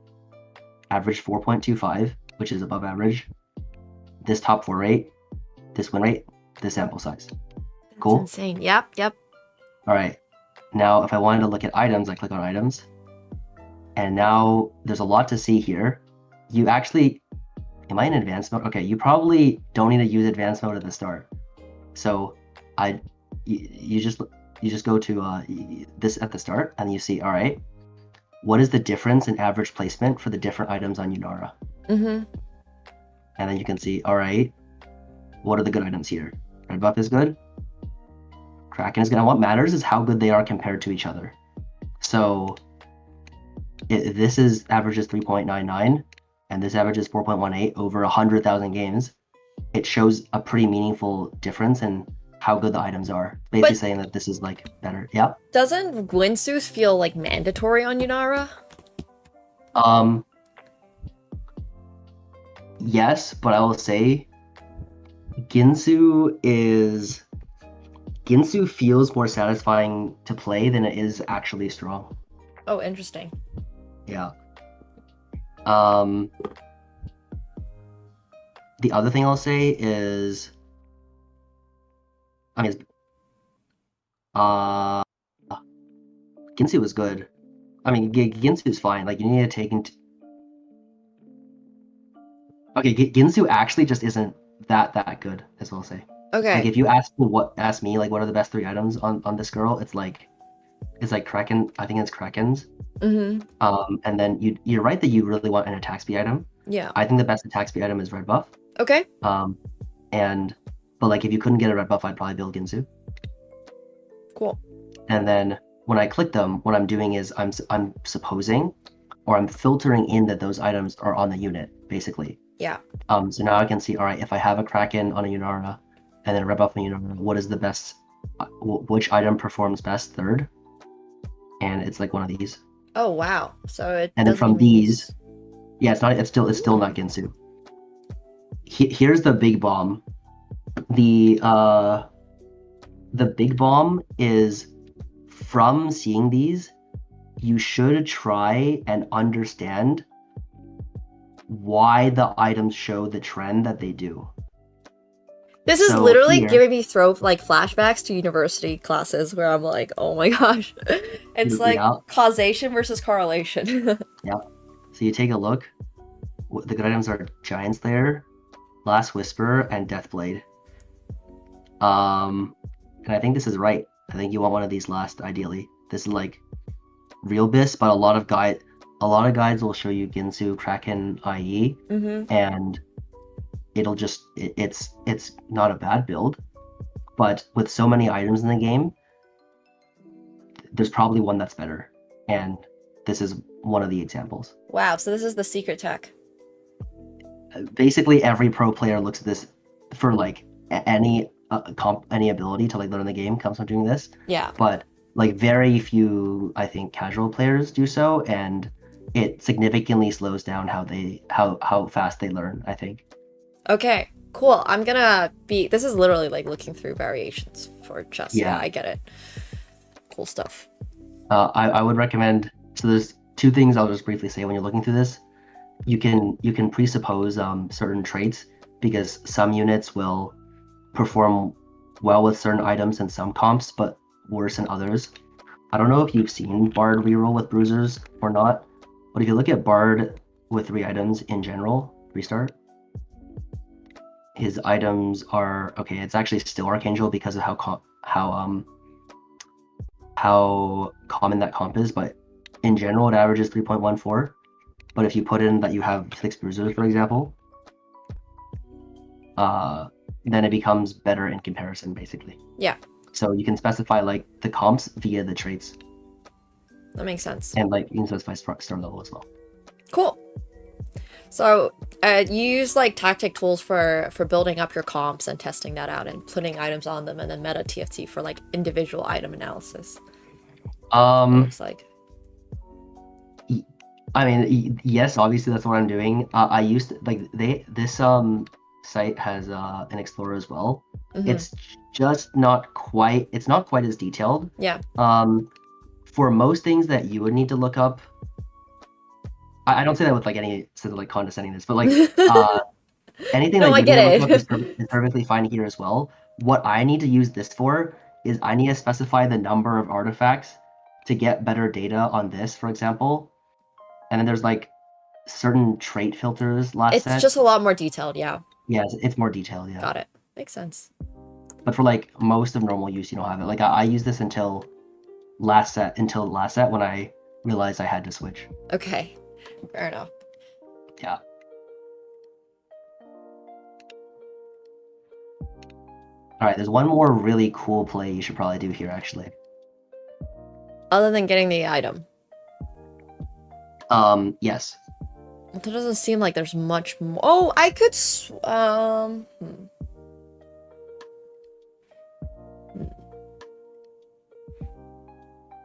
H: average 4.25, which is above average. This top 4 rate, this win rate, this sample size. Cool.
I: That's insane. Yep.
H: All right. Now, if I wanted to look at items, I click on items, and now there's a lot to see here. You actually, am I in advanced mode? Okay, you probably don't need to use advanced mode at the start. So you just go to this at the start, and you see, all right, what is the difference in average placement for the different items on Yunara?
I: Mm-hmm.
H: And then you can see, all right, what are the good items here? Red buff is good. Kraken is good. And what matters is how good they are compared to each other. So this averages 3.99, and this averages 4.18 over 100,000 games. It shows a pretty meaningful difference in how good the items are. Basically saying that this is like better. Yeah.
I: Doesn't Gwynsus feel like mandatory on Yunara?
H: Yes, but I will say Ginsu feels more satisfying to play than it is actually strong.
I: Oh, interesting.
H: Yeah. The other thing I'll say is, I mean, Ginsu was good. I mean, Ginsu is fine. Like, you need to take into. Okay, Ginsu actually just isn't that good, as I'll say.
I: Okay.
H: Like, if you ask me like what are the best 3 items on this girl, it's like Kraken. I think it's Krakens.
I: Mm-hmm.
H: And then you're right that you really want an attack speed item.
I: Yeah.
H: I think the best attack speed item is red buff.
I: Okay.
H: But like if you couldn't get a red buff, I'd probably build Ginsu.
I: Cool.
H: And then when I click them, what I'm doing is I'm supposing, or I'm filtering in that those items are on the unit, basically.
I: Yeah.
H: So now I can see, all right, if I have a Kraken on a Yunara, and then a red buff on a Yunara, what is the best? Which item performs best third? And it's like one of these.
I: Oh wow. So it.
H: And then
I: doesn't
H: from
I: even
H: these, yeah, it's still not Ginsu. Here's the big bomb. The big bomb is, from seeing these, you should try and understand why the items show the trend that they do.
I: This is
H: So
I: literally
H: here-
I: giving me flashbacks to university classes where I'm like, oh my gosh. It's like
H: Yeah.
I: causation versus correlation.
H: So you take a look. The good items are Giant Slayer, Last Whisper, and Deathblade. And I think this is right. I think you want one of these last, ideally. This is like real bis, but a lot of guides will show you Ginsu, Kraken, IE, and it'll just it's not a bad build, but with so many items in the game, there's probably one that's better, and this is one of the examples.
I: Wow, so this is the secret tech.
H: Basically, every pro player looks at this for like any ability to like learn the game comes from doing this.
I: Yeah.
H: But like very few, I think, casual players do so, and it significantly slows down how fast they learn, I think.
I: Okay, cool. I'm gonna be. This is literally like looking through variations for chess. Yeah, I get it. Cool stuff.
H: I would recommend. So there's two things I'll just briefly say when you're looking through this. You can presuppose certain traits because some units will perform well with certain items in some comps, but worse in others. I don't know if you've seen Bard reroll with bruisers or not, but if you look at Bard with 3 items in general, restart, his items are okay. It's actually still Archangel because of how common that comp is, but in general it averages 3.14. But if you put in that you have 6 bruisers, for example, then it becomes better in comparison, basically.
I: Yeah.
H: So you can specify like the comps via the traits.
I: That makes sense.
H: And like you can specify star level as well.
I: Cool. So you use like tactic tools for building up your comps and testing that out and putting items on them, and then meta TFT for like individual item analysis. Looks like.
H: I mean, yes, obviously that's what I'm doing. I used to, like this site has an explorer as well. It's just not quite. It's not quite as detailed.
I: Yeah.
H: For most things that you would need to look up. I don't say that with like any sort of like condescendingness, but like anything
I: No,
H: that
I: I
H: you
I: get
H: need to
I: it.
H: look up is perfectly fine here as well. What I need to use this for is I need to specify the number of artifacts to get better data on this, for example. And then there's like certain trait filters
I: It's
H: set.
I: just a lot more detailed, yeah.
H: Yeah, it's more detailed, yeah.
I: Got it. Makes sense.
H: But for like most of normal use, you don't have it. Like I used this until last set when I realized I had to switch.
I: Okay. Fair enough.
H: Yeah. All right, there's one more really cool play you should probably do here, actually.
I: Other than getting the item.
H: Yes.
I: There doesn't seem like there's much more. Oh, I could.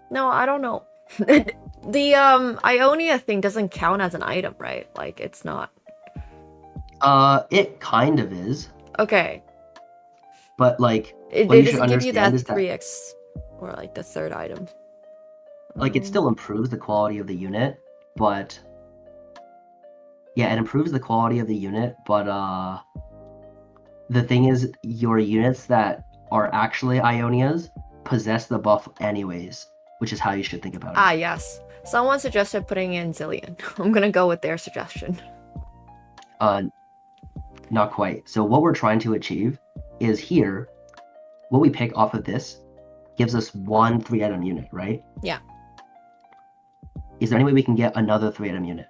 I: No, I don't know. The Ionia thing doesn't count as an item, right? Like it's not.
H: It kind of is.
I: Okay.
H: But like,
I: It
H: what you should
I: doesn't give you that
H: understand is
I: 3x or like the third item.
H: like it still improves the quality of the unit, but yeah, it improves the quality of the unit, but the thing is your units that are actually Ionias possess the buff anyways, which is how you should think about it.
I: Ah, yes. Someone suggested putting in Zillion. I'm gonna go with their suggestion.
H: Not quite. So what we're trying to achieve is here, what we pick off of this gives us one 3-item unit, right?
I: Yeah.
H: Is there any way we can get another 3-item unit?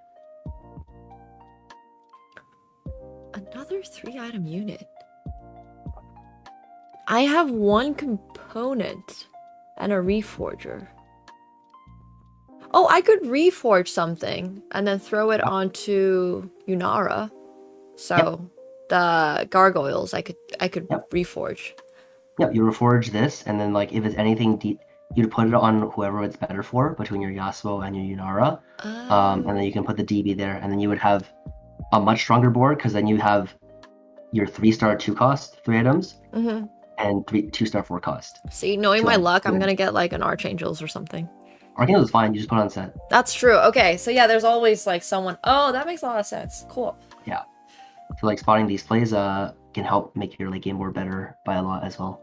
I: Another 3-item unit? I have 1 component and a reforger. Oh, I could reforge something and then throw it onto Yunara. So the gargoyles, I could reforge.
H: Yep, you reforge this, and then like if it's anything you'd put it on whoever it's better for between your Yasuo and your Yunara. And then you can put the DB there, and then you would have a much stronger board because then you have your 3-star 2-cost 3 items and 2-star 4-cost.
I: See, knowing my luck, I'm gonna get like an Archangels or something.
H: Archangels is fine, you just put it on set.
I: That's true. Okay, so yeah, there's always like someone. Oh, that makes a lot of sense. Cool.
H: Yeah. So like spotting these plays can help make your late game board better by a lot as well.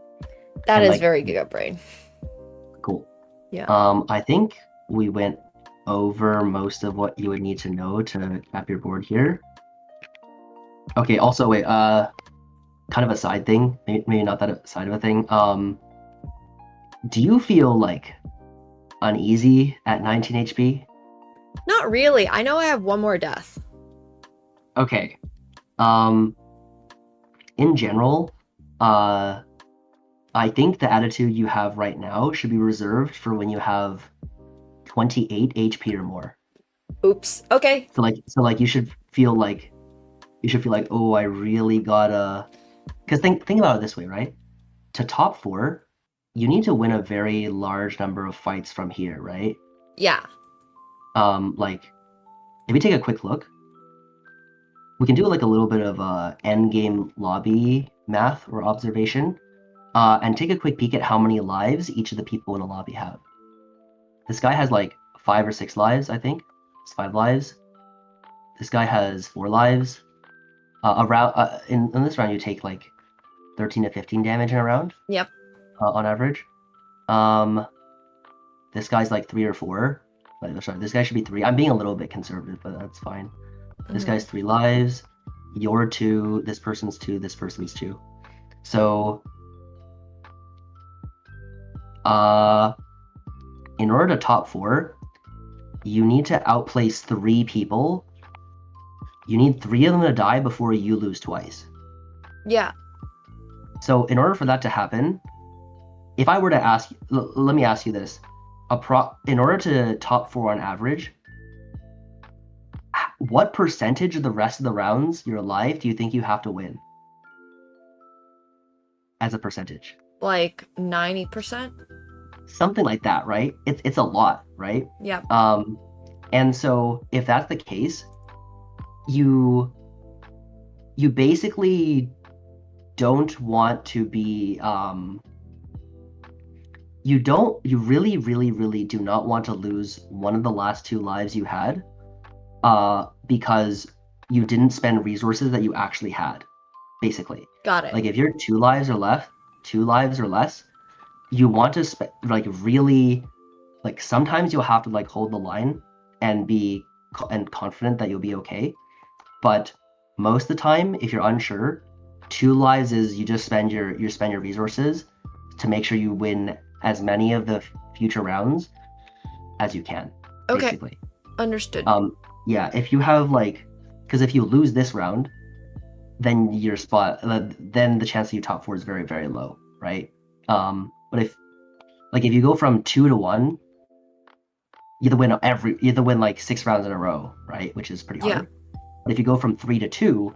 I: That
H: And,
I: is
H: like,
I: very Giga Brain.
H: Cool.
I: Yeah.
H: I think we went over most of what you would need to know to map your board here. Okay, also wait, kind of a side thing, maybe not that side of a thing. Do you feel like uneasy at 19 HP?
I: Not really. I know I have one more death.
H: Okay. In general, I think the attitude you have right now should be reserved for when you have 28 HP or more.
I: Oops. Okay.
H: So like you should feel like oh, I really gotta. Because think about it this way, right? To top 4, you need to win a very large number of fights from here, right?
I: Yeah.
H: Like if we take a quick look, we can do like a little bit of endgame lobby math or observation, and take a quick peek at how many lives each of the people in the lobby have. This guy has like 5 or 6 lives, I think. It's 5 lives. This guy has 4 lives. In this round, you take like 13 to 15 damage in a round.
I: Yep.
H: On average. This guy's like 3 or 4. Sorry, this guy should be 3. I'm being a little bit conservative, but that's fine. This guy's 3 lives. You're 2. This person's 2. This person's 2. So, in order to top 4, you need to outplace 3 people. You need 3 of them to die before you lose twice.
I: Yeah.
H: So in order for that to happen, if I were to ask, let me ask you this. In order to top 4 on average, what percentage of the rest of the rounds you're alive do you think you have to win? As a percentage?
I: Like 90%?
H: Something like that, right? It's a lot, right?
I: Yep.
H: And so if that's the case, you basically don't want to be you really do not want to lose one of the last 2 lives you had, because you didn't spend resources that you actually had, basically.
I: Got it.
H: Like if you're 2 lives or less, you want to really, like, sometimes you'll have to like hold the line and be confident that you'll be okay. But most of the time, if you're unsure, 2 lives is you just spend your resources to make sure you win as many of the future rounds as you can.
I: Okay.
H: Basically.
I: Understood.
H: Yeah, if you have because if you lose this round, then then the chance that you top 4 is very, very low, right? But if you go from 2 to 1, you either win like 6 rounds in a row, right? Which is pretty hard.
I: Yeah.
H: But if you go from 3 to 2,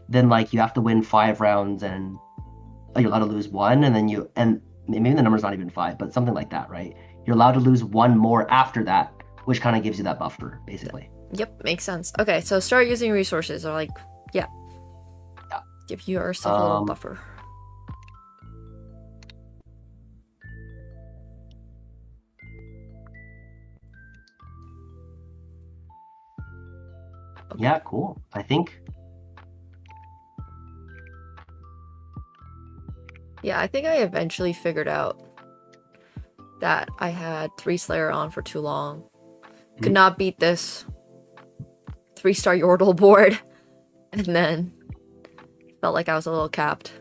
H: then you have to win 5 rounds and you're allowed to lose 1, and maybe the number's not even 5, but something like that, right? You're allowed to lose 1 more after that, which kind of gives you that buffer, basically.
I: Yep, makes sense. Okay, so start using resources, or yeah. Give yourself a little buffer.
H: Okay. Yeah, cool. I think.
I: Yeah, I think I eventually figured out that I had 3 Slayer on for too long. Could not beat this 3-star Yordle board, and then felt like I was a little capped.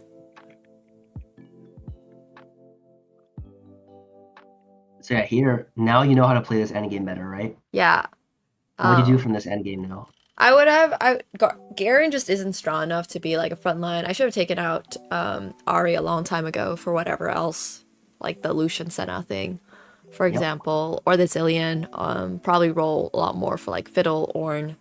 H: So yeah, here, now you know how to play this endgame better, right?
I: Yeah.
H: What do you do from this endgame now?
I: Garen just isn't strong enough to be like a frontline. I should have taken out Ari a long time ago for whatever else, like the Lucian Senna thing, for example, or the Zillion. Probably roll a lot more for like Fiddle, Ornn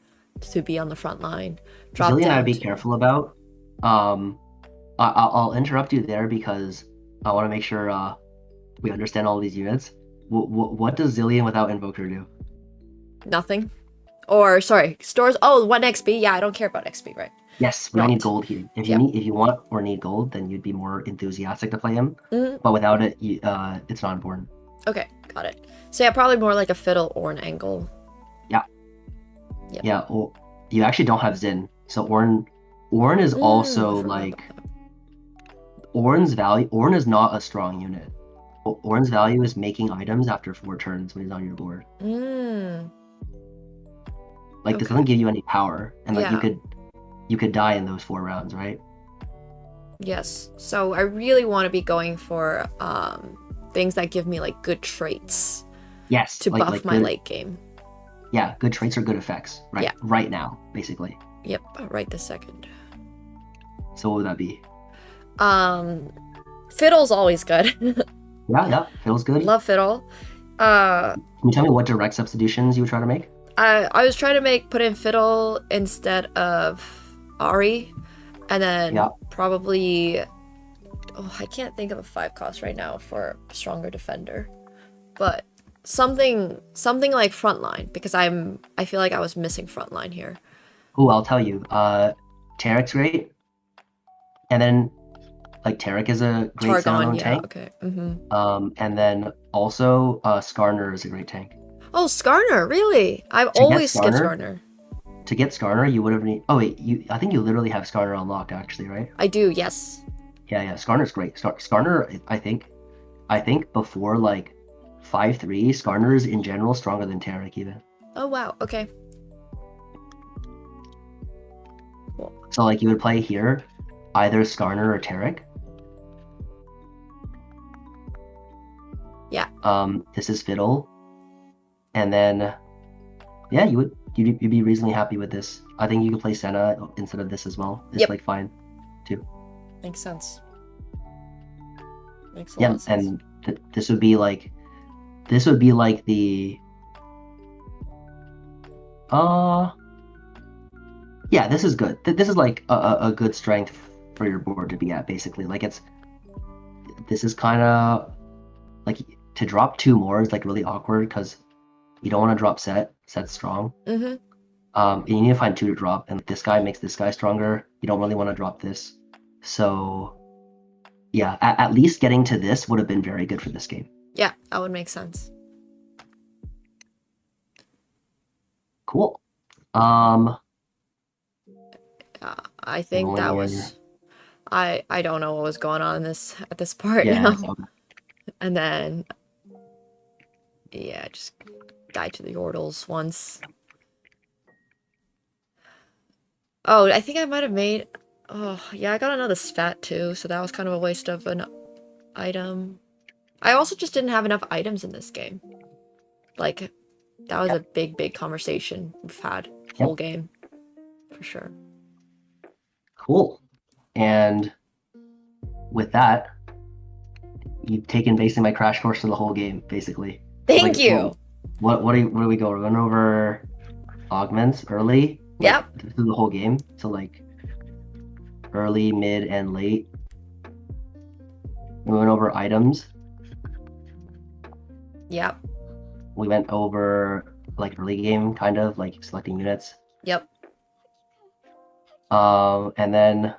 I: to be on the front line.
H: Zillion I'd be careful about. I'll interrupt you there because I want to make sure we understand all these units. What does Zillion without Invoker do?
I: Nothing. Or sorry, stores. Oh, 1 XP. Yeah, I don't care about XP, right?
H: Yes, we don't need gold here. If you want or need gold, then you'd be more enthusiastic to play him. But without it, it's not important.
I: Okay, got it. So yeah, probably more like a Fiddle or an angle.
H: Yeah. Yep. Yeah. Well, you actually don't have Zin, so Ornn is also like Ornn is not a strong unit. Ornn's value is making items after 4 turns when he's on your board. Like this
I: Okay.
H: doesn't give you any power, and like
I: Yeah.
H: you could die in those 4 rounds, right?
I: Yes. So I really want to be going for things that give me like good traits
H: Yes.
I: to buff my
H: good,
I: late game.
H: Yeah, good traits or good effects, right?
I: Yeah.
H: Right now, basically.
I: Yep, right this second.
H: So what would that be?
I: Fiddle's always good.
H: Yeah, feels good.
I: Love fiddle.
H: Can you tell me what direct substitutions you would try to make?
I: I was trying to put in fiddle instead of Ari, and then
H: Yeah.
I: probably I can't think of a 5 cost right now for stronger defender, but something like frontline, because I feel like I was missing frontline here.
H: Oh, I'll tell you. Tarek's great, and then like Tarek is a great standalone
I: Targon, yeah,
H: tank.
I: okay.
H: And then also Skarner is a great tank.
I: Oh, Skarner, really? I've
H: get
I: always skipped
H: Skarner?
I: Skarner.
H: To get Skarner, you would have need. Oh wait, I think you literally have Skarner unlocked actually, right?
I: I do, yes.
H: Yeah. Skarner's great. Skarner, I think before like 5-3, Skarner is in general stronger than Tarek even.
I: Oh wow, okay.
H: So like you would play here, either Skarner or Tarek.
I: Yeah.
H: This is Fiddle, and then yeah, you'd be reasonably happy with this. I think you could play Senna instead of this as well. It's
I: Yep.
H: like fine too.
I: Makes sense. Makes a lot
H: Yeah,
I: of sense.
H: and this would be like the yeah, this is good. This is like a good strength for your board to be at, basically. Like this is kind of like to drop 2 more is like really awkward because you don't want to drop set's strong.
I: Mm-hmm.
H: And you need to find 2 to drop, and this guy makes this guy stronger. You don't really want to drop this. So yeah, at least getting to this would have been very good for this game.
I: Yeah, that would make sense.
H: Cool.
I: I think that was I don't know what was going on at this part
H: Yeah,
I: now.
H: it's okay.
I: And then yeah, just died to the Yordles once. Oh, I think I might have made yeah, I got another spat too, so that was kind of a waste of an item. I also just didn't have enough items in this game. Like that was a big conversation we've had whole game. For sure.
H: Cool. And with that, you've taken basically my crash course to the whole game, basically.
I: Thank you.
H: What do we go? We're going over augments early.
I: Yep.
H: Through the whole game. So like early, mid, and late. We went over items.
I: Yep.
H: We went over like early game, kind of like selecting units.
I: Yep.
H: And then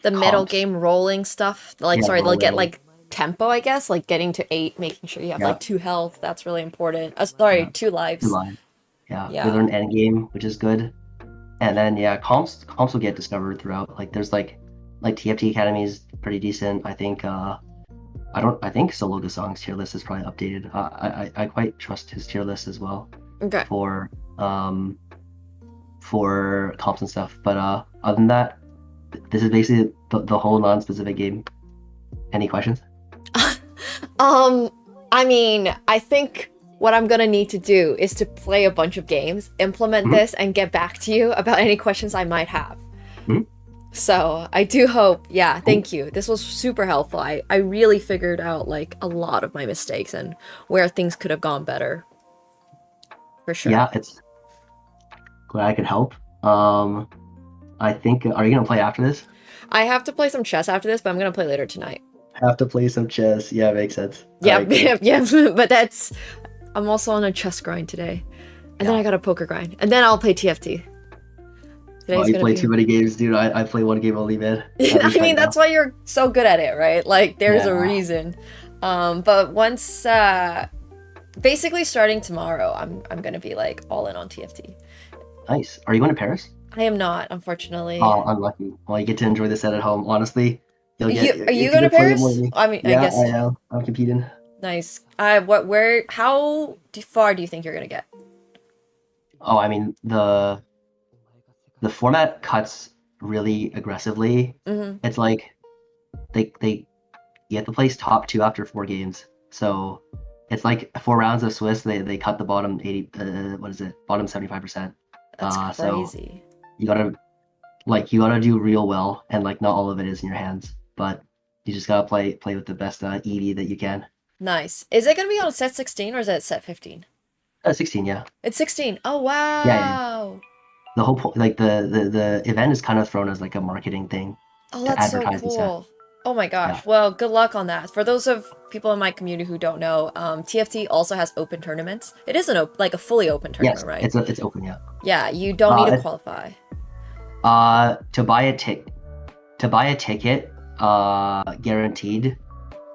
I: The middle
H: comps.
I: game rolling stuff. Like,
H: Yeah,
I: sorry, they'll get
H: rolling.
I: like tempo, I guess, like getting to 8, making sure you have
H: Yeah.
I: like 2 health. That's really important. Sorry,
H: Yeah.
I: 2 lives.
H: Two line. Yeah.
I: Yeah.
H: We learned Endgame, which is good. And then yeah, comps will get discovered throughout. Like there's like TFT Academy is pretty decent. I think I think Solo Gasong's tier list is probably updated. I quite trust his tier list as well
I: Okay.
H: for comps and stuff. But other than that, this is basically the whole non-specific game. Any questions?
I: I mean, I think what I'm gonna need to do is to play a bunch of games, implement
H: Mhm.
I: this, and get back to you about any questions I might have.
H: Mhm.
I: So I do hope, yeah, thank you. This was super helpful. I really figured out like a lot of my mistakes and where things could have gone better. For sure.
H: Yeah, it's glad I could help. I think are you gonna play after this?
I: I have to play some chess after this, but I'm gonna play later tonight.
H: Have to play some chess. Yeah, makes sense.
I: Yeah,
H: Alright, cool.
I: yeah, but I'm also on a chess grind today. And then I got a poker grind. And then I'll play TFT.
H: Oh, you play too many games, dude. I play one game only, man.
I: I mean, that's why you're so good at it, right? Like, there's a
H: Yeah.
I: reason. But once, basically starting tomorrow, I'm gonna be like all in on TFT.
H: Nice. Are you going to Paris?
I: I am not, unfortunately.
H: Oh, unlucky. Well, you get to enjoy the set at home. Honestly, you'll
I: Are
H: get.
I: you going to Paris? I mean,
H: Yeah,
I: I guess.
H: I am. I'm competing.
I: Nice. How far do you think you're gonna get?
H: Oh, I mean the format cuts really aggressively.
I: Mm-hmm.
H: It's like they you have to place top 2 after 4 games. So it's like 4 rounds of Swiss. They cut the bottom 80. What is it? Bottom 75%.
I: That's
H: So
I: crazy.
H: you gotta do real well, and like not all of it is in your hands, but you just gotta play with the best EV that you can.
I: Nice. Is it gonna be on set 16 or is it set 15?
H: 16, yeah.
I: It's 16. Oh
H: Yeah.
I: wow.
H: The whole point, like the event is kind of thrown as like a marketing thing
I: Oh,
H: to
I: that's so
H: advertise the set.
I: cool. Oh my gosh.
H: Yeah.
I: Well, good luck on that. For those of people in my community who don't know, TFT also has open tournaments. It is like a fully open tournament,
H: Yes,
I: right?
H: it's open, yeah.
I: Yeah, you don't need to qualify.
H: To buy a ticket, guaranteed,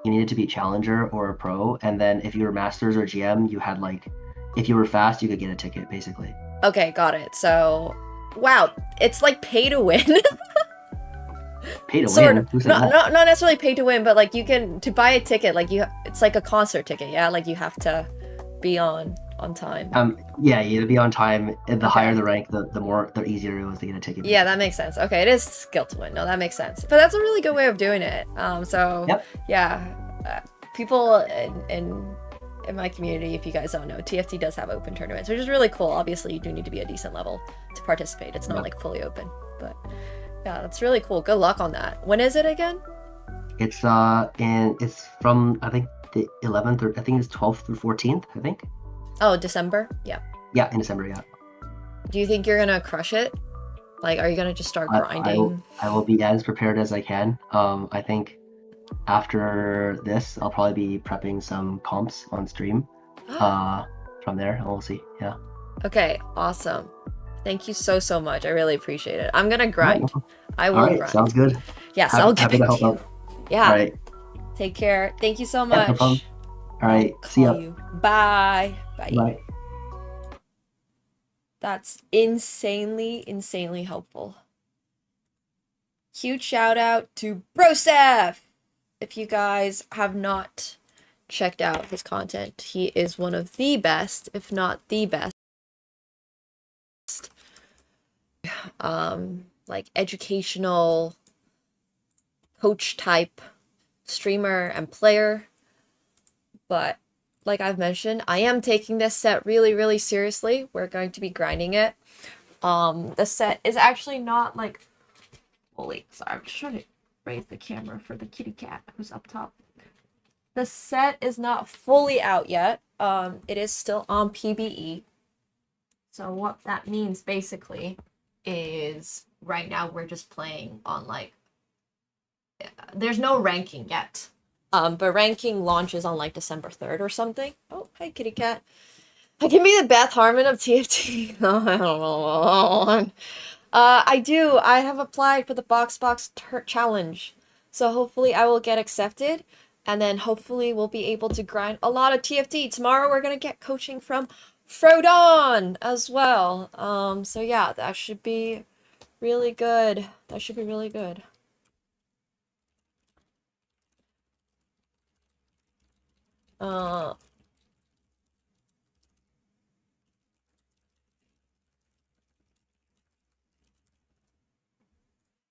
H: you needed to be a challenger or a pro, and then if you were masters or GM, you had like, if you were fast, you could get a ticket, basically.
I: Okay, got it. So, wow, it's like pay to win.
H: Pay to
I: Sort
H: win?
I: of.
H: Who said
I: Not,
H: that?
I: not necessarily pay to win, but like you can, to buy a ticket, like it's like a concert ticket, yeah? Like you have to be on time.
H: Yeah, you had to be on time. The higher the rank, the easier it was to get a ticket.
I: Yeah, that makes sense. Okay, it is skill to win. No, that makes sense. But that's a really good way of doing it. So
H: Yep.
I: yeah, people in my community, if you guys don't know, TFT does have open tournaments, which is really cool. Obviously, you do need to be a decent level to participate. It's not like fully open, but yeah, that's really cool. Good luck on that. When is it again?
H: It's it's from, I think, the 11th, or I think it's 12th through 14th, I think.
I: Oh, December? Yeah.
H: Yeah, in December, yeah.
I: Do you think you're gonna crush it? Like, are you gonna just start grinding?
H: I will be as prepared as I can. I think after this, I'll probably be prepping some comps on stream. From there, and we'll see. Yeah.
I: Okay, awesome. Thank you so much. I really appreciate it. I'm gonna grind. I will
H: All right,
I: grind.
H: sounds good.
I: Yes, I'll get
H: happy to
I: back
H: help
I: to you.
H: out.
I: Yeah.
H: All right.
I: Take care. Thank you so
H: Yeah,
I: much.
H: no problem. All right. See ya.
I: Call you. Bye. Bye.
H: Bye.
I: That's insanely helpful. Huge shout out to Brosef! If you guys have not checked out his content, he is one of the best, if not the best, like educational coach type streamer and player. But like I've mentioned, I am taking this set really seriously. We're going to be grinding it. The set is actually not like fully, sorry, I'm just trying to raise the camera for the kitty cat who's up top. The set is not fully out yet. It is still on PBE. So what that means basically is right now we're just playing on like, there's no ranking yet. But ranking launches on like December 3rd or something. Oh, hi kitty cat. I can be the Beth Harmon of TFT. I don't know. I have applied for the Box challenge. So hopefully I will get accepted. And then hopefully we'll be able to grind a lot of TFT. Tomorrow we're going to get coaching from Frodon as well. So yeah, that should be really good. That should be really good.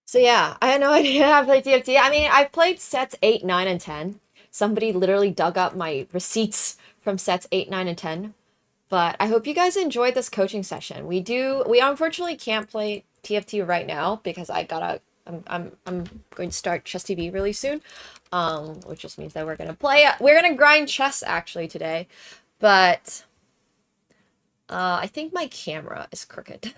I: So yeah, I had no idea how to play TFT. I mean, I've played sets 8, 9, and 10. Somebody literally dug up my receipts from sets 8, 9, and 10. But I hope you guys enjoyed this coaching session. We unfortunately can't play TFT right now because I'm going to start chess TV really soon. Which just means that we're gonna grind chess actually today. But I think my camera is crooked.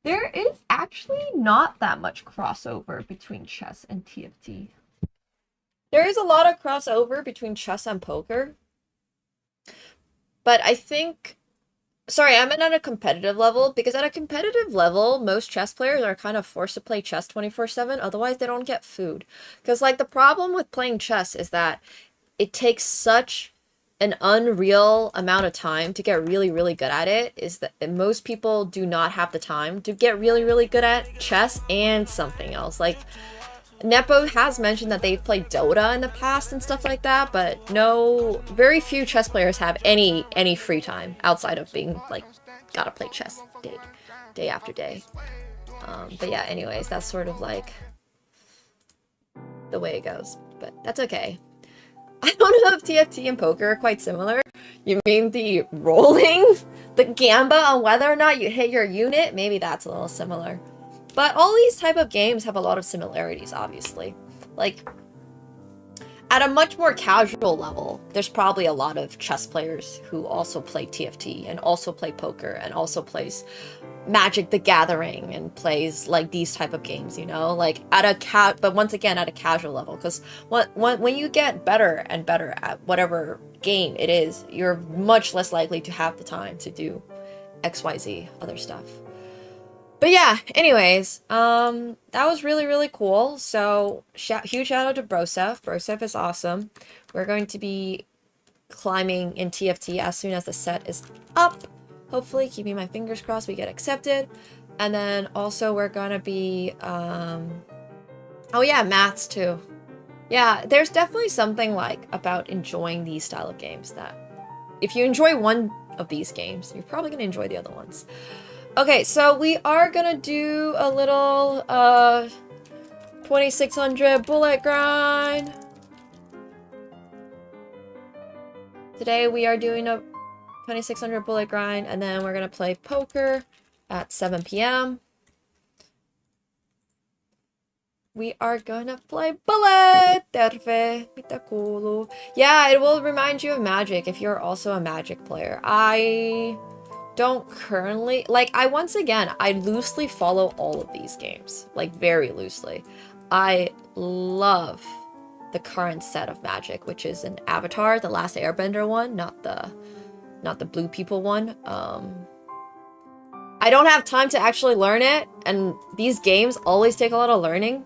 I: There is actually not that much crossover between chess and TFT. There is a lot of crossover between chess and poker. But I think, sorry, I meant at a competitive level, because at a competitive level, most chess players are kind of forced to play chess 24/7, otherwise they don't get food. Because like the problem with playing chess is that it takes such an unreal amount of time to get really good at it, is that most people do not have the time to get really good at chess and something else. Like Nepo has mentioned that they've played Dota in the past and stuff like that, but no, very few chess players have any free time outside of being like, gotta play chess day after day. But yeah, anyways, that's sort of like the way it goes, but that's okay. I don't know if TFT and poker are quite similar. You mean the rolling? The gamba on whether or not you hit your unit? Maybe that's a little similar. But all these type of games have a lot of similarities, obviously. Like, at a much more casual level, there's probably a lot of chess players who also play TFT and also play poker and also plays Magic the Gathering and plays like these type of games, you know, like at a but once again at a casual level, because when you get better and better at whatever game it is, you're much less likely to have the time to do XYZ other stuff. But yeah, anyways, that was really cool. So huge shout out to Brosef. Brosef is awesome. We're going to be climbing in TFT as soon as the set is up. Hopefully, keeping my fingers crossed, we get accepted. And then also we're gonna be, oh yeah, maths too. Yeah, there's definitely something like about enjoying these style of games that if you enjoy one of these games, you're probably gonna enjoy the other ones. Okay, so we are gonna do a little 2600 bullet grind. Today we are doing a 2600 bullet grind, and then we're gonna play poker at 7 p.m. We are gonna play bullet. Terve, mitä kuuluu? Yeah, it will remind you of Magic if you're also a Magic player. I don't currently, like, I loosely follow all of these games, like very loosely. I love the current set of Magic, which is an Avatar, the Last Airbender one, not the blue people one. I don't have time to actually learn it, and these games always take a lot of learning,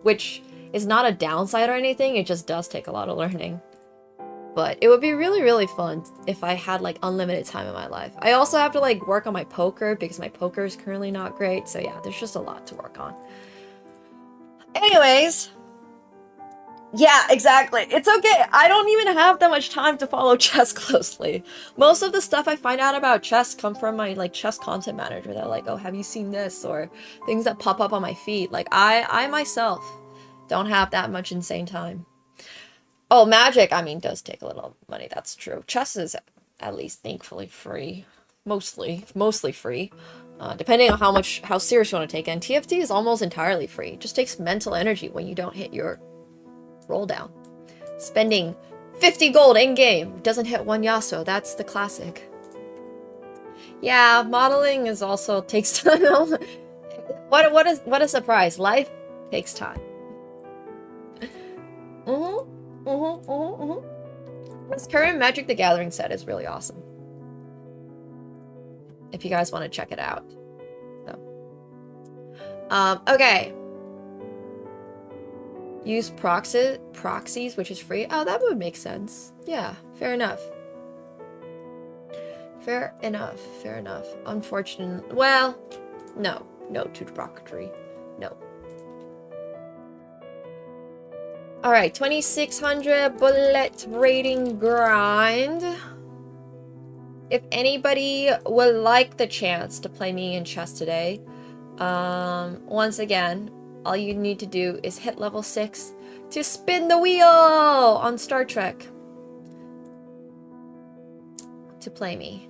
I: which is not a downside or anything, it just does take a lot of learning. But it would be really fun if I had like unlimited time in my life. I also have to like work on my poker because my poker is currently not great, so yeah, there's just a lot to work on. Anyways, yeah, exactly. It's okay. I don't even have that much time to follow chess closely. Most of the stuff I find out about chess come from my like chess content manager. They're like, oh, have you seen this? Or things that pop up on my feed. Like I myself don't have that much insane time. Oh, Magic, I mean, does take a little money. That's true. Chess is at least thankfully free. Mostly free. Depending on how serious you want to take it. And TFT is almost entirely free. It just takes mental energy when you don't hit your roll down. Spending 50 gold in game doesn't hit one Yasuo. That's the classic. Yeah, modeling is also takes time. What a surprise. Life takes time. This current Magic the Gathering set is really awesome. If you guys want to check it out. So. Okay. Use proxies, which is free. Oh, that would make sense. Yeah, fair enough. Fair enough. Unfortunate. Well, no to proxy. No. Alright, 2600 bullet rating grind. If anybody would like the chance to play me in chess today, once again, all you need to do is hit level 6 to spin the wheel on Star Trek to play me.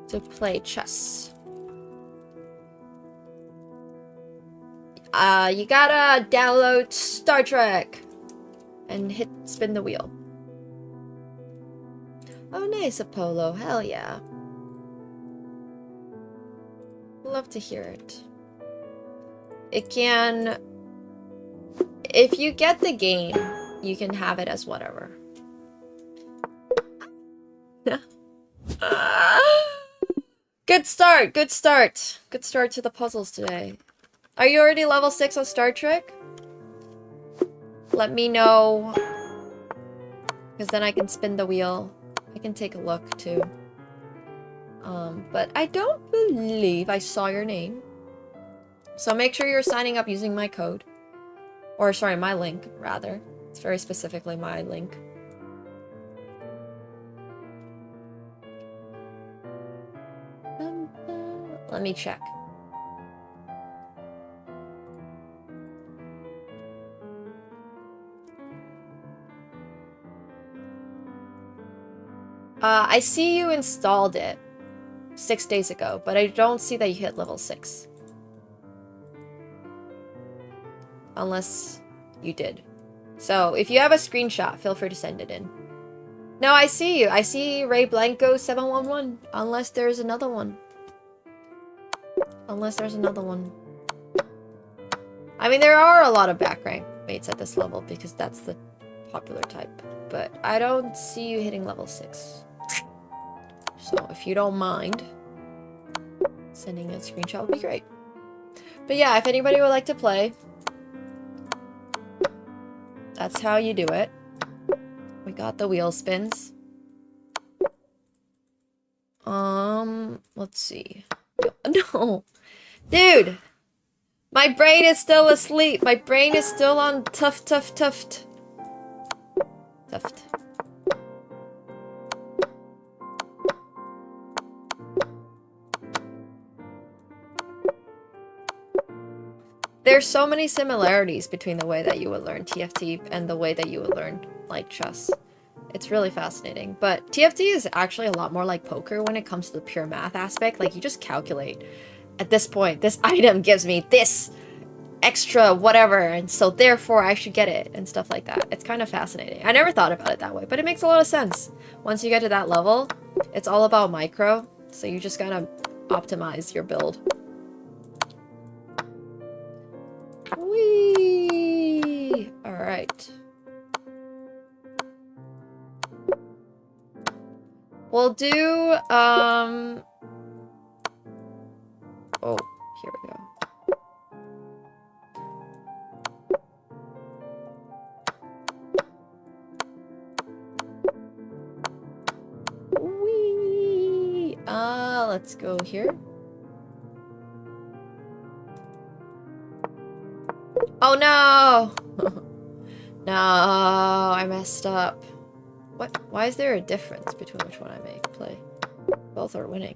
I: To play chess. You gotta download Star Trek and hit spin the wheel. Oh, nice, Apollo. Hell yeah. Love to hear it. It can... If you get the game, you can have it as whatever. Good start, good start. Good start to the puzzles today. Are you already level 6 on Star Trek? Let me know. Because then I can spin the wheel. I can take a look too. But I don't believe I saw your name. So make sure you're signing up using my code. Or sorry, my link, rather. It's very specifically my link. Let me check. I see you installed it 6 days ago, but I don't see that you hit level 6. Unless you did. So, if you have a screenshot, feel free to send it in. No, I see you. I see Ray Blanco 711. Unless there's another one. Unless there's another one. I mean, there are a lot of back rank mates at this level because that's the popular type. But I don't see you hitting level 6. So, if you don't mind, sending a screenshot would be great. But yeah, if anybody would like to play, that's how you do it. We got the wheel spins. Let's see. No. Dude! My brain is still asleep. My brain is still on tuft. There's so many similarities between the way that you would learn TFT and the way that you would learn, like, chess. It's really fascinating. But TFT is actually a lot more like poker when it comes to the pure math aspect. Like, you just calculate. At this point, this item gives me this extra whatever, and so therefore I should get it, and stuff like that. It's kind of fascinating. I never thought about it that way, but it makes a lot of sense. Once you get to that level, it's all about micro, so you just gotta optimize your build. Whee! Alright. We'll do, oh, here we go. Whee! Let's go here. Oh no! No, I messed up. What? Why is there a difference between which one I play? Both are winning.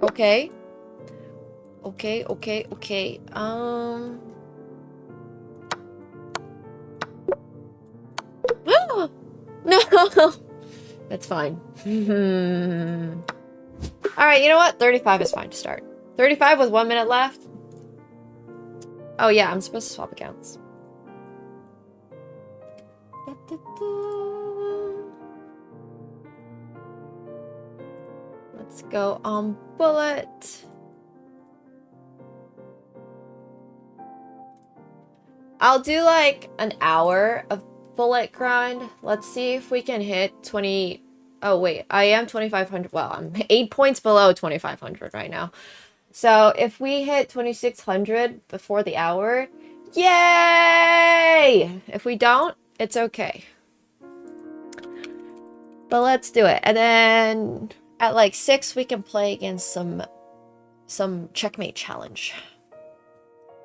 I: Okay. Okay. No! That's fine. Alright, you know what? 35 is fine to start. 35 with 1 minute left. Oh yeah, I'm supposed to swap accounts. Let's go on bullet. I'll do like an hour of bullet grind. Let's see if we can hit 20. Oh wait, I am 2500. Well, I'm 8 points below 2500 right now. So if we hit 2600 before the hour, yay! If we don't, it's okay. But let's do it. And then at like 6 we can play against some checkmate challenge.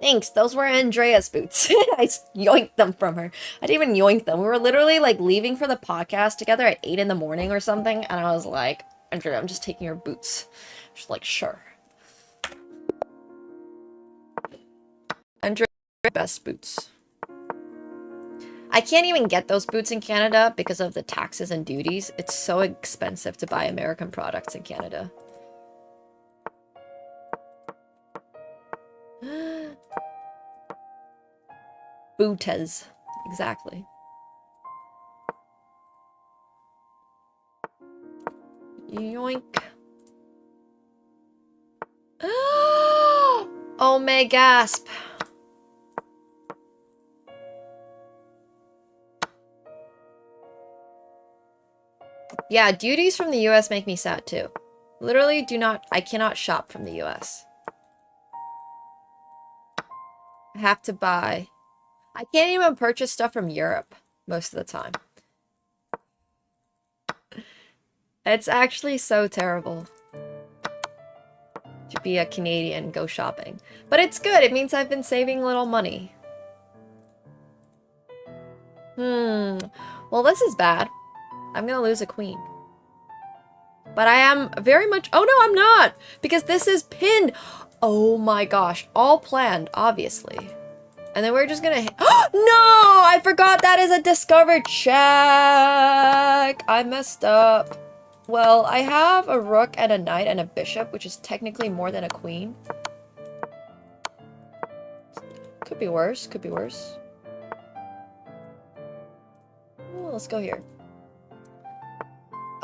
I: Thanks, those were Andrea's boots. I yoinked them from her. I didn't even yoink them. We were literally like leaving for the podcast together at 8 in the morning or something. And I was like, Andrea, I'm just taking your boots. She's like, sure. Andrea, best boots. I can't even get those boots in Canada because of the taxes and duties. It's so expensive to buy American products in Canada. Bootas. Exactly. Yoink. Oh my gasp. Yeah, duties from the US make me sad too. Literally I cannot shop from the US. I have to buy I can't even purchase stuff from Europe most of the time. It's actually so terrible to be a Canadian and go shopping. But it's good. It means I've been saving a little money. Well, this is bad. I'm gonna lose a queen. But I am very much... Oh, no, I'm not! Because this is pinned! Oh my gosh. All planned, obviously. And then we're just gonna... No! I forgot that is a discovered check! I messed up. Well, I have a rook and a knight and a bishop, which is technically more than a queen. Could be worse, could be worse. Well, let's go here.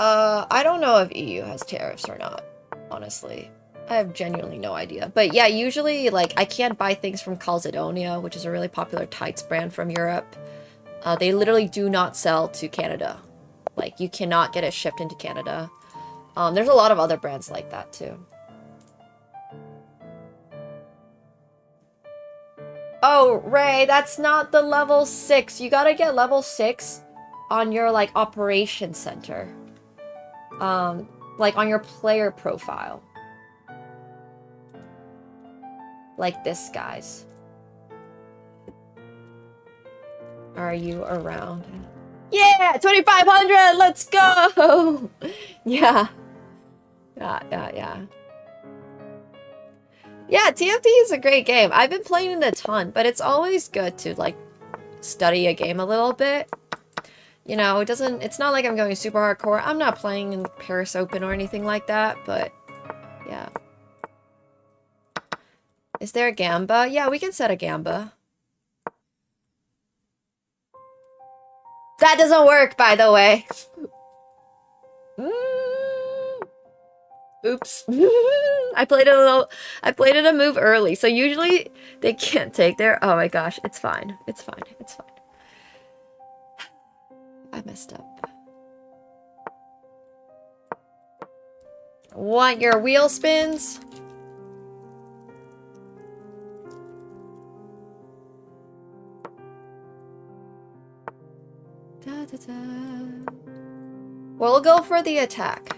I: I don't know if EU has tariffs or not, honestly. I have genuinely no idea. But yeah, usually, like, I can't buy things from Calzedonia, which is a really popular tights brand from Europe. They literally do not sell to Canada. Like, you cannot get it shipped into Canada. There's a lot of other brands like that, too. Oh, Ray, that's not the level 6. You gotta get level 6 on your, like, operation center. Like, on your player profile. Like this, guys. Are you around? Yeah! 2,500! Let's go! Yeah. Yeah, TFT is a great game. I've been playing it a ton, but it's always good to, like, study a game a little bit. You know, it's not like I'm going super hardcore. I'm not playing in Paris Open or anything like that, but yeah. Is there a gamba? Yeah, we can set a gamba. That doesn't work, by the way. Oops. I played it a move early, so usually they can't take their... Oh my gosh, it's fine. It's fine. It's fine. I messed up. Want your wheel spins? Da, da, da. We'll go for the attack.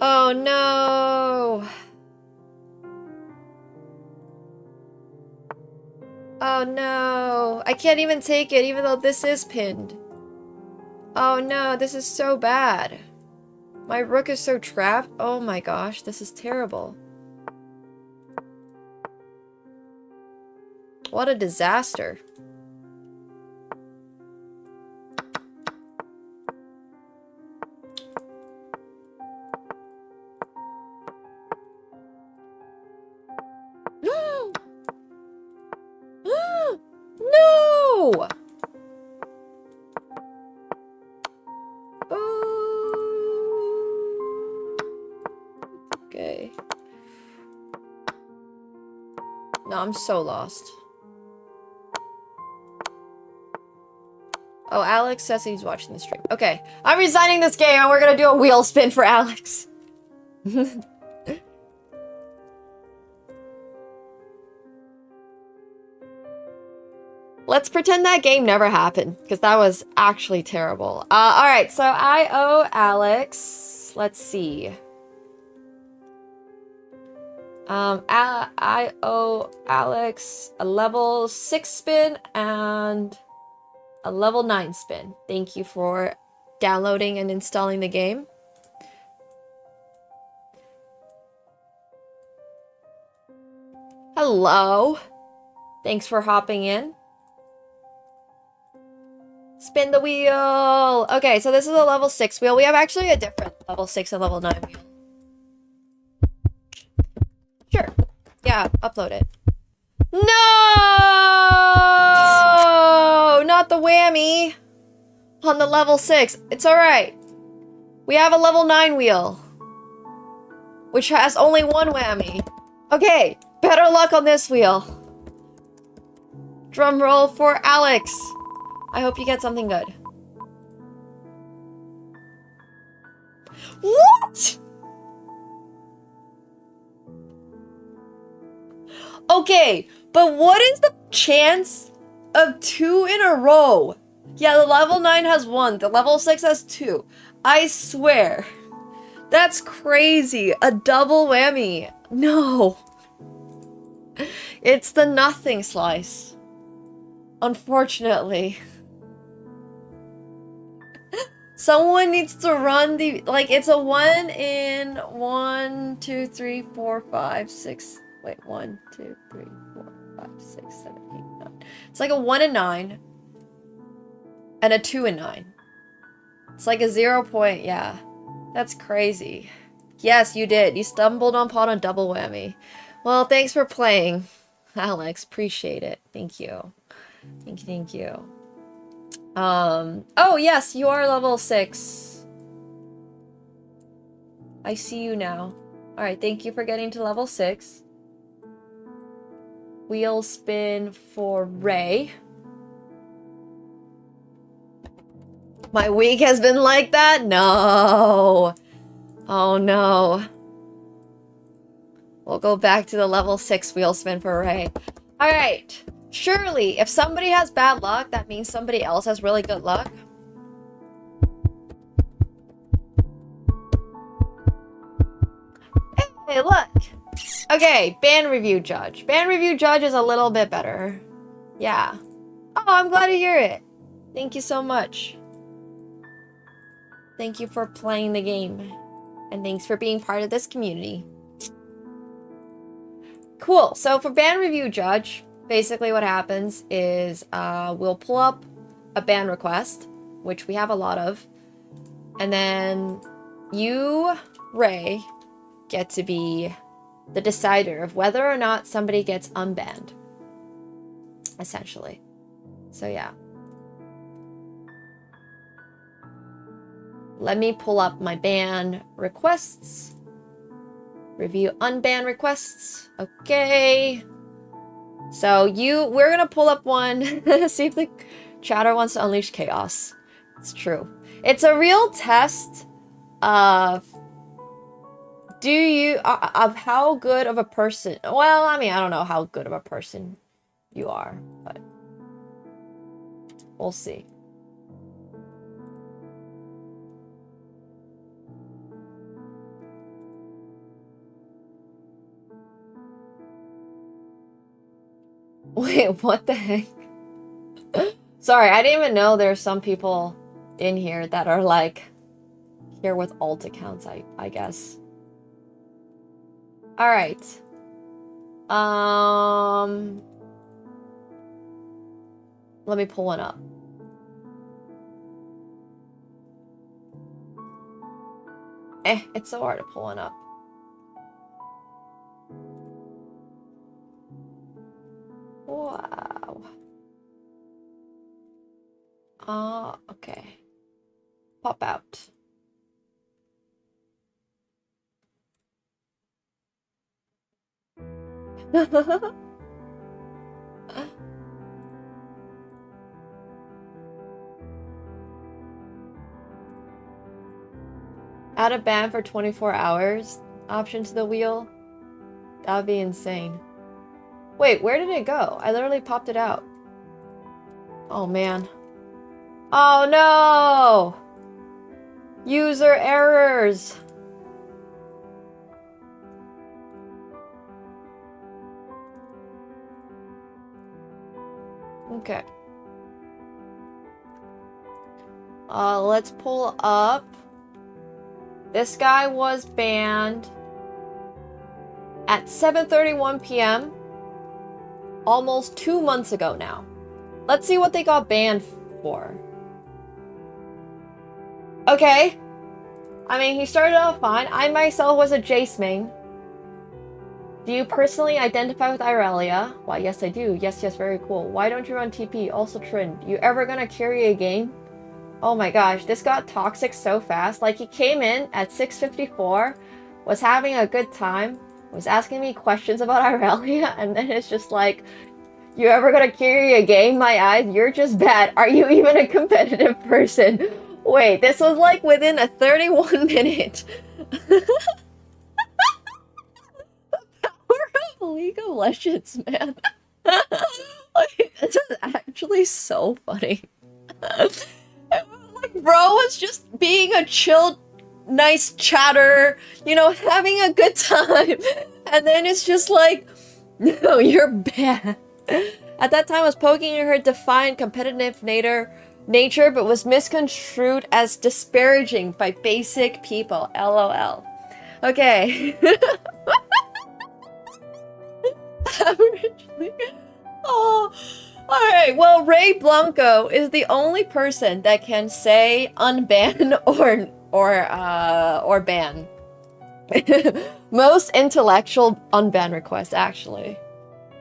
I: Oh no! Oh no! I can't even take it even though this is pinned. Oh no, this is so bad. My rook is so trapped. Oh my gosh, this is terrible. What a disaster. No! Okay. No, I'm so lost. Oh, Alex says he's watching the stream. Okay, I'm resigning this game and we're gonna do a wheel spin for Alex. Let's pretend that game never happened, because that was actually terrible. Alright, so I owe Alex... Let's see. I owe Alex a level 6 spin and a level 9 spin. Thank you for downloading and installing the game. Hello. Thanks for hopping in. Spin the wheel! Okay, so this is a level 6 wheel. We have actually a different level 6 and level 9 wheel. Sure. Yeah, upload it. No! Not the whammy! On the level 6. It's alright. We have a level 9 wheel. Which has only one whammy. Okay, better luck on this wheel. Drum roll for Alex. I hope you get something good. What? Okay, but what is the chance of 2 in a row. Yeah, the level 9 has 1. The level 6 has 2. I swear. That's crazy. A double whammy. No. It's the nothing slice. Unfortunately. Someone needs to run the, like, it's a 1 in 1, 2, 3, 4, 5, 6. Wait, 1, 2, 3, 4, 5, 6, 7, 8, 9. It's like a 1 in 9. And a 2 in 9. It's like a 0 point, yeah. That's crazy. Yes, you did. You stumbled upon a double whammy. Well, thanks for playing, Alex. Appreciate it. Thank you. Thank you. Oh, yes, you are level 6. I see you now. Alright, thank you for getting to level 6. Wheel spin for Ray. My week has been like that? No. Oh no. We'll go back to the level 6 wheel spin for Ray. Alright. Surely, if somebody has bad luck, that means somebody else has really good luck. Hey, look! Okay, band review judge. Band review judge is a little bit better. Yeah. Oh, I'm glad to hear it. Thank you so much. Thank you for playing the game. And thanks for being part of this community. Cool, so for band review judge, basically what happens is we'll pull up a band request, which we have a lot of, and then you, Ray, get to be the decider of whether or not somebody gets unbanned, essentially. So yeah. Let me pull up my ban requests. Review unban requests. Okay. So we're gonna pull up one. See if the chatter wants to unleash chaos. It's true. It's a real test of of how good of a person. Well, I mean, I don't know how good of a person you are, but we'll see. Wait, what the heck? Sorry, I didn't even know there's some people in here that are like here with alt accounts, I guess. All right. Let me pull one up. It's so hard to pull one up. Wow. Okay. Pop out. Add a ban for 24 hours option to the wheel. That would be insane. Wait, where did it go? I literally popped it out. Oh man. Oh no! User errors! Okay. Let's pull up. This guy was banned at 7:31 p.m. almost 2 months ago now. Let's see what they got banned for. Okay. I mean, he started off fine. I myself was a Jace main. Do you personally identify with Irelia? Why, yes I do. Yes, very cool. Why don't you run TP? Also Trin, you ever gonna carry a game? Oh my gosh, this got toxic so fast. Like, he came in at 6:54, was having a good time, was asking me questions about Irelia, and then it's just like, you ever gonna carry a game? My eyes, you're just bad. Are you even a competitive person? Wait, this was like within a 31 minute. The power of League of Legends, man. Like, this is actually so funny. Like, bro was just being a chill, nice chatter, you know, having a good time. And then it's just like, no, you're bad. At that time, I was poking at her defiant, competitive nature, but was misconstrued as disparaging by basic people. LOL. Okay. Oh, alright. Well, Ray Blanco is the only person that can say unban or ban. Most intellectual unban request, actually.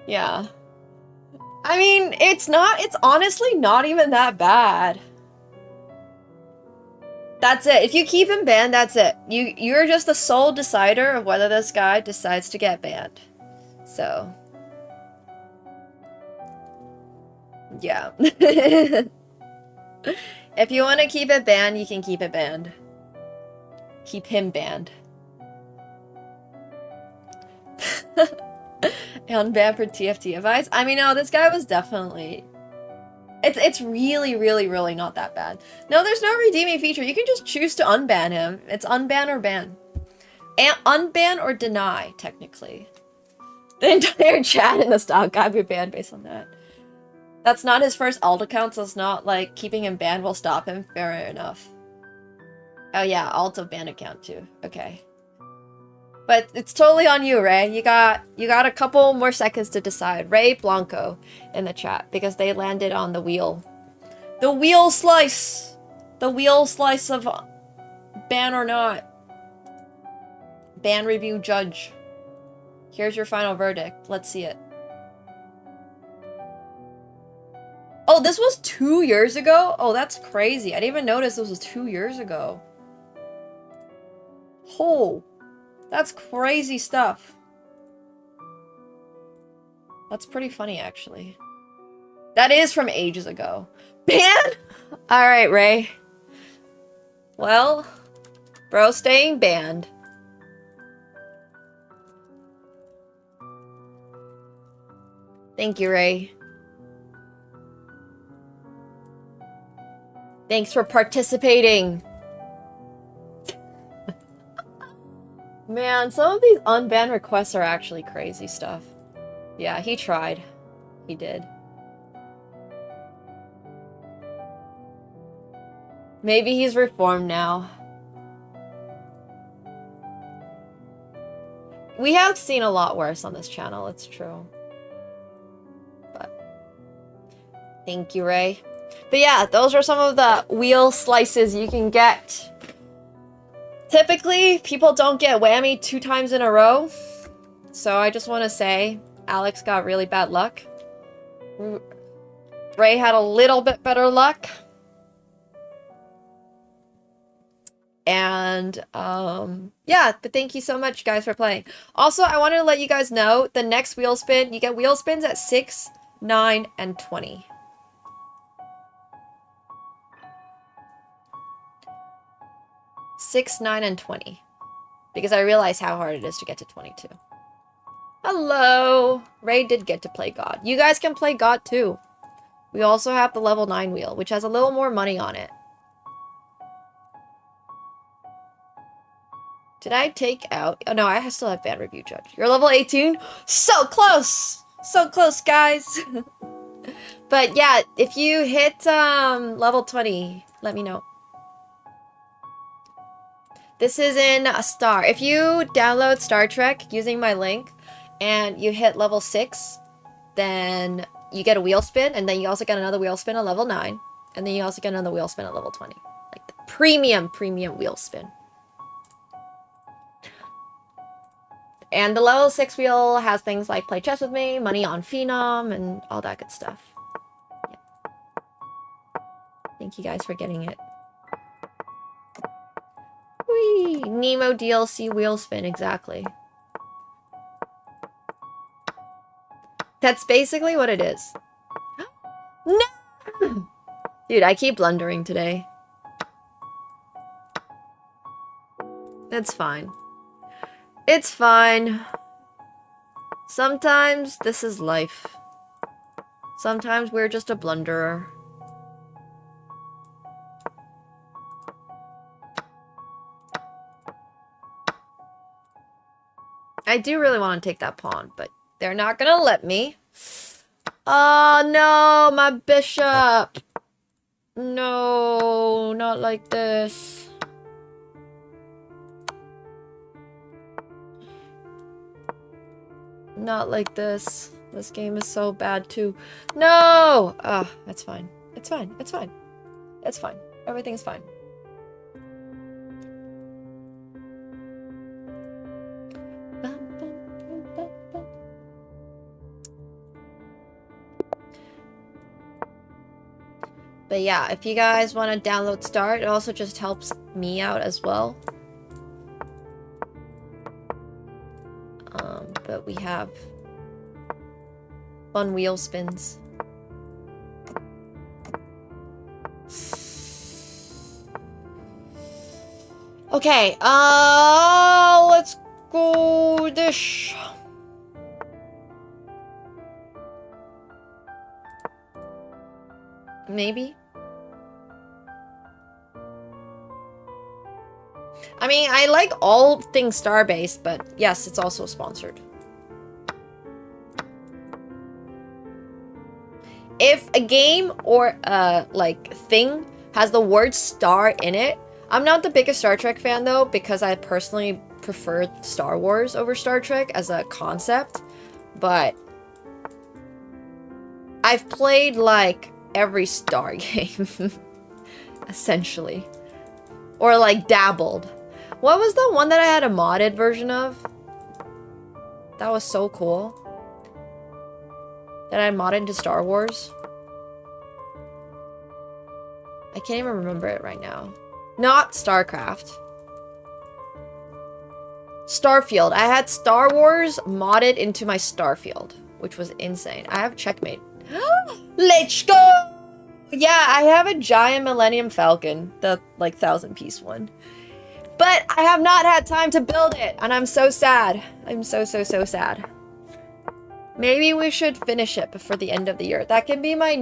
I: Yeah. I mean, it's honestly not even that bad. That's it. If you keep him banned, that's it. You're just the sole decider of whether this guy decides to get banned. So, yeah. If you want to keep it banned, you can keep it banned. Keep him banned. Unbanned for TFT advice. I mean, no, this guy was definitely... It's really, really, really not that bad. No, there's no redeeming feature. You can just choose to unban him. It's unban or ban. And unban or deny, technically. The entire chat in the stock guide be banned based on that. That's not his first alt account, so it's not like keeping him banned will stop him. Fair enough. Oh yeah, alt of ban account too. Okay. But it's totally on you, Ray. You got a couple more seconds to decide. Ray Blanco in the chat because they landed on the wheel. The wheel slice. The wheel slice of ban or not. Ban review judge. Here's your final verdict. Let's see it. Oh, this was 2 years ago? Oh, that's crazy. I didn't even notice this was 2 years ago. Oh. That's crazy stuff. That's pretty funny, actually. That is from ages ago. Ban? Alright, Ray. Well, bro staying banned. Thank you, Ray. Thanks for participating. Man, some of these unbanned requests are actually crazy stuff. Yeah, he tried. He did. Maybe he's reformed now. We have seen a lot worse on this channel, it's true. But thank you, Ray. But yeah, those are some of the wheel slices you can get. Typically, people don't get whammy 2 times in a row. So I just want to say, Alex got really bad luck. Ray had a little bit better luck. And, yeah, but thank you so much, guys, for playing. Also, I wanted to let you guys know, the next wheel spin, you get wheel spins at 6, 9, and 20. 6, 9, and 20. Because I realize how hard it is to get to 22. Hello! Ray did get to play God. You guys can play God too. We also have the level 9 wheel, which has a little more money on it. Did I take out... Oh no, I still have Ban Review Judge. You're level 18? So close! So close, guys! But yeah, if you hit level 20, let me know. This is in a star. If you download Star Trek using my link and you hit level 6, then you get a wheel spin, and then you also get another wheel spin at level 9, and then you also get another wheel spin at level 20. Like the premium wheel spin. And the level 6 wheel has things like play chess with me, money on Phenom, and all that good stuff. Yeah. Thank you guys for getting it. Whee! Nemo DLC wheel spin, exactly. That's basically what it is. No! Dude, I keep blundering today. It's fine. It's fine. Sometimes this is life. Sometimes we're just a blunderer. I do really want to take that pawn, but they're not gonna let me. Oh no, my bishop! No, not like this. Not like this. This game is so bad too. No! Ah, that's fine. It's fine. It's fine. It's fine. Everything's fine. But yeah, if you guys want to download Start, it also just helps me out as well. But we have fun wheel spins. Okay, let's go dish. Maybe. I mean, I like all things star-based, but yes, it's also sponsored. If a game or a, like, thing has the word star in it, I'm not the biggest Star Trek fan, though, because I personally prefer Star Wars over Star Trek as a concept, but I've played, like, every Star game, essentially. Or, like, dabbled. What was the one that I had a modded version of? That was so cool. That I modded into Star Wars. I can't even remember it right now. Not StarCraft. Starfield. I had Star Wars modded into my Starfield, which was insane. I have Checkmate. Let's go! Yeah, I have a giant Millennium Falcon, the like 1,000-piece one. But I have not had time to build it, and I'm so sad. I'm so sad. Maybe we should finish it before the end of the year. That can be my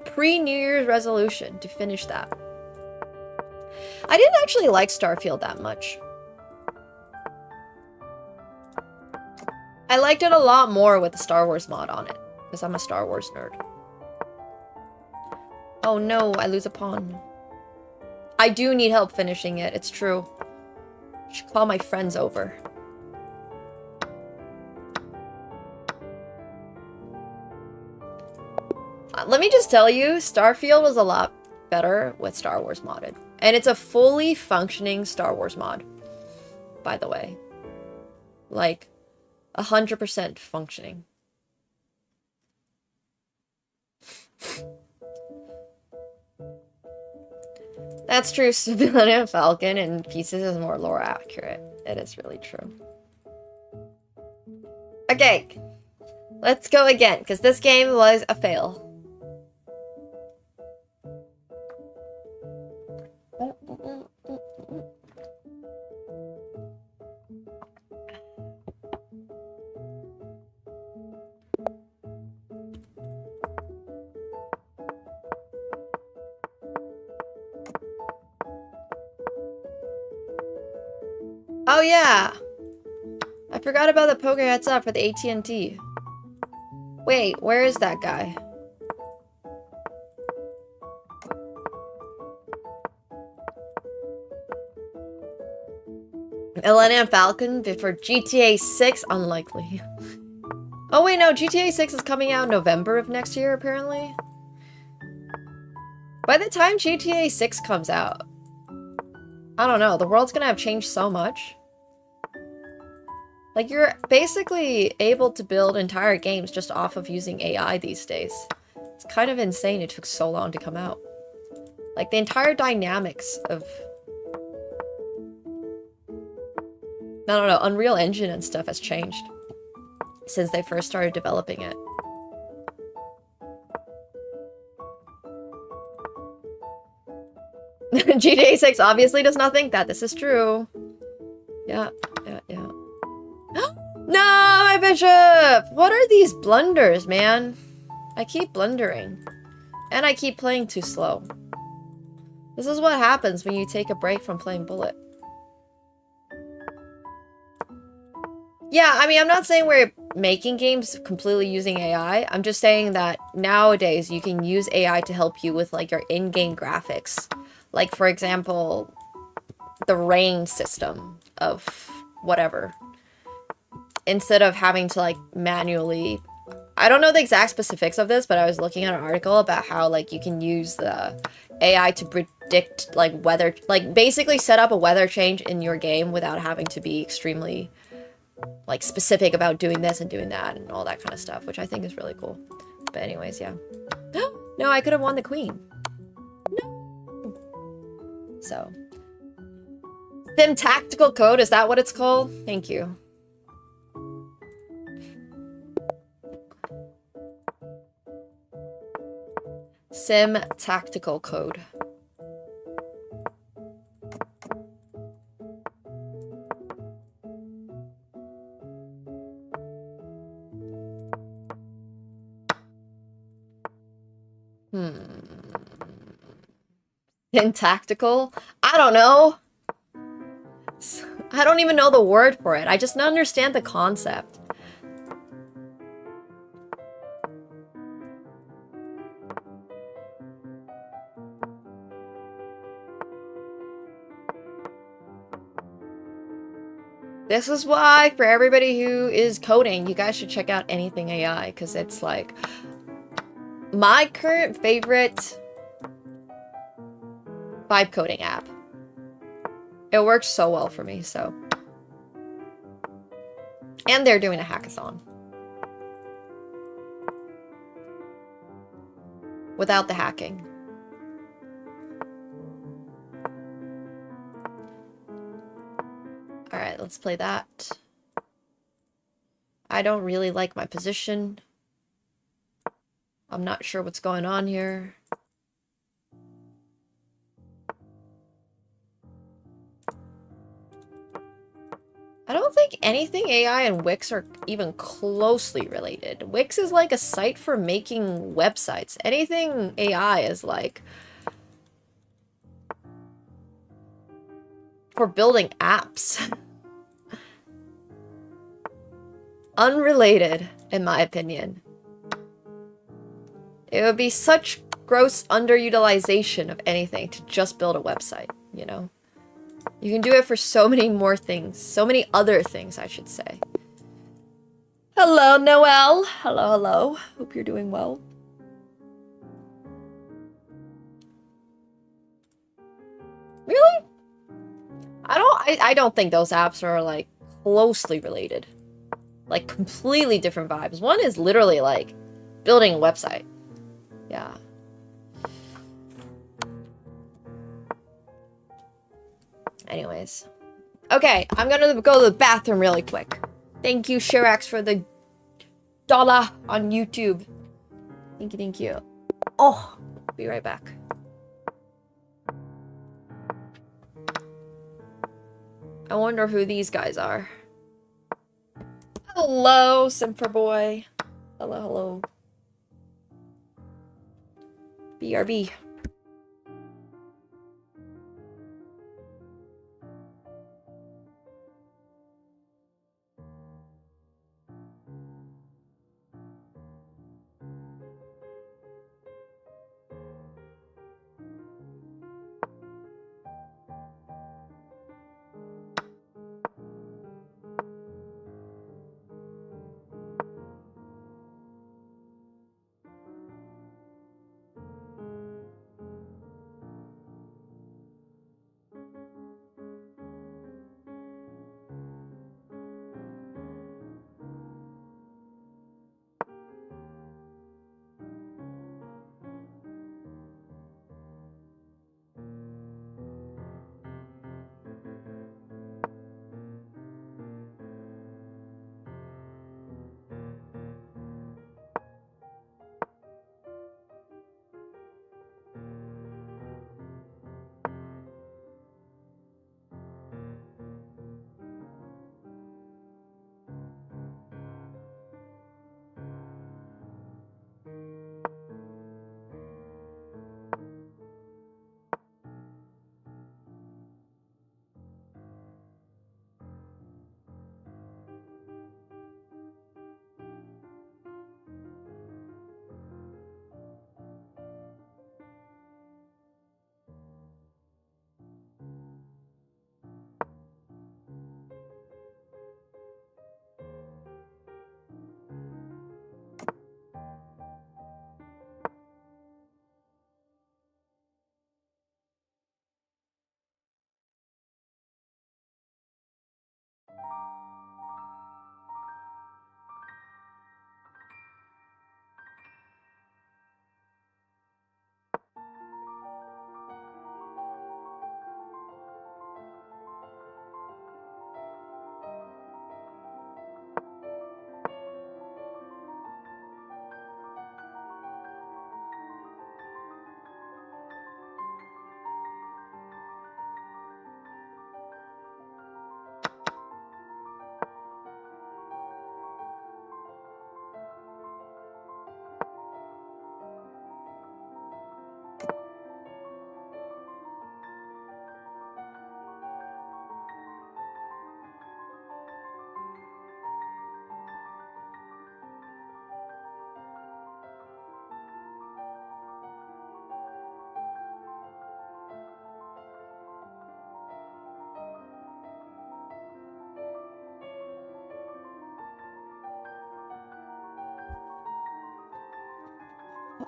I: pre-New Year's resolution, to finish that. I didn't actually like Starfield that much. I liked it a lot more with the Star Wars mod on it, because I'm a Star Wars nerd. Oh no, I lose a pawn. I do need help finishing it, it's true. I should call my friends over. Let me just tell you, Starfield was a lot better with Star Wars modded. And it's a fully functioning Star Wars mod, by the way. Like, 100% functioning. That's true. Millennium Falcon in pieces is more lore accurate. It is really true. Okay. Let's go again, because this game was a fail. Oh yeah! I forgot about the poker heads up for the AT&T. Wait, where is that guy? Millennium Falcon for GTA 6? Unlikely. Oh wait, no, GTA 6 is coming out in November of next year, apparently. By the time GTA 6 comes out, I don't know, the world's gonna have changed so much. Like, you're basically able to build entire games just off of using AI these days. It's kind of insane it took so long to come out. Like, the entire dynamics of... I don't know, Unreal Engine and stuff has changed since they first started developing it. GTA 6 obviously does not think that. This is true. Yeah. No, my bishop! What are these blunders, man? I keep blundering. And I keep playing too slow. This is what happens when you take a break from playing Bullet. Yeah, I mean, I'm not saying we're making games completely using AI. I'm just saying that nowadays you can use AI to help you with like your in-game graphics. Like, for example, the rain system of whatever. Instead of having to like manually... I don't know the exact specifics of this, but I was looking at an article about how like you can use the AI to predict like weather, like basically set up a weather change in your game without having to be extremely like specific about doing this and doing that and all that kind of stuff, which I think is really cool. But anyways, yeah. No, I could have won the queen. No. So. Sim Tactical Code, is that what it's called? Thank you. Sim Tactical Code. In tactical? I don't know. I don't even know the word for it. I just don't understand the concept. This is why, for everybody who is coding, you guys should check out Anything AI, because it's like my current favorite vibe coding app. It works so well for me, so. And they're doing a hackathon. Without the hacking. Alright, let's play that. I don't really like my position. I'm not sure what's going on here. I don't think Anything AI and Wix are even closely related. Wix is like a site for making websites. Anything AI is like for building apps. Unrelated, in my opinion. It would be such gross underutilization of anything to just build a website, you know? You can do it for so many more things. So many other things, I should say. Hello, Noelle. Hello, hello. Hope you're doing well. Really? I don't think those apps are, like, closely related. Like, completely different vibes. One is literally, like, building a website. Yeah. Anyways. Okay, I'm gonna go to the bathroom really quick. Thank you, Shirax, for the $1 on YouTube. Thank you, thank you. Oh, be right back. I wonder who these guys are. Hello, Simper Boy. Hello, hello. BRB.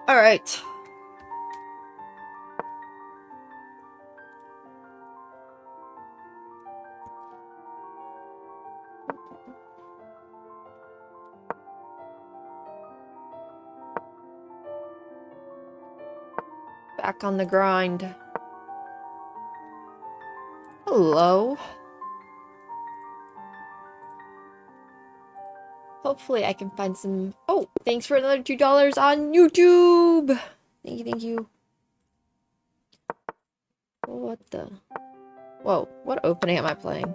I: Alright. Back on the grind. Hello. Hopefully I can find some... Oh, thanks for another $2 on YouTube! Thank you, thank you. What the... Whoa, what opening am I playing?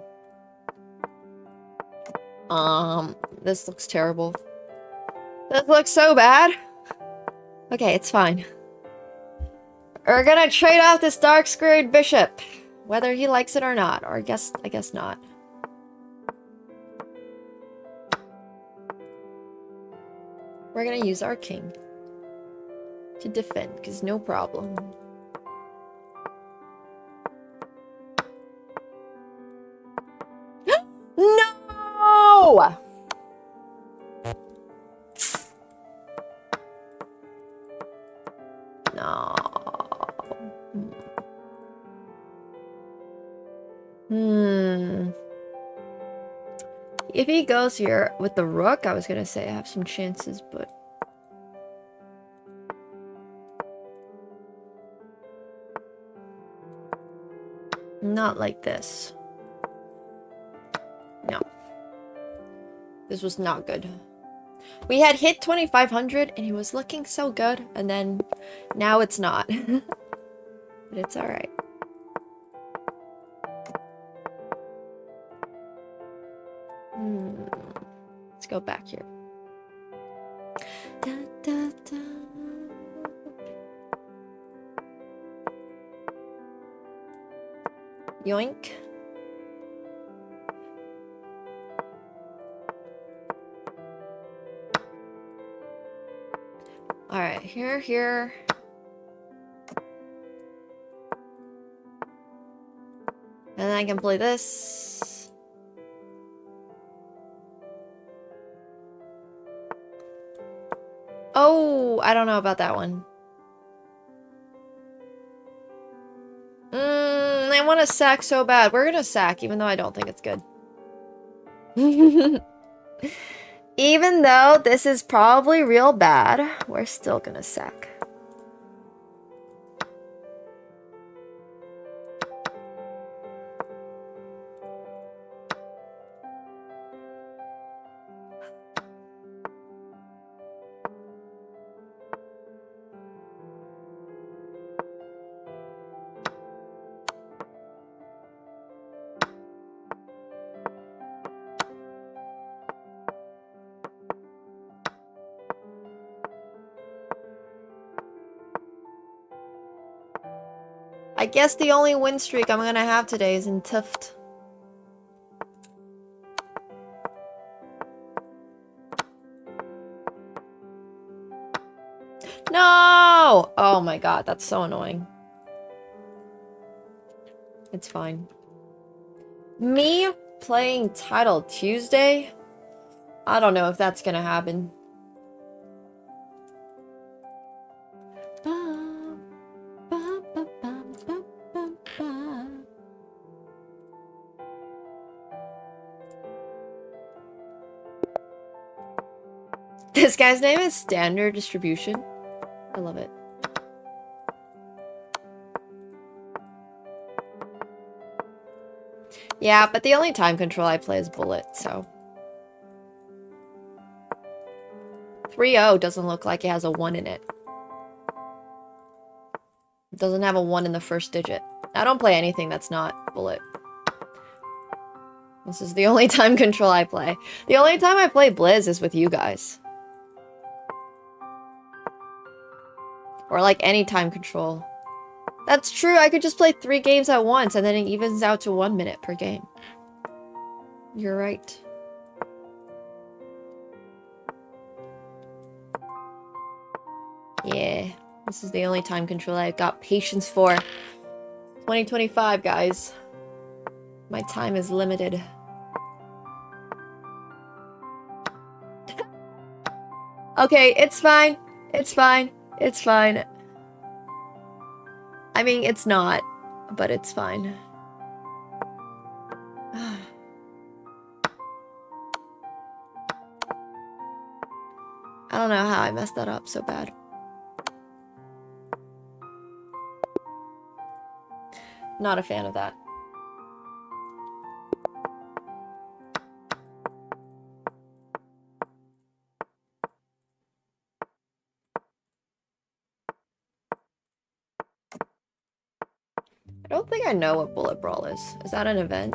I: This looks terrible. This looks so bad! Okay, it's fine. We're gonna trade off this dark squared bishop. Whether he likes it or not. Or I guess not. We're gonna use our king to defend, because no problem. No! No. If he goes here with the rook, I was gonna say I have some chances, but... Not like this. No. This was not good. We had hit 2,500 and he was looking so good, and then now it's not. But it's alright. Let's go back here. Da, da, da. Yoink. Alright, here. And then I can play this. Oh, I don't know about that one. I want to sack so bad. We're gonna sack, even though I don't think it's good. Even though this is probably real bad, we're still gonna sack. I guess the only win streak I'm gonna have today is in Tuft. No! Oh my god, that's so annoying. It's fine. Me playing Title Tuesday? I don't know if that's gonna happen. This guy's name is Standard Distribution. I love it. Yeah, but the only time control I play is Bullet, so... 3-0 doesn't look like it has a 1 in it. It doesn't have a 1 in the first digit. I don't play anything that's not Bullet. This is the only time control I play. The only time I play Blizz is with you guys. Or like any time control. That's true, I could just play 3 games at once and then it evens out to 1 minute per game. You're right. Yeah, this is the only time control I've got patience for. 2025, guys. My time is limited. Okay, it's fine. It's fine. It's fine. I mean, it's not, but it's fine. I don't know how I messed that up so bad. Not a fan of that. I don't think I know what Bullet Brawl is. Is that an event?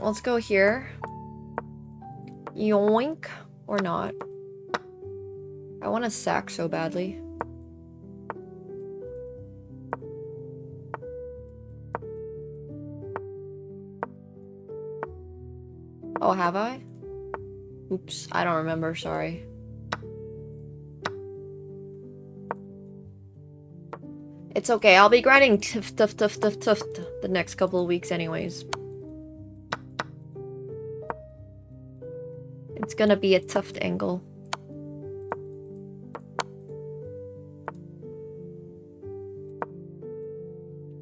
I: Let's go here. Yoink. Or not. I want a sack so badly. Oh, have I? Oops, I don't remember, sorry. It's okay, I'll be grinding tuft the next couple of weeks anyways. It's gonna be a tuft angle.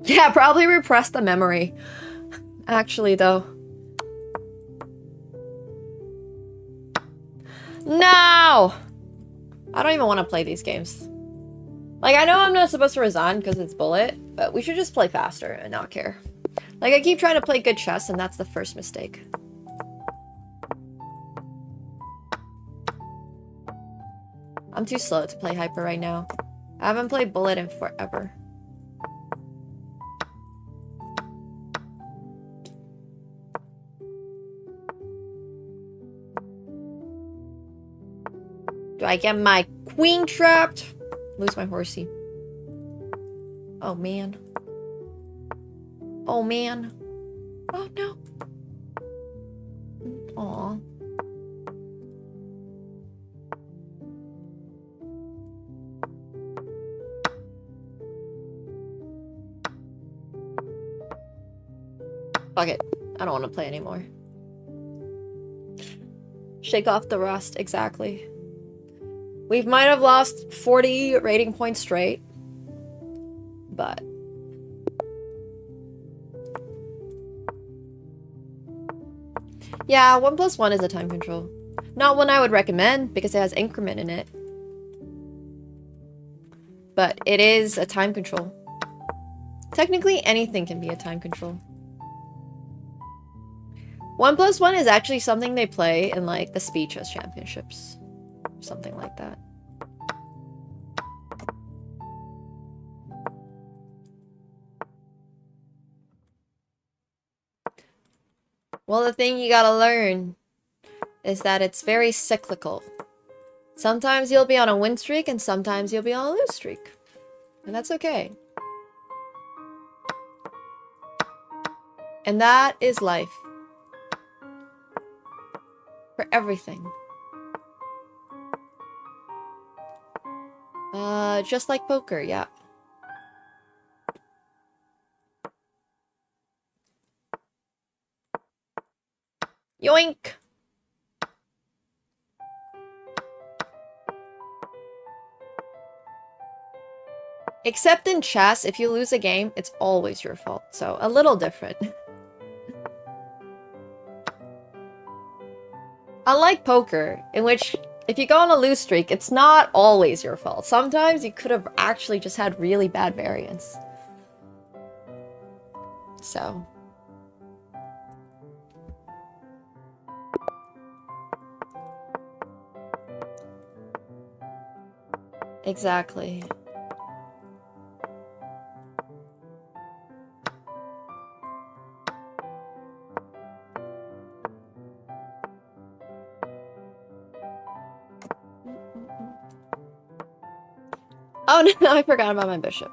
I: Yeah, probably repress the memory. Actually, though. No! I don't even want to play these games. Like, I know I'm not supposed to resign because it's Bullet, but we should just play faster and not care. Like, I keep trying to play good chess, and that's the first mistake. I'm too slow to play Hyper right now. I haven't played Bullet in forever. Do I get my queen trapped? Lose my horsey. Oh, man. Oh, man. Oh, no. Aw. Fuck it. I don't want to play anymore. Shake off the rust. Exactly. We might have lost 40 rating points straight, but yeah, 1+1 is a time control. Not one I would recommend because it has increment in it, but it is a time control. Technically, anything can be a time control. 1+1 is actually something they play in like the Speed Chess Championships. Something like that. Well, the thing you gotta learn is that it's very cyclical. Sometimes you'll be on a win streak and sometimes you'll be on a lose streak. And that's okay. And that is life. For everything. Just like poker, yeah. Yoink! Except in chess, if you lose a game, it's always your fault. So, a little different. Unlike poker, in which if you go on a lose streak, it's not always your fault. Sometimes you could have actually just had really bad variance. So. Exactly. Oh no, I forgot about my bishop.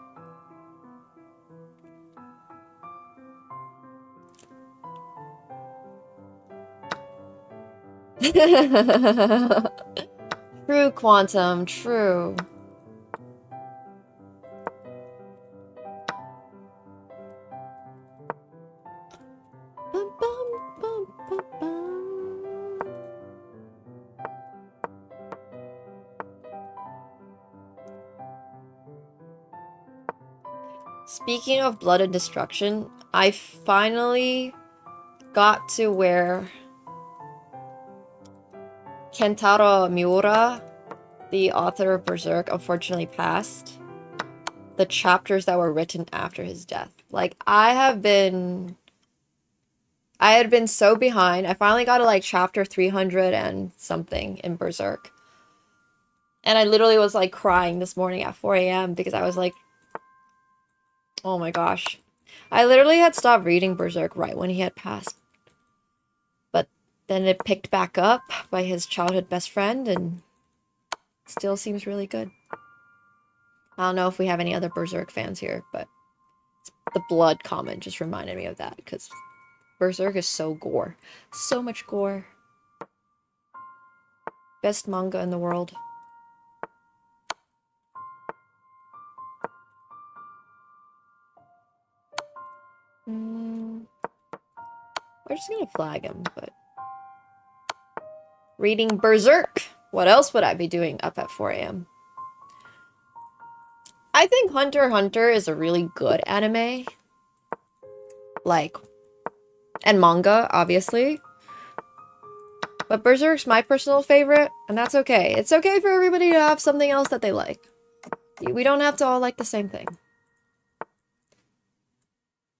I: True, Quantum, true. Speaking of blood and destruction, I finally got to where Kentaro Miura, the author of Berserk, unfortunately passed. The chapters that were written after his death. Like, I had been so behind. I finally got to like chapter 300 and something in Berserk. And I literally was like crying this morning at 4 a.m. because I was like, oh my gosh. I literally had stopped reading Berserk right when he had passed. But then it picked back up by his childhood best friend and still seems really good. I don't know if we have any other Berserk fans here, but the blood comment just reminded me of that because Berserk is so gore. So much gore. Best manga in the world. We're just gonna flag him, but... Reading Berserk! What else would I be doing up at 4 a.m.? I think Hunter x Hunter is a really good anime. Like... And manga, obviously. But Berserk's my personal favorite, and that's okay. It's okay for everybody to have something else that they like. We don't have to all like the same thing.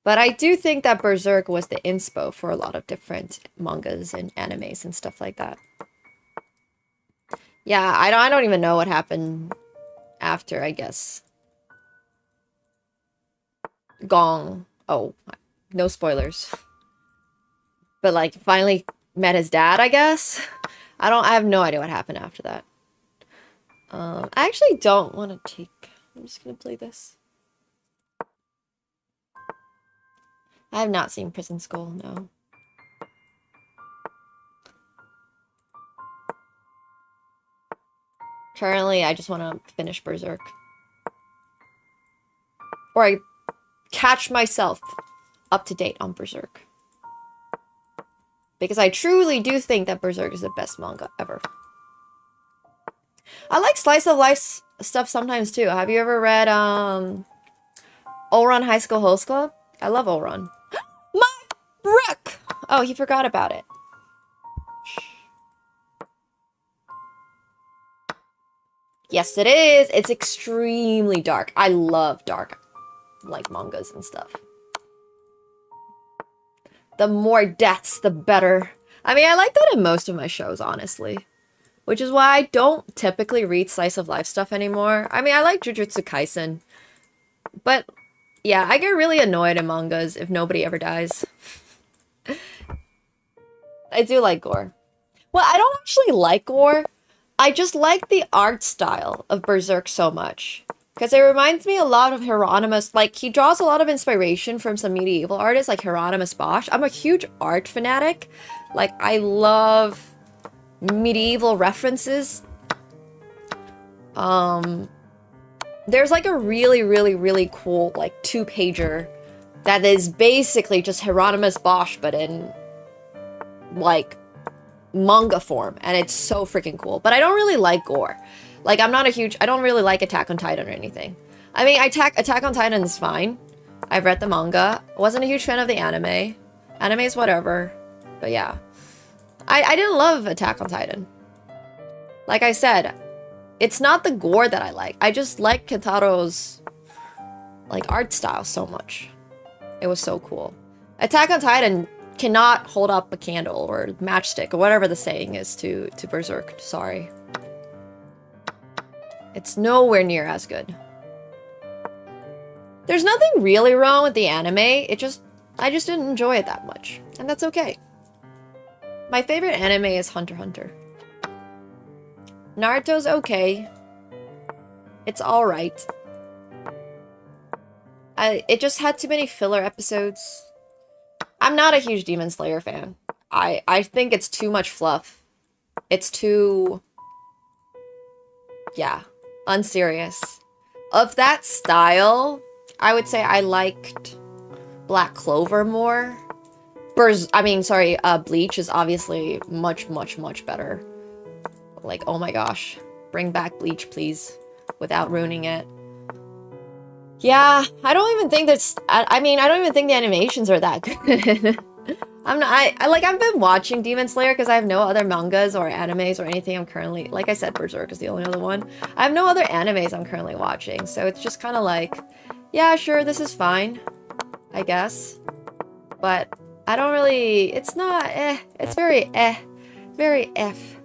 I: But I do think that Berserk was the inspo for a lot of different mangas and animes and stuff like that. Yeah, I don't even know what happened after, I guess. Gong. Oh, no spoilers. But like finally met his dad, I guess. I have no idea what happened after that. I actually don't want to take... I'm just gonna play this. I have not seen Prison School, no. Currently, I just want to finish Berserk. Or I catch myself up to date on Berserk. Because I truly do think that Berserk is the best manga ever. I like slice of life stuff sometimes too. Have you ever read Ouran High School Host Club? I love Ouran. My Brook! Oh, he forgot about it. Yes, it is. It's extremely dark. I love dark, like, mangas and stuff. The more deaths, the better. I mean, I like that in most of my shows, honestly. Which is why I don't typically read slice of life stuff anymore. I mean, I like Jujutsu Kaisen. But, yeah, I get really annoyed in mangas if nobody ever dies. I do like gore. Well, I don't actually like gore. I just like the art style of Berserk so much. Because it reminds me a lot of Hieronymus. Like, he draws a lot of inspiration from some medieval artists like Hieronymus Bosch. I'm a huge art fanatic. Like, I love medieval references. There's like a really, really, really cool, like, 2-pager that is basically just Hieronymus Bosch, but in, like, manga form, and it's so freaking cool. But I don't really like gore. Like, I don't really like Attack on Titan or anything. I mean, Attack on Titan is fine. I've read the manga. Wasn't a huge fan of the anime. Anime's whatever. But yeah. I didn't love Attack on Titan. Like I said, it's not the gore that I like. I just like Kentaro's, like, art style so much. It was so cool. Attack on Titan cannot hold up a candle or matchstick or whatever the saying is to Berserk. Sorry. It's nowhere near as good. There's nothing really wrong with the anime. I just didn't enjoy it that much. And that's okay. My favorite anime is Hunter x Hunter. Naruto's okay. It's alright. It just had too many filler episodes. I'm not a huge Demon Slayer fan. I think it's too much fluff. It's too... yeah. Unserious. Of that style, I would say I liked Black Clover more. Bleach is obviously much, much, much better. Like, oh my gosh. Bring back Bleach, please. Without ruining it. Yeah, I don't even think that's. I mean, I don't even think the animations are that good. I'm not. I've been watching Demon Slayer because I have no other mangas or animes or anything. I'm currently, like I said, Berserk is the only other one. I have no other animes I'm currently watching, so it's just kind of like, yeah, sure, this is fine, I guess. But I don't really. It's not. It's very very F.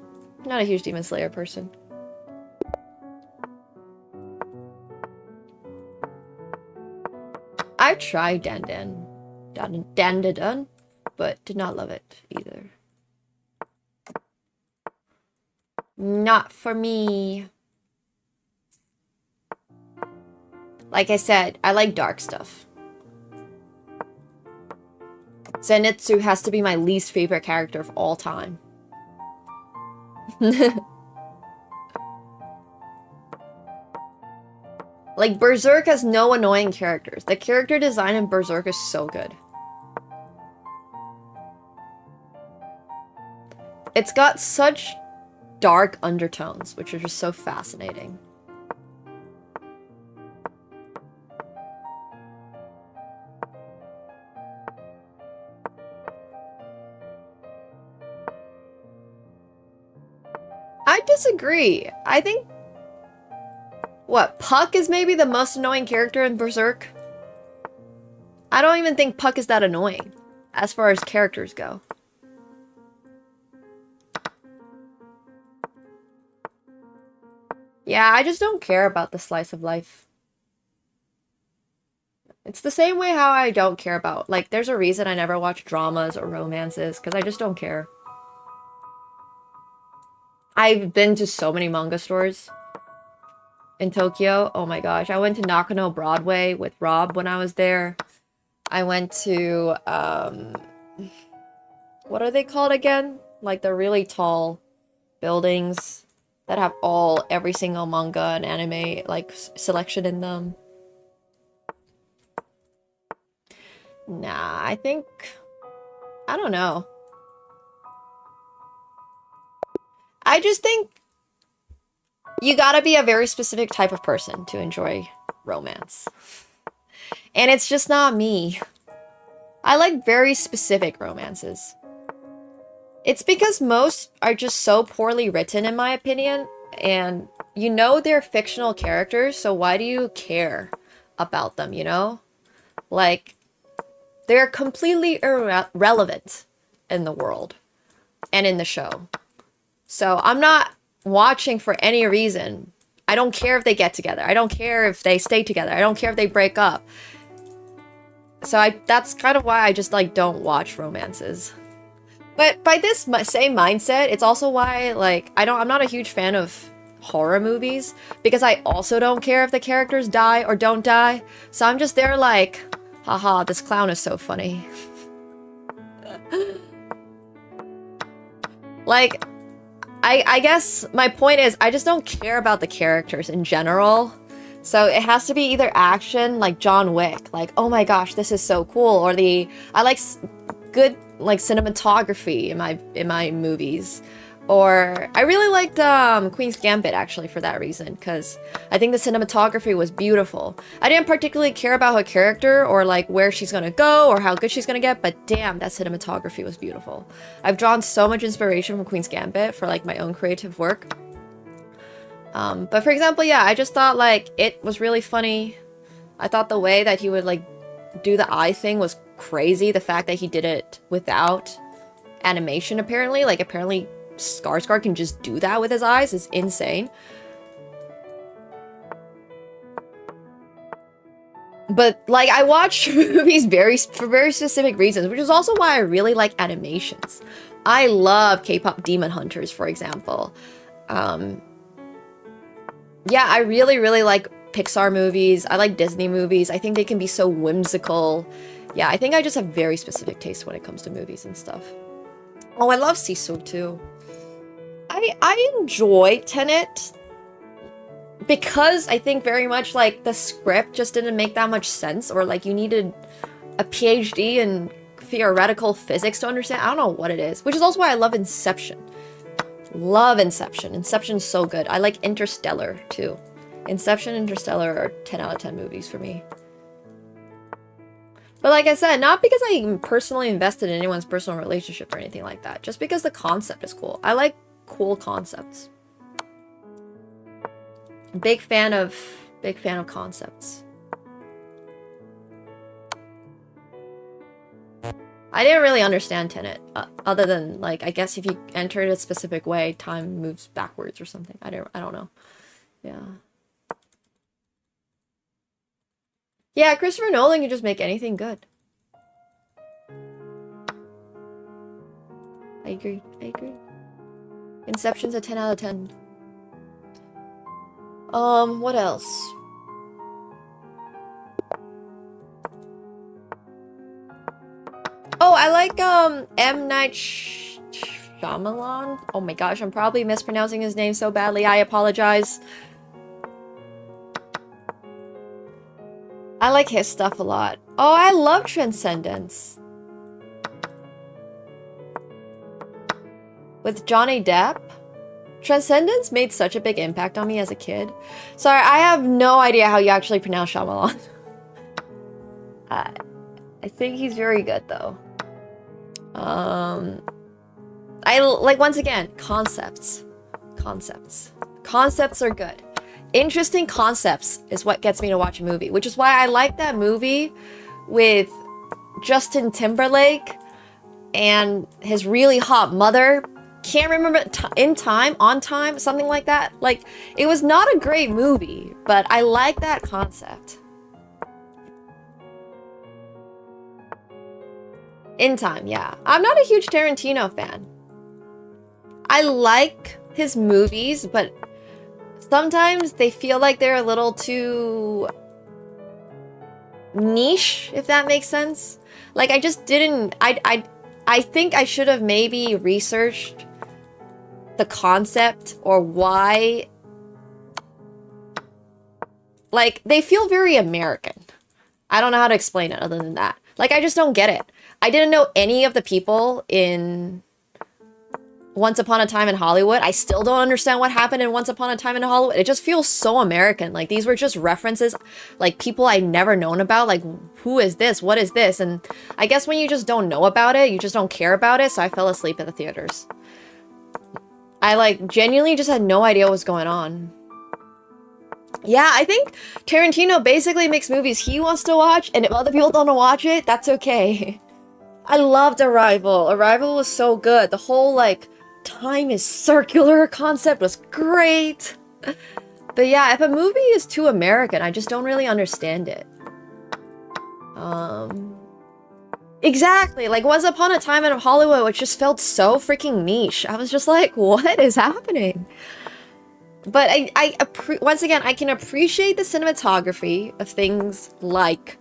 I: I'm not a huge Demon Slayer person. I've tried Dandadan, but did not love it either. Not for me. Like I said, I like dark stuff. Zenitsu has to be my least favorite character of all time. Like, Berserk has no annoying characters. The character design in Berserk is so good. It's got such dark undertones, which are just so fascinating. I disagree. I think... What, Puck is maybe the most annoying character in Berserk? I don't even think Puck is that annoying, as far as characters go. Yeah, I just don't care about the slice of life. It's the same way how I don't care about, like, there's a reason I never watch dramas or romances, because I just don't care. I've been to so many manga stores in Tokyo. Oh my gosh. I went to Nakano Broadway with Rob when I was there. I went to, what are they called again? Like the really tall buildings that have every single manga and anime, like, selection in them. Nah, I think, I don't know. I just think you gotta be a very specific type of person to enjoy romance. And it's just not me. I like very specific romances. It's because most are just so poorly written, in my opinion, and you know they're fictional characters, so why do you care about them, you know? Like, they're completely irrelevant in the world and in the show. So I'm not watching for any reason. I don't care if they get together. I don't care if they stay together. I don't care if they break up. So that's kind of why I just, like, don't watch romances. But by this same mindset, it's also why, like, I'm not a huge fan of horror movies, because I also don't care if the characters die or don't die. So I'm just there like, haha, this clown is so funny. Like, I guess my point is, I just don't care about the characters in general. So it has to be either action, like John Wick, like, oh my gosh, this is so cool, or I like good, like, cinematography in my movies. Or I really liked Queen's Gambit, actually, for that reason, because I think the cinematography was beautiful. I didn't particularly care about her character or, like, where she's gonna go or how good she's gonna get, but damn, that cinematography was beautiful. I've drawn so much inspiration from Queen's Gambit for, like, my own creative work. But for example, yeah, I just thought, like, it was really funny. I thought the way that he would, like, do the eye thing was crazy. The fact that he did it without animation, apparently. Like, apparently Skarsgård can just do that with his eyes is insane. But, like, I watch movies for very specific reasons, which is also why I really like animations. I love K-pop Demon Hunters, for example. Yeah, I really, really like Pixar movies. I like Disney movies. I think they can be so whimsical. Yeah, I think I just have very specific taste when it comes to movies and stuff. Oh, I love Sisu too. I enjoy Tenet because I think very much, like, the script just didn't make that much sense, or, like, you needed a PhD in theoretical physics to understand. I don't know what it is, which is also why I love Inception. Love Inception. Inception's so good. I like Interstellar too. Inception, Interstellar are 10 out of 10 movies for me. But like I said, not because I'm personally invested in anyone's personal relationship or anything like that. Just because the concept is cool. I like cool concepts. Big fan of concepts. I didn't really understand Tenet, other than like I guess if you enter it a specific way, time moves backwards or something. I don't know. Yeah. Yeah, Christopher Nolan can just make anything good. I agree. Inception's a 10 out of 10. What else? Oh, I like, M. Night Shyamalan? Oh my gosh, I'm probably mispronouncing his name so badly, I apologize. I like his stuff a lot. Oh, I love Transcendence. With Johnny Depp? Transcendence made such a big impact on me as a kid. Sorry, I have no idea how you actually pronounce Shyamalan. I think he's very good, though. I like, once again, concepts. Concepts are good. Interesting concepts is what gets me to watch a movie, which is why I like that movie with Justin Timberlake and his really hot mother. Can't remember, On Time, something like that. Like, it was not a great movie, but I like that concept. In Time, yeah. I'm not a huge Tarantino fan. I like his movies, but sometimes they feel like they're a little too niche, if that makes sense. Like, I just didn't... I think I should have maybe researched the concept or why... Like, they feel very American. I don't know how to explain it other than that. Like, I just don't get it. I didn't know any of the people in Once Upon a Time in Hollywood. I still don't understand what happened in Once Upon a Time in Hollywood. It just feels so American. Like, these were just references, like, people I'd never known about. Like, who is this? What is this? And I guess when you just don't know about it, you just don't care about it, so I fell asleep at the theaters. I, like, genuinely just had no idea what was going on. Yeah, I think Tarantino basically makes movies he wants to watch, and if other people don't want to watch it, that's okay. I loved Arrival. Arrival was so good. The whole, like, time is circular concept was great. But yeah, if a movie is too American, I just don't really understand it. Exactly. Like, Once Upon a Time in Hollywood, which just felt so freaking niche. I was just like, what is happening? But once again, I can appreciate the cinematography of things like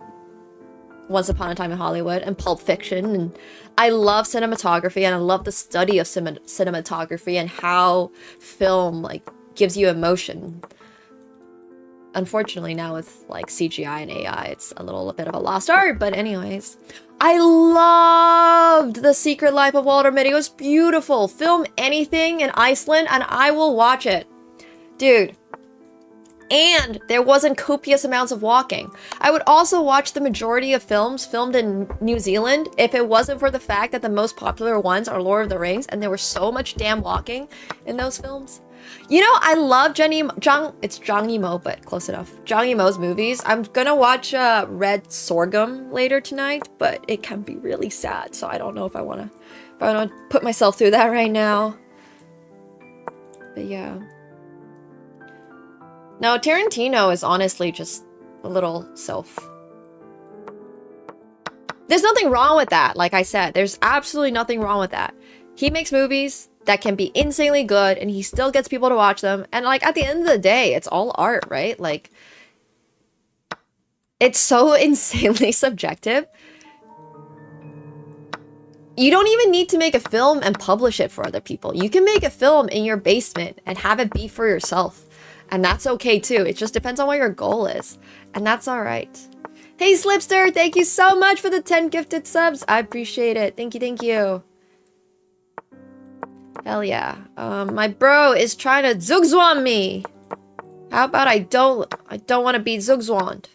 I: Once Upon a Time in Hollywood and Pulp Fiction, and I love cinematography, and I love the study of cinematography and how film, like, gives you emotion. Unfortunately, now with, like, CGI and AI, it's a little bit of a lost art, but anyways. I loved The Secret Life of Walter Mitty. It was beautiful. Film anything in Iceland, and I will watch it. Dude. And there wasn't copious amounts of walking. I would also watch the majority of films filmed in New Zealand if it wasn't for the fact that the most popular ones are Lord of the Rings, and there was so much damn walking in those films. You know, I love it's Zhang Yimou, but close enough. Zhang Yimou's movies. I'm gonna watch Red Sorghum later tonight, but it can be really sad, so I don't know if I wanna put myself through that right now. But yeah. No, Tarantino is honestly just a little self. There's nothing wrong with that, like I said. There's absolutely nothing wrong with that. He makes movies that can be insanely good, and he still gets people to watch them. And, like, at the end of the day, it's all art, right? Like, it's so insanely subjective. You don't even need to make a film and publish it for other people. You can make a film in your basement and have it be for yourself. And that's okay too. It just depends on what your goal is. And that's all right. Hey Slipster, thank you so much for the 10 gifted subs. I appreciate it. Thank you, thank you. Hell yeah. My bro is trying to zugzwam me. How about I don't want to be Zugzwand.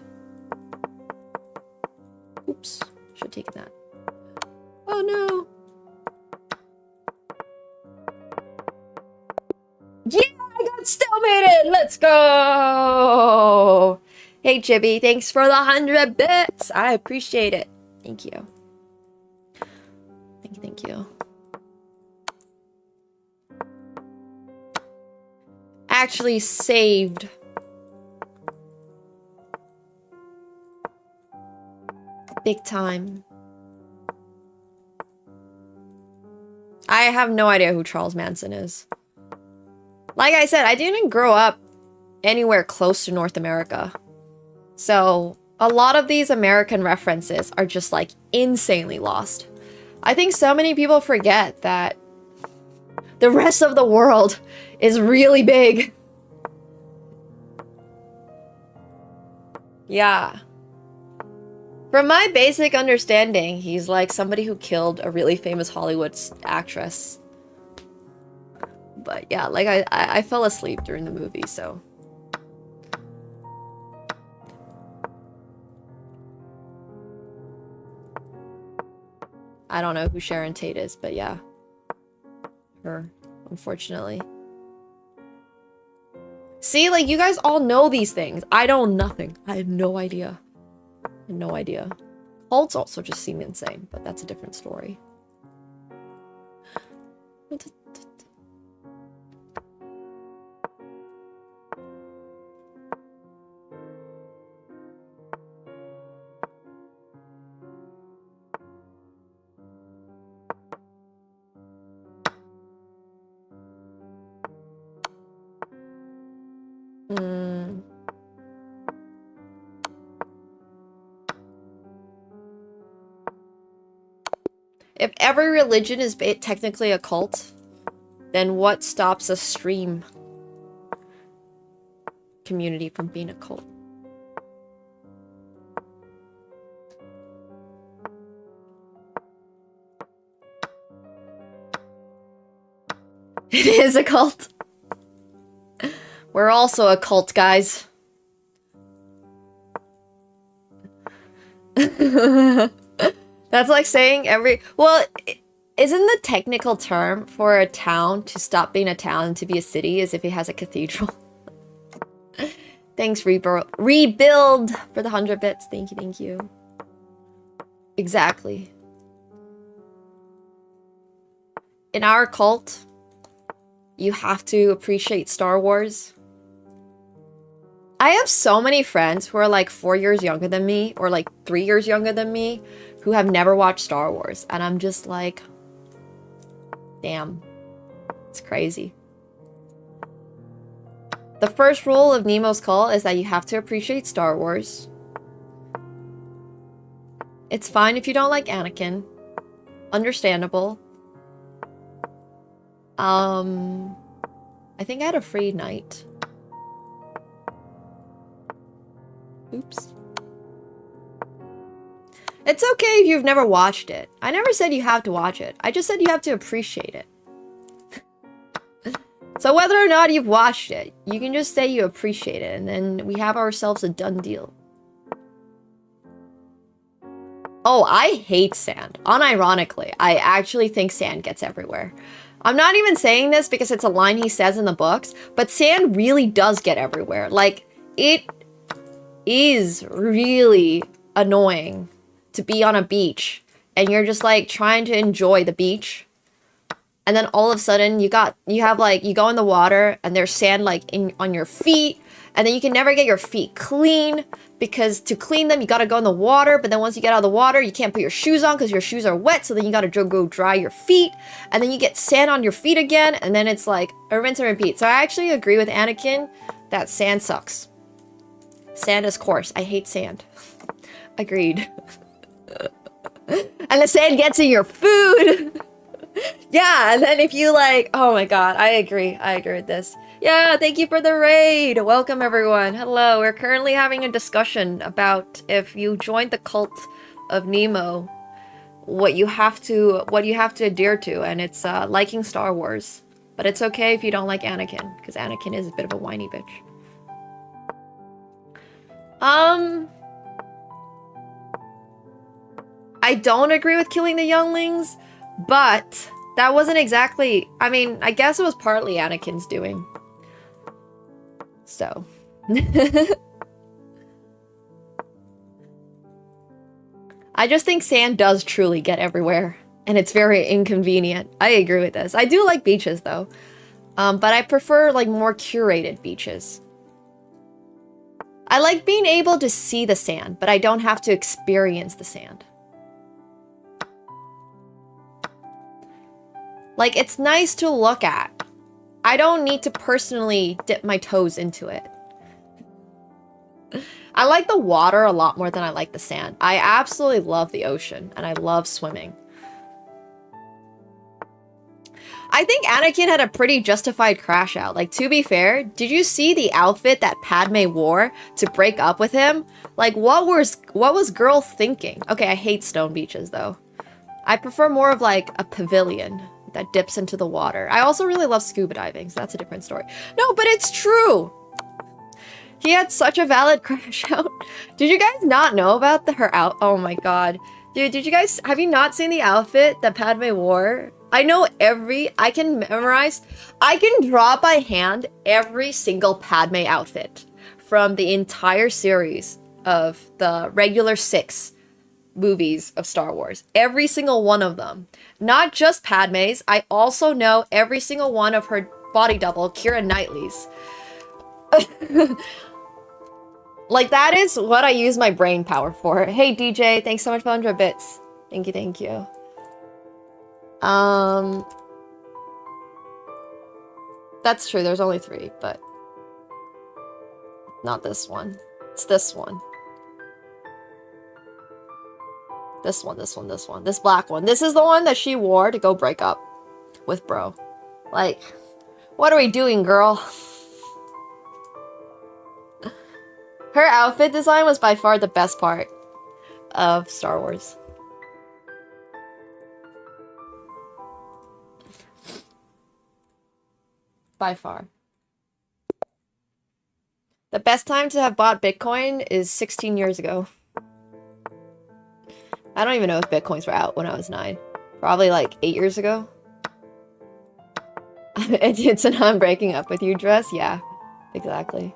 I: Oops. Should have taken that. Oh no. Yeah, I got stalemated! Let's go! Hey, Chibi, thanks for the 100 bits! I appreciate it. Thank you. Thank you. Actually saved. Big time. I have no idea who Charles Manson is. Like I said, I didn't grow up anywhere close to North America. So, a lot of these American references are just like insanely lost. I think so many people forget that the rest of the world is really big. Yeah. From my basic understanding, he's like somebody who killed a really famous Hollywood actress. But yeah, like I fell asleep during the movie, so. I don't know who Sharon Tate is, but yeah. Her, unfortunately. See, like, you guys all know these things. I know nothing. I have no idea. No idea. Cults also just seem insane, but that's a different story. If every religion is technically a cult, then what stops a stream community from being a cult? It is a cult. We're also a cult, guys. That's like saying every... Well, isn't the technical term for a town to stop being a town and to be a city as if it has a cathedral? Thanks, Rebuild, for the 100 bits. Thank you, thank you. Exactly. In our cult, you have to appreciate Star Wars. I have so many friends who are like 4 years younger than me, or like 3 years younger than me, who have never watched Star Wars. And I'm just like, damn, it's crazy. The first rule of Nemo's cult is that you have to appreciate Star Wars. It's fine if you don't like Anakin. Understandable. I think I had a free night. Oops. It's okay if you've never watched it. I never said you have to watch it. I just said you have to appreciate it. So whether or not you've watched it, you can just say you appreciate it, and then we have ourselves a done deal. Oh, I hate sand. Unironically, I actually think sand gets everywhere. I'm not even saying this because it's a line he says in the books, but sand really does get everywhere. Like, it is really annoying to be on a beach and you're just like trying to enjoy the beach, and then all of a sudden you go in the water and there's sand like on your feet, and then you can never get your feet clean because to clean them you gotta go in the water, but then once you get out of the water you can't put your shoes on because your shoes are wet, so then you gotta go dry your feet, and then you get sand on your feet again, and then it's like a rinse and repeat. So I actually agree with Anakin that sand sucks. Sand is coarse. I hate sand. Agreed. And the sand gets in your food. Yeah, and then if you like... Oh my god, I agree. I agree with this. Yeah, thank you for the raid. Welcome, everyone. Hello. We're currently having a discussion about if you joined the cult of Nemo, what you have to adhere to, and it's liking Star Wars. But it's okay if you don't like Anakin, because Anakin is a bit of a whiny bitch. I don't agree with killing the younglings, but that wasn't exactly... I mean, I guess it was partly Anakin's doing. So... I just think sand does truly get everywhere, and it's very inconvenient. I agree with this. I do like beaches, though. But I prefer, like, more curated beaches. I like being able to see the sand, but I don't have to experience the sand. Like, it's nice to look at. I don't need to personally dip my toes into it. I like the water a lot more than I like the sand. I absolutely love the ocean, and I love swimming. I think Anakin had a pretty justified crash out. Like, to be fair, did you see the outfit that Padme wore to break up with him? Like, what was girl thinking? Okay, I hate stone beaches, though. I prefer more of, like, a pavilion that dips into the water. I also really love scuba diving, so that's a different story. No, but it's true! He had such a valid crash out. Did you guys not know about her out? Oh my god. Dude, have you not seen the outfit that Padme wore? I know I can draw by hand every single Padme outfit from the entire series of the regular 6 movies of Star Wars. Every single one of them. Not just Padme's, I also know every single one of her body double, Keira Knightley's. Like, that is what I use my brain power for. Hey, DJ, thanks so much for 100 bits. Thank you, thank you. That's true, there's only 3, but... not this one. It's this one. This one, this one, this one. This black one. This is the one that she wore to go break up with bro. Like, what are we doing, girl? Her outfit design was by far the best part of Star Wars. By far. The best time to have bought Bitcoin is 16 years ago. I don't even know if Bitcoins were out when I was 9. Probably like 8 years ago. It's an I'm breaking up with you dress? Yeah, exactly.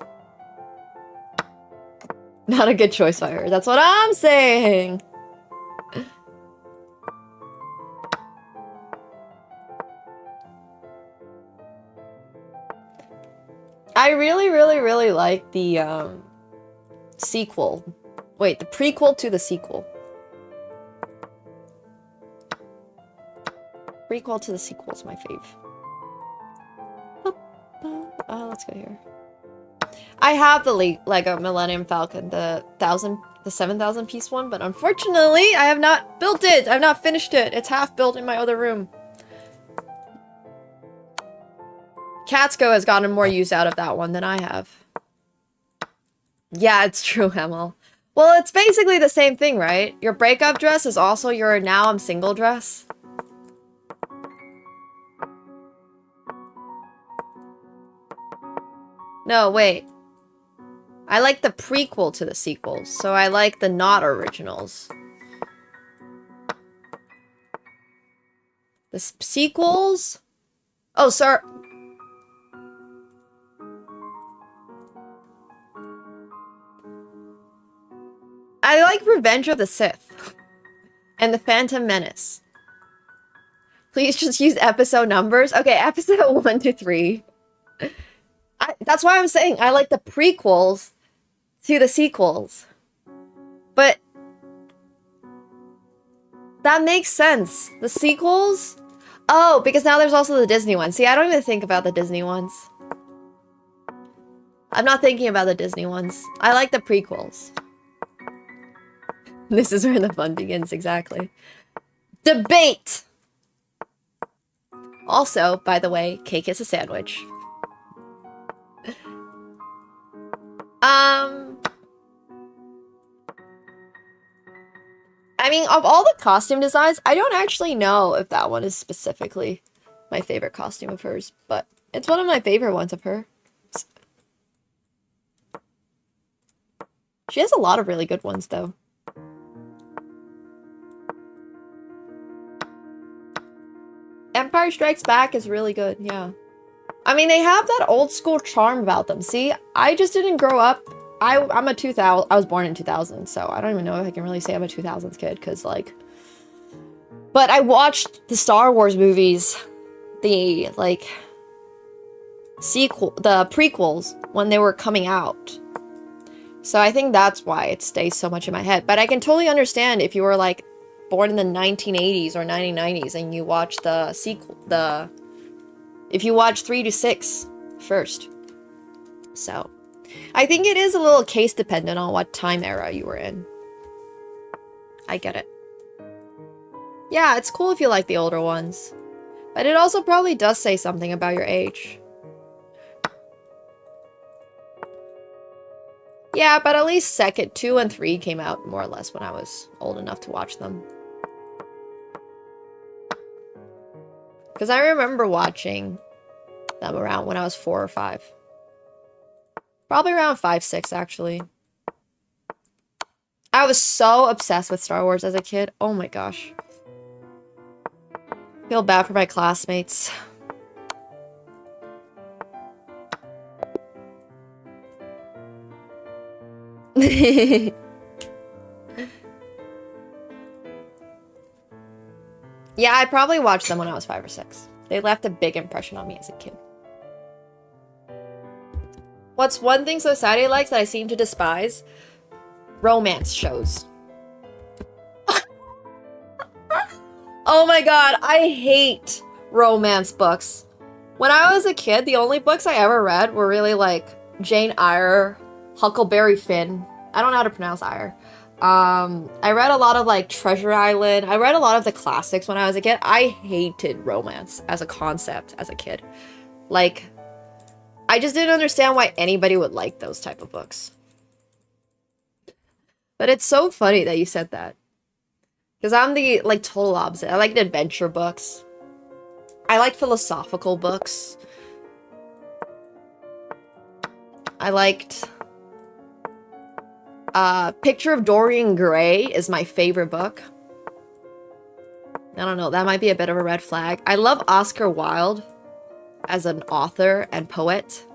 I: Not a good choice by her. That's what I'm saying. I really, really, really like the sequel. Wait, the prequel to the sequel. Prequel to the sequel is my fave. Let's go here. I have the Lego Millennium Falcon, the 7,000 piece one, but unfortunately, I have not built it. I've not finished it. It's half built in my other room. Katsko has gotten more use out of that one than I have. Yeah, it's true, Hemel. Well, it's basically the same thing, right? Your breakup dress is also your now I'm single dress. No, wait. I like the prequel to the sequels, so I like the not originals. The sequels? Oh, sorry. I like Revenge of the Sith and the Phantom Menace. Please just use episode numbers. Okay, episode 1 to 3. That's why I'm saying I like the prequels to the sequels. But that makes sense. The sequels? Oh, because now there's also the Disney ones. See, I don't even think about the Disney ones. I'm not thinking about the Disney ones. I like the prequels. This is where the fun begins, exactly. Debate! Also, by the way, cake is a sandwich. I mean, of all the costume designs, I don't actually know if that one is specifically my favorite costume of hers, but it's one of my favorite ones of her. She has a lot of really good ones, though. Empire Strikes Back is really good, yeah. I mean, they have that old school charm about them. See, I just didn't grow up. I'm a 2000. I was born in 2000, so I don't even know if I can really say I'm a 2000s kid, because like. But I watched the Star Wars movies, the like the prequels when they were coming out. So I think that's why it stays so much in my head. But I can totally understand if you were like born in the 1980s or 1990s and you watch the sequel, if you watch 3 to 6 first. So I think it is a little case dependent on what time era you were in. I get it. Yeah, it's cool if you like the older ones. But it also probably does say something about your age. Yeah, but at least 2 and 3 came out more or less when I was old enough to watch them. Because I remember watching them around when I was 4 or 5. Probably around 5, 6, actually. I was so obsessed with Star Wars as a kid. Oh my gosh. Feel bad for my classmates. Yeah, I probably watched them when I was 5 or 6. They left a big impression on me as a kid. What's one thing society likes that I seem to despise? Romance shows. Oh my god, I hate romance books. When I was a kid, the only books I ever read were really like Jane Eyre, Huckleberry Finn. I don't know how to pronounce Eyre. I read a lot of like Treasure Island. I read a lot of the classics when I was a kid. I hated romance as a concept as a kid. Like, I just didn't understand why anybody would like those type of books. But it's so funny that you said that. Because I'm the, like, total opposite. I like adventure books. I like philosophical books. I liked... Picture of Dorian Gray is my favorite book. I don't know, that might be a bit of a red flag. I love Oscar Wilde as an author and poet.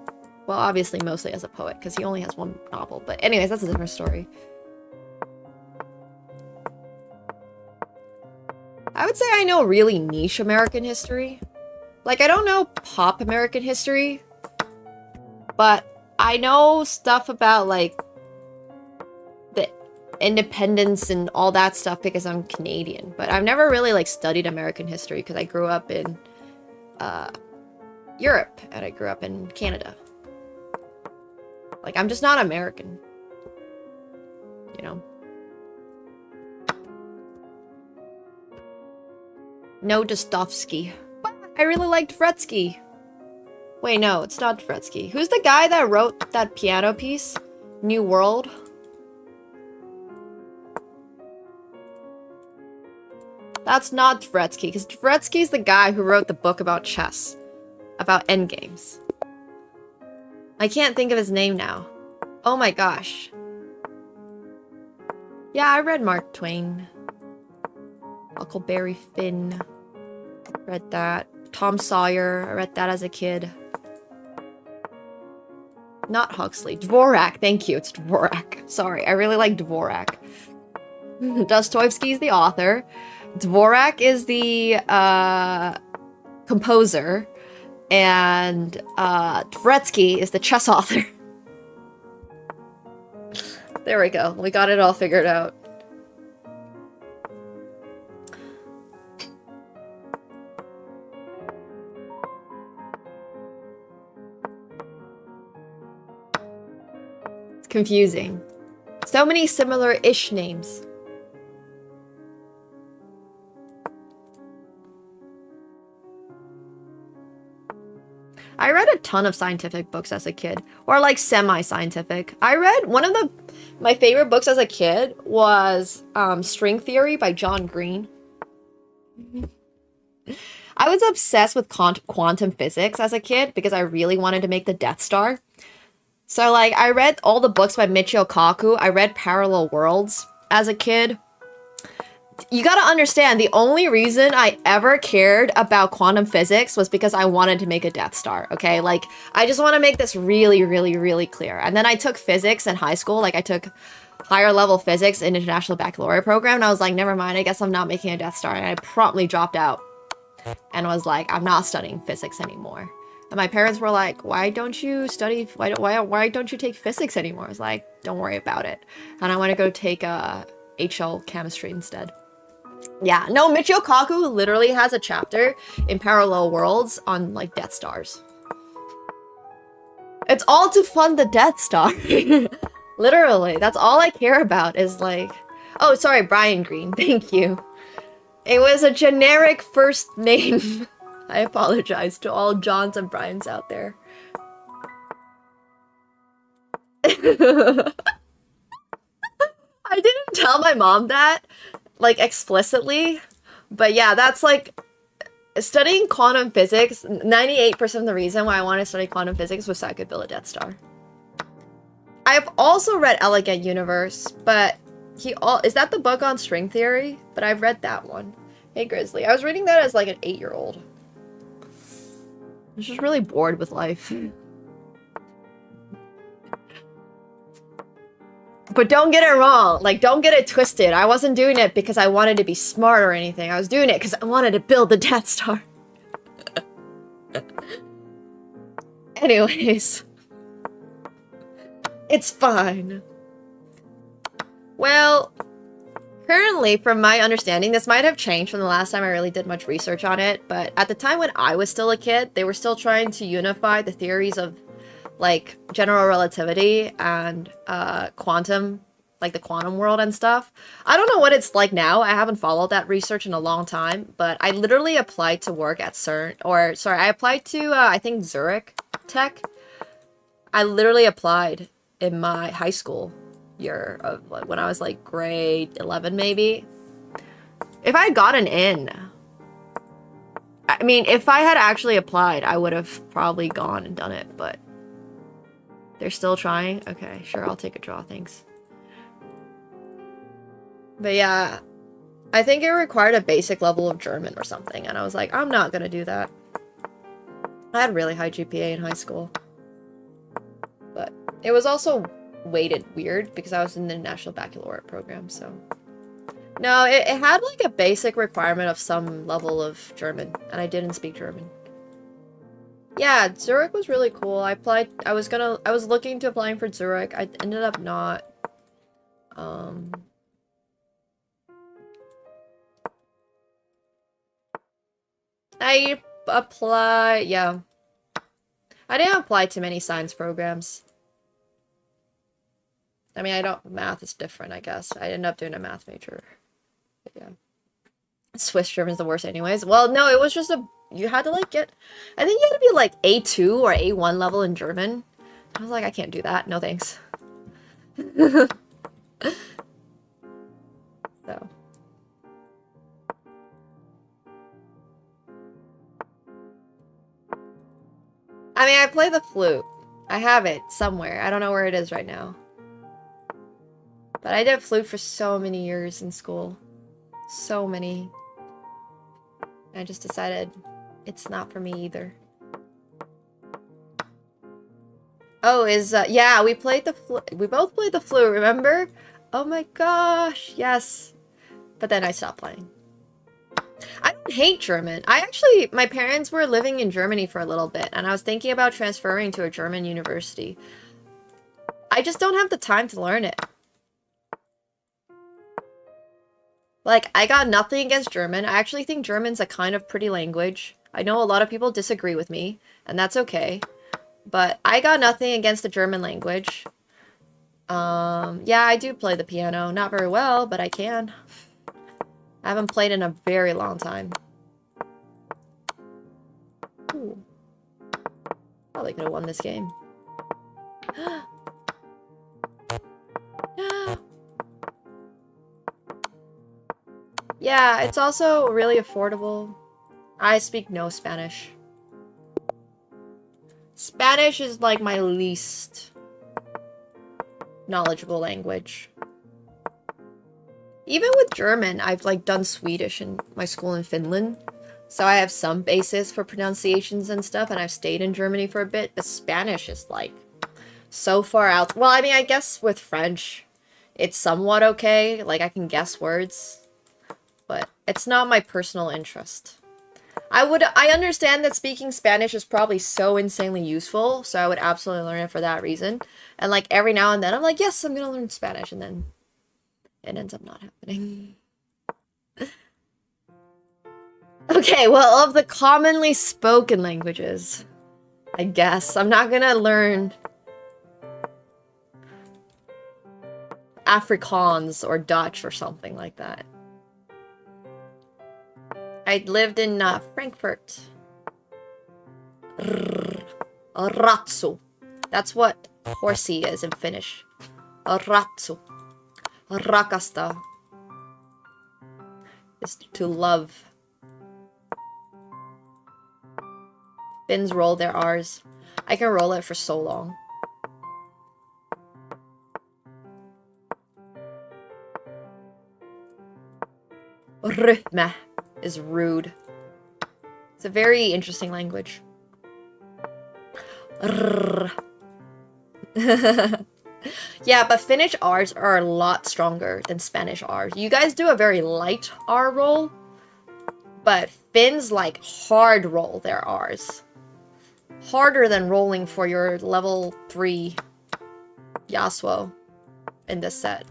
I: Well, obviously mostly as a poet, because he only has one novel. But anyways, that's a different story. I would say I know really niche American history. Like, I don't know pop American history, but I know stuff about, like, the independence and all that stuff because I'm Canadian. But I've never really, like, studied American history because I grew up in Europe and I grew up in Canada. Like, I'm just not American. You know? No Dostoevsky. I really liked Fretsky. Wait, no, it's not Fretsky. Who's the guy that wrote that piano piece? New World? That's not Fretsky, because Fretsky's the guy who wrote the book about chess. About endgames. I can't think of his name now. Oh my gosh. Yeah, I read Mark Twain. Huckleberry Finn. Read that. Tom Sawyer. I read that as a kid. Not Huxley. Dvorak. Thank you. It's Dvorak. Sorry. I really like Dvorak. Dostoevsky is the author. Dvorak is the composer. And Dvoretsky is the chess author. There we go. We got it all figured out. It's confusing. So many similar-ish names. I read a ton of scientific books as a kid, or like semi-scientific. I read one of my favorite books as a kid was String Theory by John Green. I was obsessed with quantum physics as a kid because I really wanted to make the Death Star. So, like, I read all the books by Michio Kaku. I read Parallel Worlds as a kid. You gotta understand, the only reason I ever cared about quantum physics was because I wanted to make a Death Star, okay? Like, I just want to make this really, really, really clear. And then I took physics in high school. Like, I took higher level physics in International Baccalaureate program. And I was like, never mind, I guess I'm not making a Death Star. And I promptly dropped out and was like, I'm not studying physics anymore. And my parents were like, why don't you study, why don't you take physics anymore? I was like, don't worry about it. And I want to go take HL chemistry instead. Yeah, no, Michio Kaku literally has a chapter in Parallel Worlds on, like, Death Stars. It's all to fund the Death Star. Literally, that's all I care about is, like... Oh, sorry, Brian Green, thank you. It was a generic first name. I apologize to all Johns and Brians out there. I didn't tell my mom that, like, explicitly, but yeah, that's like studying quantum physics. 98% of the reason why I want to study quantum physics was so I could build a Death Star. I've also read Elegant Universe, but is that the book on string theory? But I've read that one. Hey Grizzly, I was reading that as like an 8-year-old. I was just really bored with life. But don't get it wrong, like, don't get it twisted. I wasn't doing it because I wanted to be smart or anything. I was doing it because I wanted to build the Death Star. Anyways. It's fine. Well, currently, from my understanding, this might have changed from the last time I really did much research on it, but at the time when I was still a kid, they were still trying to unify the theories of, like, general relativity and quantum, like the quantum world and stuff. I don't know what it's like now. I haven't followed that research in a long time, but I literally applied to work at CERN, or sorry, I applied to, I think Zurich Tech. I literally applied in my high school year of, like, when I was like grade 11 maybe. If I had gotten in, I mean, if I had actually applied, I would have probably gone and done it, but they're still trying? Okay, sure, I'll take a draw, thanks. But yeah, I think it required a basic level of German or something, and I was like, I'm not gonna do that. I had really high GPA in high school. But it was also weighted weird because I was in the National Baccalaureate program, so... No, it had like a basic requirement of some level of German, and I didn't speak German. Yeah, Zurich was really cool. I applied, I was looking to applying for Zurich. I ended up not. I applied, yeah. I didn't apply to many science programs. I mean, math is different, I guess. I ended up doing a math major. But yeah. Swiss German's the worst anyways. Well, no, it was just you had to, like, I think you had to be, like, A2 or A1 level in German. I was like, I can't do that. No thanks. So. I mean, I play the flute. I have it somewhere. I don't know where it is right now. But I did flute for so many years in school. So many. I just decided it's not for me either. Oh, yeah, we played the flute. We both played the flute, remember? Oh my gosh, yes. But then I stopped playing. I don't hate German. My parents were living in Germany for a little bit, and I was thinking about transferring to a German university. I just don't have the time to learn it. Like, I got nothing against German. I actually think German's a kind of pretty language. I know a lot of people disagree with me, and that's okay. But I got nothing against the German language. Yeah, I do play the piano. Not very well, but I can. I haven't played in a very long time. Ooh. Probably could have won this game. Yeah, it's also really affordable. I speak no Spanish. Spanish is like my least knowledgeable language. Even with German, I've like done Swedish in my school in Finland. So I have some basis for pronunciations and stuff, and I've stayed in Germany for a bit, but Spanish is like so far out. Well, I mean, I guess with French, it's somewhat okay. Like I can guess words, but it's not my personal interest. I understand that speaking Spanish is probably so insanely useful, so I would absolutely learn it for that reason. And like every now and then I'm like, yes, I'm gonna learn Spanish, and then it ends up not happening. Okay, well, of the commonly spoken languages, I guess. I'm not gonna learn Afrikaans or Dutch or something like that. I lived in Frankfurt. Ratsu. That's what horsey is in Finnish. Ratsu. Rakasta is to love. Finns roll their R's. I can roll it for so long. Rytme is rude. It's a very interesting language. Yeah, but Finnish R's are a lot stronger than Spanish R's. You guys do a very light R roll, but Finns like hard roll their R's. Harder than rolling for your level 3 Yasuo in this set.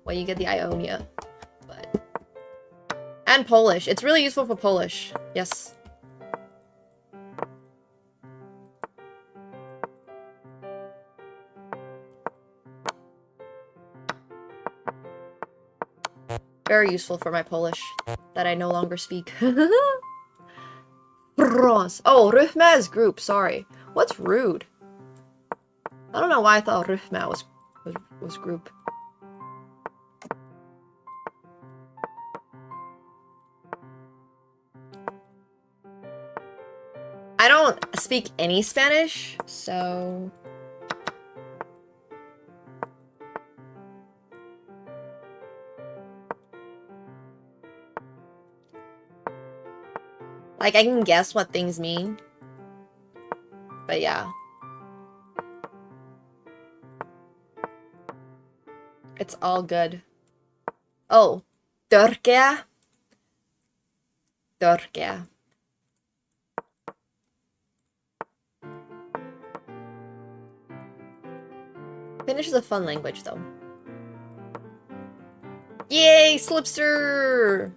I: When you get the Ionia. And Polish. It's really useful for Polish. Yes. Very useful for my Polish that I no longer speak. Bronze. Oh, Ryhma is group. Sorry. What's rude? I don't know why I thought Ryhma was group. I don't speak any Spanish, so... like, I can guess what things mean. But yeah. It's all good. Oh. Törkeä. Törkeä. Finnish is a fun language, though. Yay, Slipster!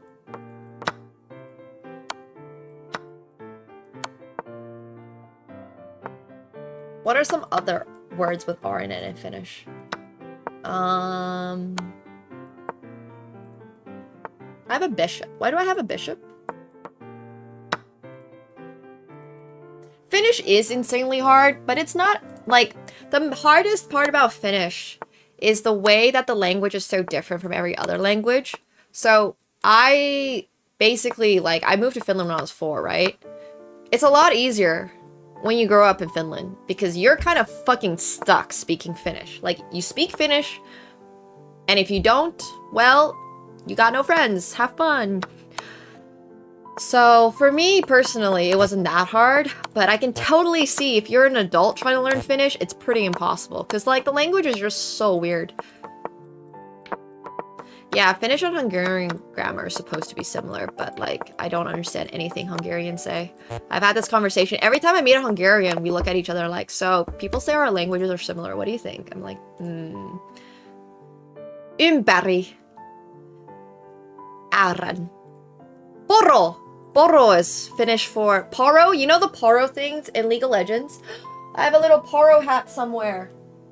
I: What are some other words with R in it in Finnish? I have a bishop. Why do I have a bishop? Finnish is insanely hard, but it's not, like, the hardest part about Finnish is the way that the language is so different from every other language. So, I basically, like, I moved to Finland when I was 4, right? It's a lot easier when you grow up in Finland, because you're kind of fucking stuck speaking Finnish. Like, you speak Finnish, and if you don't, well, you got no friends. Have fun. So, for me, personally, it wasn't that hard, but I can totally see if you're an adult trying to learn Finnish, it's pretty impossible, because, like, the language is just so weird. Yeah, Finnish and Hungarian grammar is supposed to be similar, but, like, I don't understand anything Hungarians say. I've had this conversation. Every time I meet a Hungarian, we look at each other like, so, people say our languages are similar. What do you think? I'm like, Ympäri. Äären. Poro. Poro is Finnish for poro. You know the poro things in League of Legends? I have a little poro hat somewhere.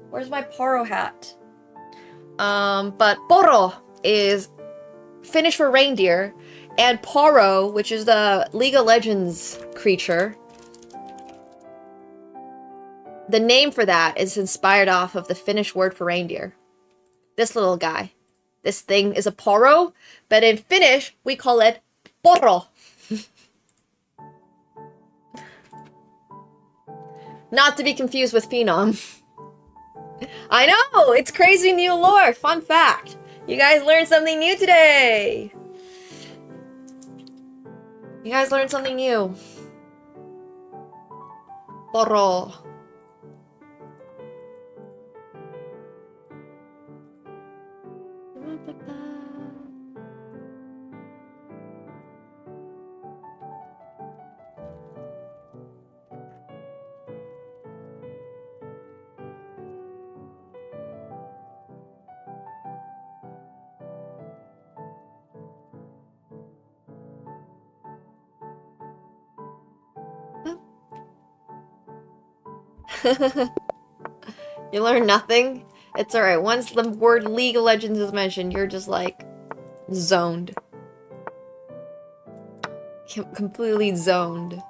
I: Where's my poro hat? But poro is Finnish for reindeer, and poro, which is the League of Legends creature, the name for that is inspired off of the Finnish word for reindeer. This little guy. This thing is a poro, but in Finnish, we call it poro. Not to be confused with phenom. I know! It's crazy new lore! Fun fact! You guys learned something new today! You guys learned something new. Porro. You learn nothing? It's alright. Once the word League of Legends is mentioned, you're just like zoned. Completely zoned.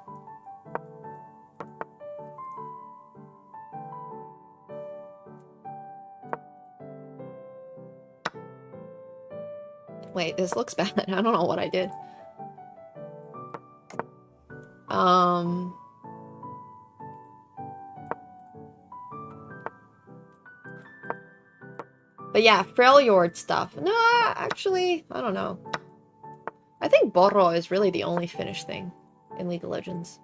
I: Wait, this looks bad. I don't know what I did. But yeah, Freljord stuff. No, actually, I don't know. I think Borro is really the only Finnish thing in League of Legends.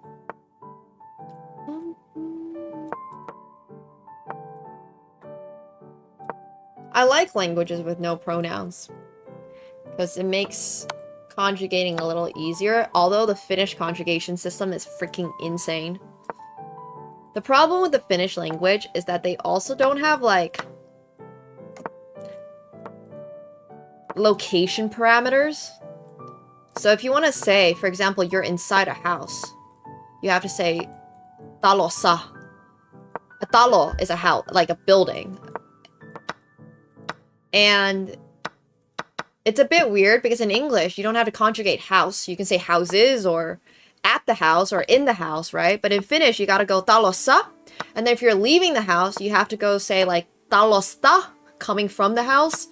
I: I like languages with no pronouns. Because it makes conjugating a little easier, although the Finnish conjugation system is freaking insane. The problem with the Finnish language is that they also don't have, like, location parameters. So if you want to say, for example, you're inside a house, you have to say talossa. A talo is a house, like a building. And it's a bit weird because in English, you don't have to conjugate house. You can say houses or at the house or in the house, right? But in Finnish, you gotta go talossa. And then if you're leaving the house, you have to go say like talosta, coming from the house,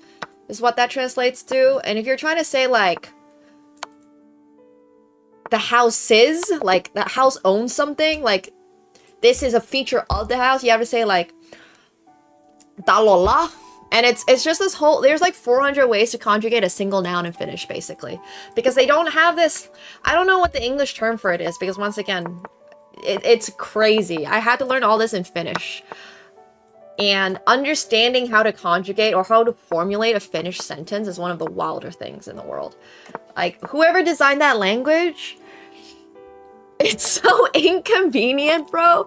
I: is what that translates to. And if you're trying to say like the house is, like the house owns something, like this is a feature of the house, you have to say like talolla. And it's just this whole, there's like 400 ways to conjugate a single noun in Finnish, basically. Because they don't have this, I don't know what the English term for it is, because once again, it's crazy. I had to learn all this in Finnish. And understanding how to conjugate or how to formulate a Finnish sentence is one of the wilder things in the world. Like, whoever designed that language, it's so inconvenient, bro.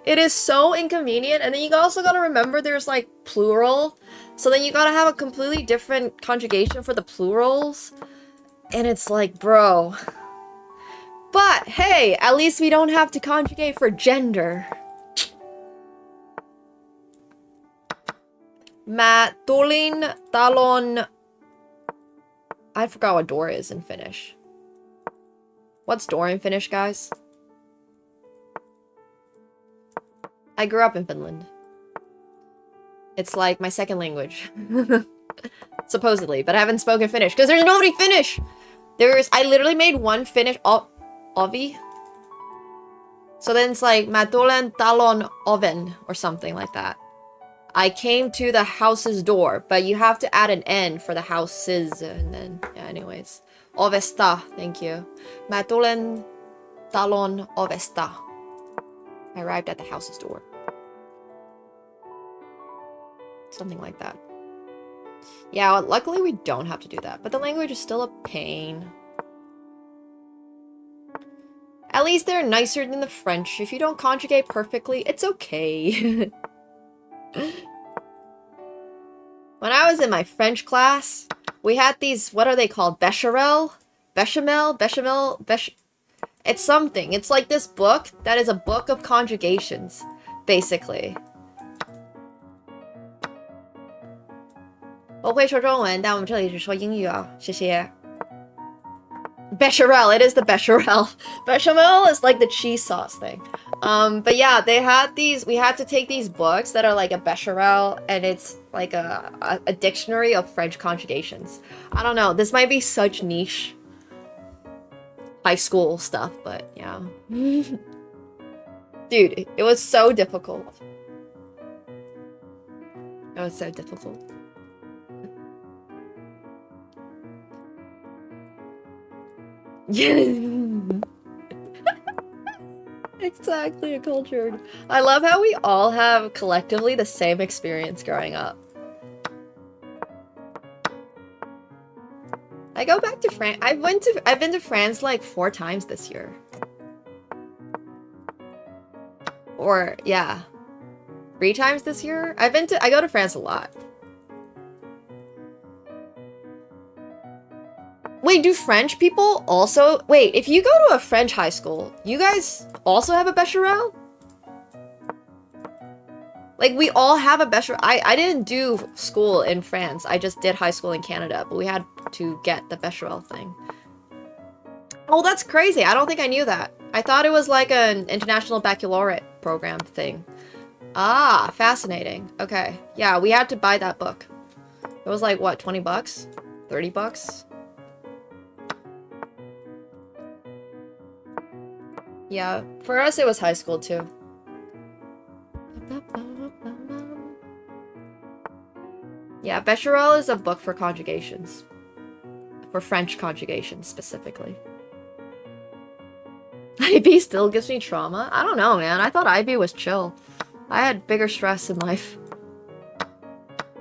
I: It is so inconvenient. And then you also gotta remember there's like plural. So then you gotta have a completely different conjugation for the plurals. And it's like, bro. But hey, at least we don't have to conjugate for gender. Mä tulin talon... I forgot what door is in Finnish. What's door in Finnish, guys? I grew up in Finland. It's like my second language. Supposedly, but I haven't spoken Finnish because there's nobody Finnish! I literally made one Finnish ovi. So then it's like, mä tulen talon oven or something like that. I came to the house's door, but you have to add an N for the houses, and then, yeah, anyways. Ovesta, thank you. Mä tulen talon ovesta. I arrived at the house's door. Something like that. Yeah, well, luckily we don't have to do that, but the language is still a pain. At least they're nicer than the French. If you don't conjugate perfectly, it's okay. When I was in my French class, we had these, what are they called? Bechamel? It's something. It's like this book that is a book of conjugations, basically. 我会说中文，但我们这里是说英语啊，谢谢。Bechamel, it is the bechamel. Bechamel is like the cheese sauce thing. But yeah, they had these, we had to take these books that are like a bechamel, and it's like a dictionary of French conjugations. I don't know, this might be such niche high school stuff, but yeah. Dude, it was so difficult. Oh, it's so difficult. Yeah. Exactly, a cultured. I love how we all have collectively the same experience growing up. I go back to France. I've been to France like 4 times this year. Or yeah. 3 times this year? I go to France a lot. Wait, do French people also... Wait, if you go to a French high school, you guys also have a Becquerel? Like, we all have a Becquerel. I didn't do school in France. I just did high school in Canada, but we had to get the Becquerel thing. Oh, that's crazy. I don't think I knew that. I thought it was like an international baccalaureate program thing. Ah, fascinating. Okay. Yeah, we had to buy that book. It was like, what, 20 bucks? 30 bucks? Yeah, for us it was high school too. Yeah, Becquerel is a book for conjugations. For French conjugations, specifically. IB still gives me trauma? I don't know, man. I thought IB was chill. I had bigger stress in life.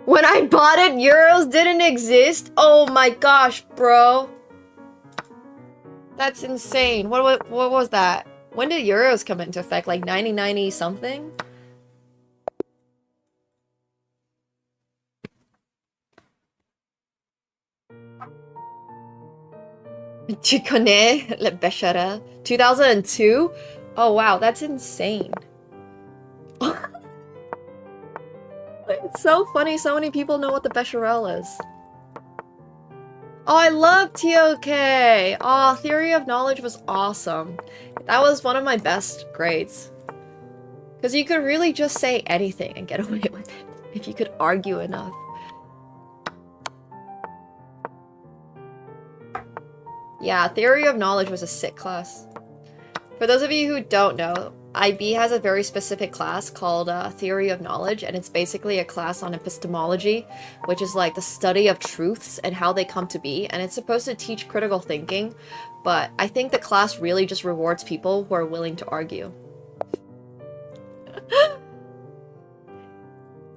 I: When I bought it, euros didn't exist? Oh my gosh, bro. That's insane. What was that? When did euros come into effect? Like 1990 something? Tu connais le Becquerel? 2002? Oh wow, that's insane. It's so funny so many people know what the Becquerel is. Oh, I love TOK! Oh, Theory of Knowledge was awesome. That was one of my best grades. Because you could really just say anything and get away with it, if you could argue enough. Yeah, Theory of Knowledge was a sick class. For those of you who don't know, IB has a very specific class called Theory of Knowledge, and it's basically a class on epistemology, which is like the study of truths and how they come to be, and it's supposed to teach critical thinking, but I think the class really just rewards people who are willing to argue.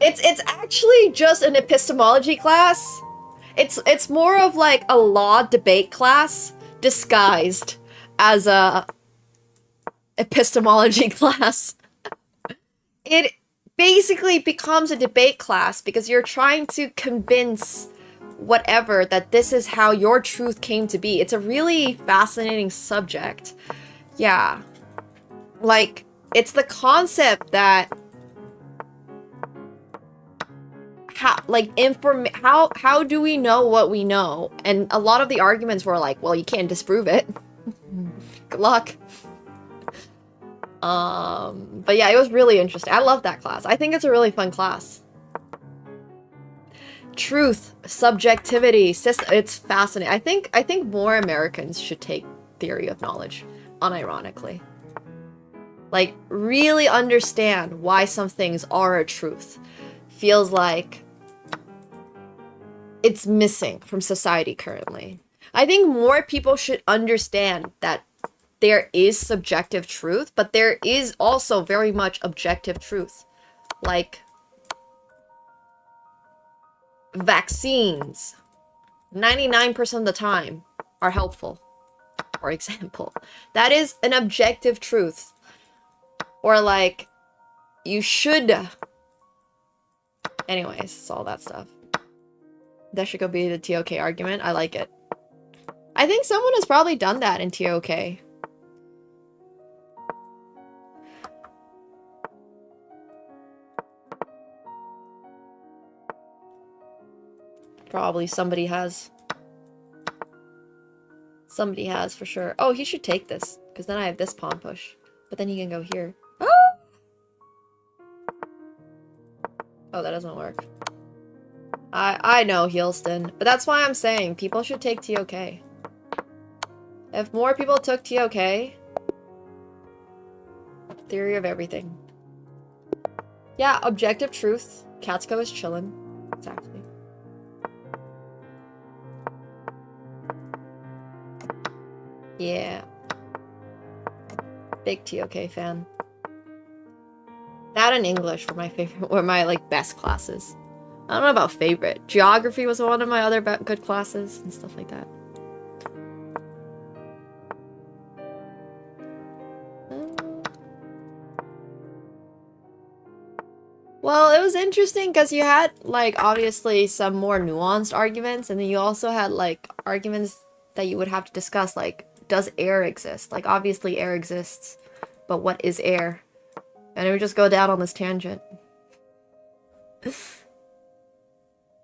I: It's actually just an epistemology class. It's more of like a law debate class disguised as a epistemology class. It basically becomes a debate class because you're trying to convince whatever that this is how your truth came to be. It's a really fascinating subject. Yeah. Like, it's the concept that how do we know what we know? And a lot of the arguments were like, well, you can't disprove it. Good luck. But yeah, it was really interesting. I love that class. I think it's a really fun class. Truth, subjectivity, it's fascinating. I think more Americans should take Theory of Knowledge, unironically. Like, really understand why some things are a truth. Feels like it's missing from society currently. I think more people should understand that there is subjective truth, but there is also very much objective truth. Like, vaccines, 99% of the time, are helpful, for example. That is an objective truth. Or like, you should... Anyways, it's all that stuff. That should go be the TOK argument. I like it. I think someone has probably done that in TOK. Probably somebody has. Somebody has, for sure. Oh, he should take this, because then I have this pawn push. But then he can go here. Oh! Oh, that doesn't work. I know, Heelston. But that's why I'm saying people should take TOK. If more people took TOK... Theory of everything. Yeah, objective truth. Katsuko is chillin'. Exactly. Yeah. Big TOK fan. That and English were my favorite, were my like best classes. I don't know about favorite. Geography was one of my other good classes and stuff like that. Well, it was interesting because you had like obviously some more nuanced arguments, and then you also had like arguments that you would have to discuss, like, does air exist? Like, obviously air exists, but what is air? And it would just go down on this tangent.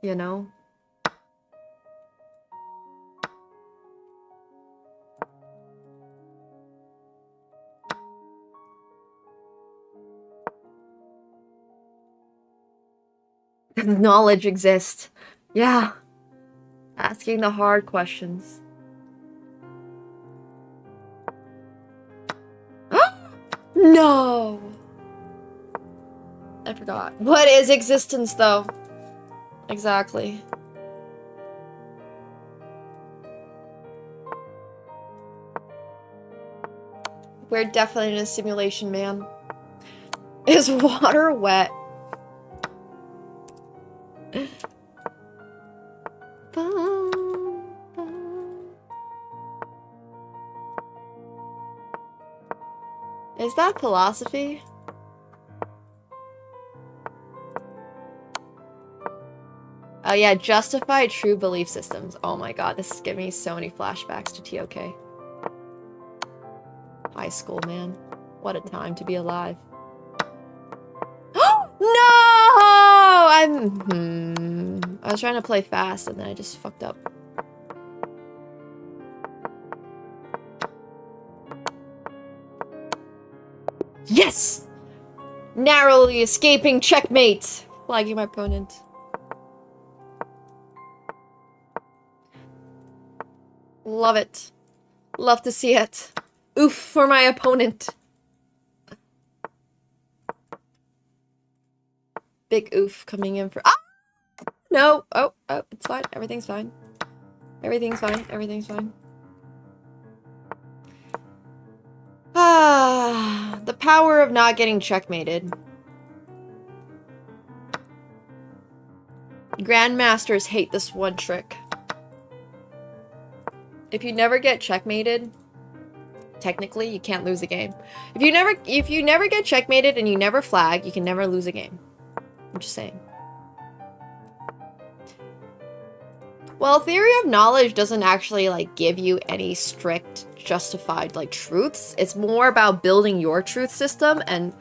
I: You know? Does knowledge exist? Yeah. Asking the hard questions. No! I forgot. What is existence, though? Exactly. We're definitely in a simulation, man. Is water wet? Is that philosophy? Oh yeah, justify true belief systems. Oh my god, this is giving me so many flashbacks to TOK. High school, man. What a time to be alive. No! I was trying to play fast and then I just fucked up. Yes! Narrowly escaping checkmate! Flagging my opponent. Love it. Love to see it. Oof for my opponent. Big oof coming in for— ah! No! Oh, it's fine. Everything's fine. Everything's fine. Everything's fine. Ah, the power of not getting checkmated. Grandmasters hate this one trick. If you never get checkmated, technically you can't lose a game. If you never get checkmated and you never flag, you can never lose a game. I'm just saying. Well, theory of knowledge doesn't actually like give you any strict justified like truths. It's more about building your truth system and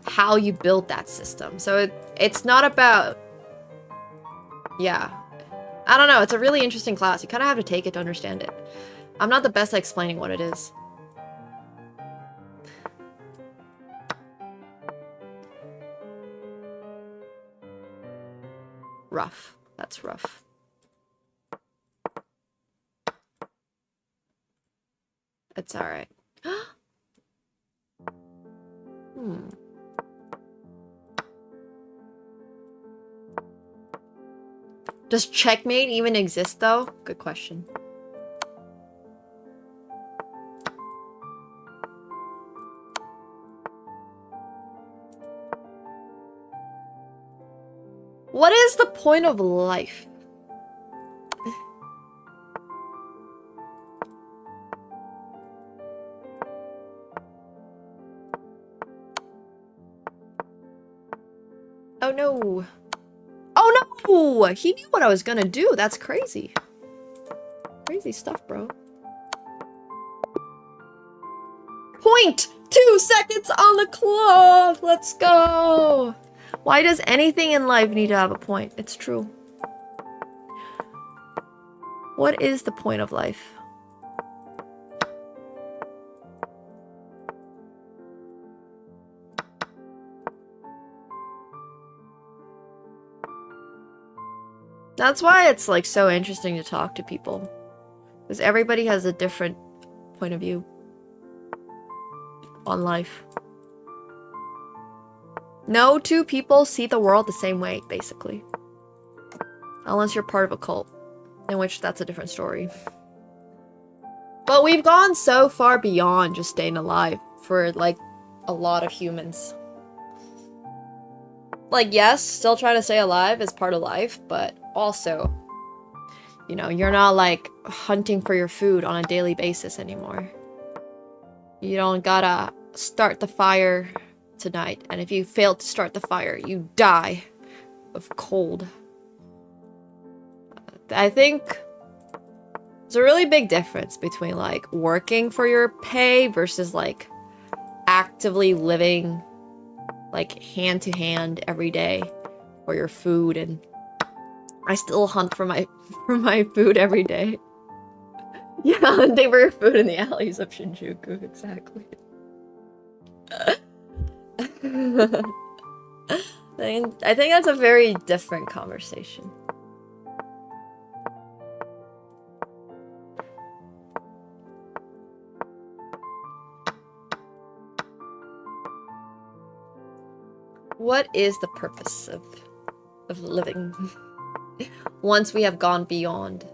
I: how you build that system. So it's not about— yeah. I don't know, it's a really interesting class. You kind of have to take it to understand it. I'm not the best at explaining what it is. Rough. That's rough. It's alright. Does checkmate even exist, though? Good question. What is the point of life? Oh no. Oh no! He knew what I was gonna do. That's crazy. Crazy stuff, bro. Point! 2 seconds on the clock! Let's go! Why does anything in life need to have a point? It's true. What is the point of life? That's why it's like so interesting to talk to people. Because everybody has a different point of view on life. No two people see the world the same way, basically. Unless you're part of a cult, in which that's a different story. But we've gone so far beyond just staying alive for, like, a lot of humans. Like, yes, still trying to stay alive is part of life, but also, you know, you're not, like, hunting for your food on a daily basis anymore. You don't gotta start the fire tonight, and if you fail to start the fire, you die of cold. I think there's a really big difference between, like, working for your pay versus, like, actively living, like, hand to hand every day for your food. And I still hunt for my food every day. Yeah, hunting for your food in the alleys of Shinjuku, exactly. I think that's a very different conversation. What is the purpose of living once we have gone beyond?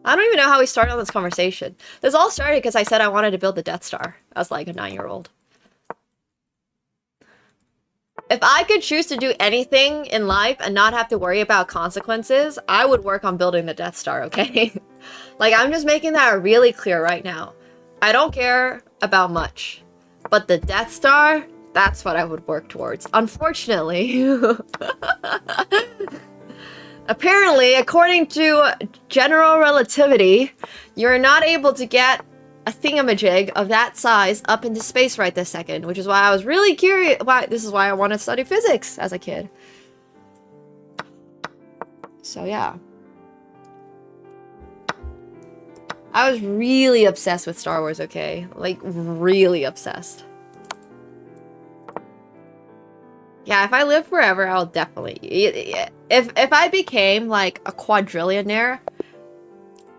I: I don't even know how we started on this conversation. This all started because I said I wanted to build the Death Star as like a 9-year-old. If I could choose to do anything in life and not have to worry about consequences, I would work on building the Death Star, okay? Like, I'm just making that really clear right now. I don't care about much, but the Death Star, that's what I would work towards. Unfortunately, apparently, according to general relativity, you're not able to get a thingamajig of that size up into space right this second, which is why I was really curious. This is why I wanted to study physics as a kid. So yeah. I was really obsessed with Star Wars, okay? Like, really obsessed. Yeah, if I live forever, I'll definitely... If I became, like, a quadrillionaire,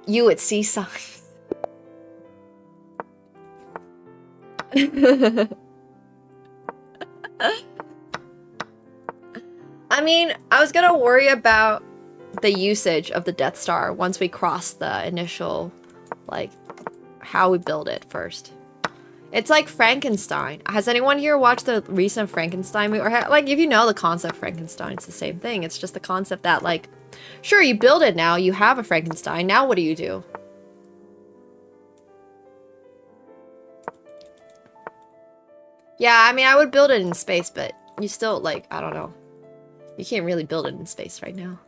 I: you would see signs. I mean, I was gonna worry about the usage of the Death Star once we cross the initial, like, how we build it first. It's like Frankenstein. Has anyone here watched the recent Frankenstein movie? Or like, if you know the concept of Frankenstein, it's the same thing. It's just the concept that, like, sure, you build it now, you have a Frankenstein, now what do you do? Yeah, I mean, I would build it in space, but you still, like, I don't know. You can't really build it in space right now.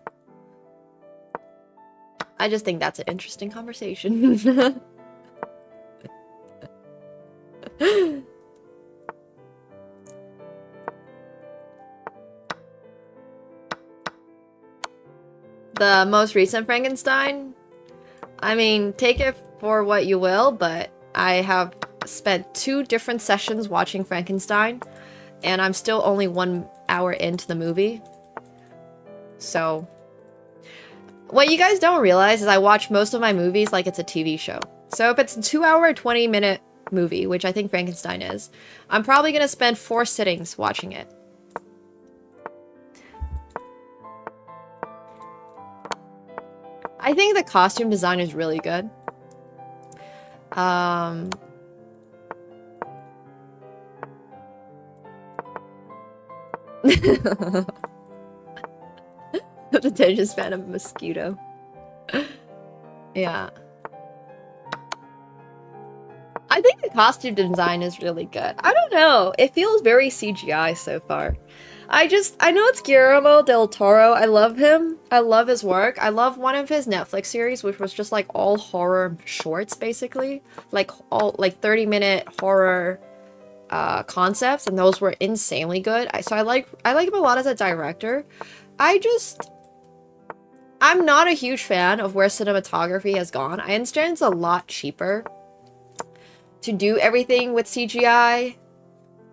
I: I just think that's an interesting conversation. The most recent Frankenstein? I mean, take it for what you will, but I have spent 2 different sessions watching Frankenstein, and I'm still only 1 hour into the movie. So, what you guys don't realize is I watch most of my movies like it's a TV show. So if it's a 2-hour, 20-minute movie, which I think Frankenstein is, I'm probably gonna spend 4 sittings watching it. I think the costume design is really good. The attention span of a mosquito. Yeah. I think the costume design is really good. I don't know. It feels very CGI so far. I know it's Guillermo del Toro. I love him. I love his work. I love one of his Netflix series, which was just like all horror shorts, basically. Like all like 30-minute horror concepts, and those were insanely good. So I like him a lot as a director. I'm not a huge fan of where cinematography has gone. I understand it's a lot cheaper to do everything with CGI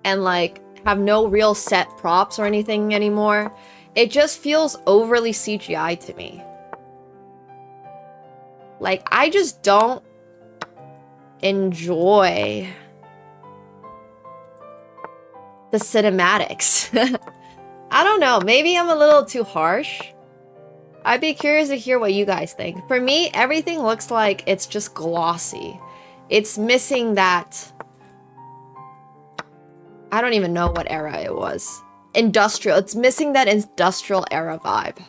I: and like have no real set props or anything anymore. It just feels overly CGI to me. Like, I just don't enjoy the cinematics. I don't know. Maybe I'm a little too harsh. I'd be curious to hear what you guys think. For me, everything looks like it's just glossy. It's missing that... I don't even know what era it was. Industrial. It's missing that industrial era vibe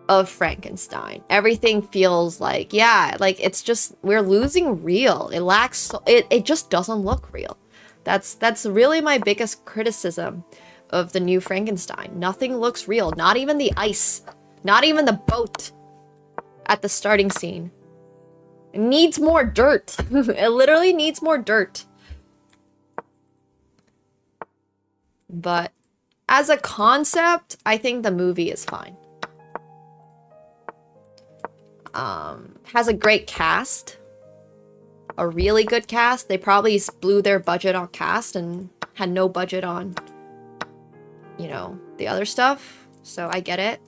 I: of Frankenstein. Everything feels like, yeah, like it's just, we're losing real. It lacks, it just doesn't look real. That's really my biggest criticism of the new Frankenstein. Nothing looks real. Not even the ice. Not even the boat at the starting scene. It needs more dirt. It literally needs more dirt. But as a concept, I think the movie is fine. Has a great cast. A really good cast. They probably blew their budget on cast and had no budget on, you know, the other stuff. So I get it.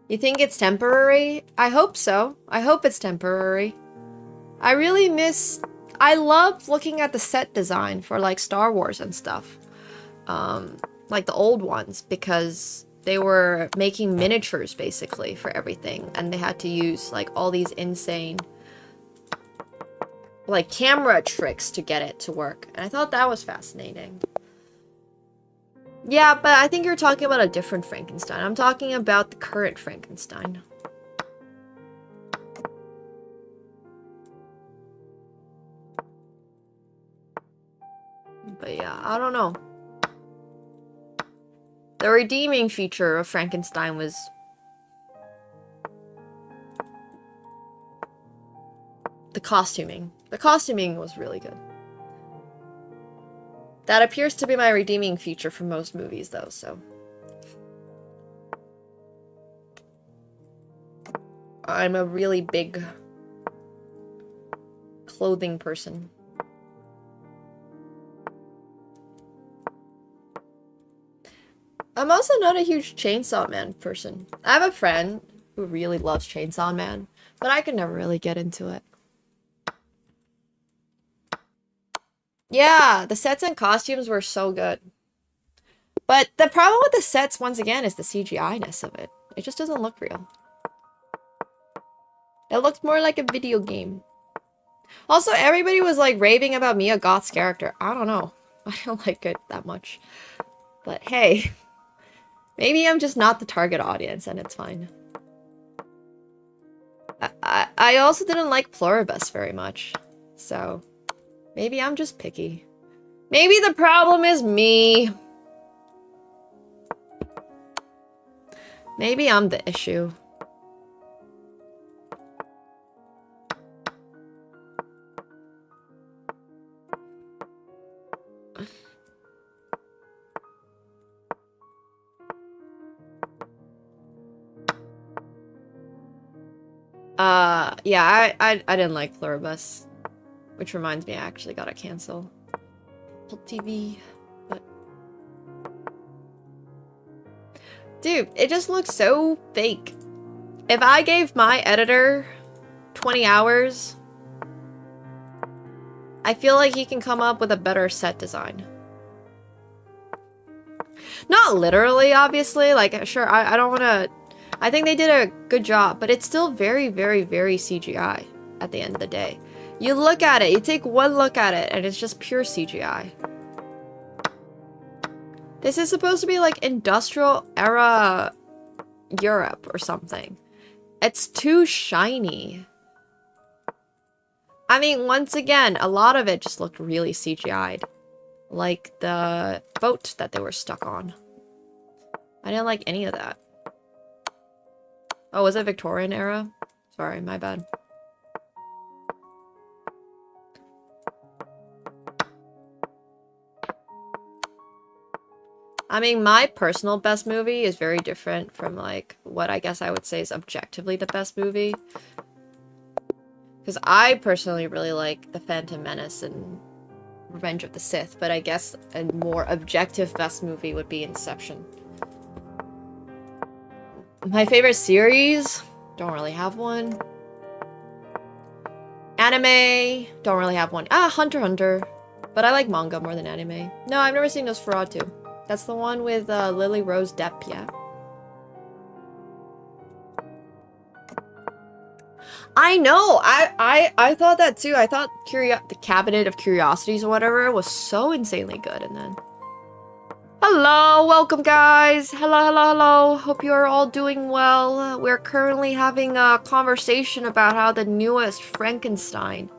I: You think it's temporary? I hope so. I hope it's temporary. I really miss... I love looking at the set design for like Star Wars and stuff. Like the old ones, because they were making miniatures basically for everything, and they had to use like all these insane like camera tricks to get it to work, and I thought that was fascinating. Yeah, but I think you're talking about a different Frankenstein. I'm talking about the current Frankenstein. But yeah, I don't know. The redeeming feature of Frankenstein was the costuming. The costuming was really good. That appears to be my redeeming feature for most movies, though, so. I'm a really big clothing person. I'm also not a huge Chainsaw Man person. I have a friend who really loves Chainsaw Man, but I could never really get into it. Yeah, the sets and costumes were so good. But the problem with the sets, once again, is the CGI-ness of it. It just doesn't look real. It looks more like a video game. Also, everybody was like raving about Mia Goth's character. I don't know. I don't like it that much. But hey, maybe I'm just not the target audience and it's fine. I also didn't like Pluribus very much. So, maybe I'm just picky. Maybe the problem is me. Maybe I'm the issue. Yeah, I didn't like Pluribus. Which reminds me, I actually gotta cancel Apple TV, but... Dude, it just looks so fake. If I gave my editor 20 hours, I feel like he can come up with a better set design. Not literally, obviously, like, sure, I don't wanna... I think they did a good job, but it's still very, very, very CGI at the end of the day. You look at it, you take one look at it, and it's just pure CGI. This is supposed to be like industrial era Europe or something. It's too shiny. I mean, once again, a lot of it just looked really CGI'd. Like the boat that they were stuck on. I didn't like any of that. Oh, was it Victorian era? Sorry, my bad. I mean, my personal best movie is very different from, like, what I guess I would say is objectively the best movie. Because I personally really like The Phantom Menace and Revenge of the Sith, but I guess a more objective best movie would be Inception. My favorite series? Don't really have one. Anime? Don't really have one. Ah, Hunter x Hunter. But I like manga more than anime. No, I've never seen Nosferatu. That's the one with Lily Rose Depp, yeah. I know. I thought that too. I thought the Cabinet of Curiosities or whatever was so insanely good, and then hello, welcome guys. Hello. Hope you are all doing well. We're currently having a conversation about how the newest Frankenstein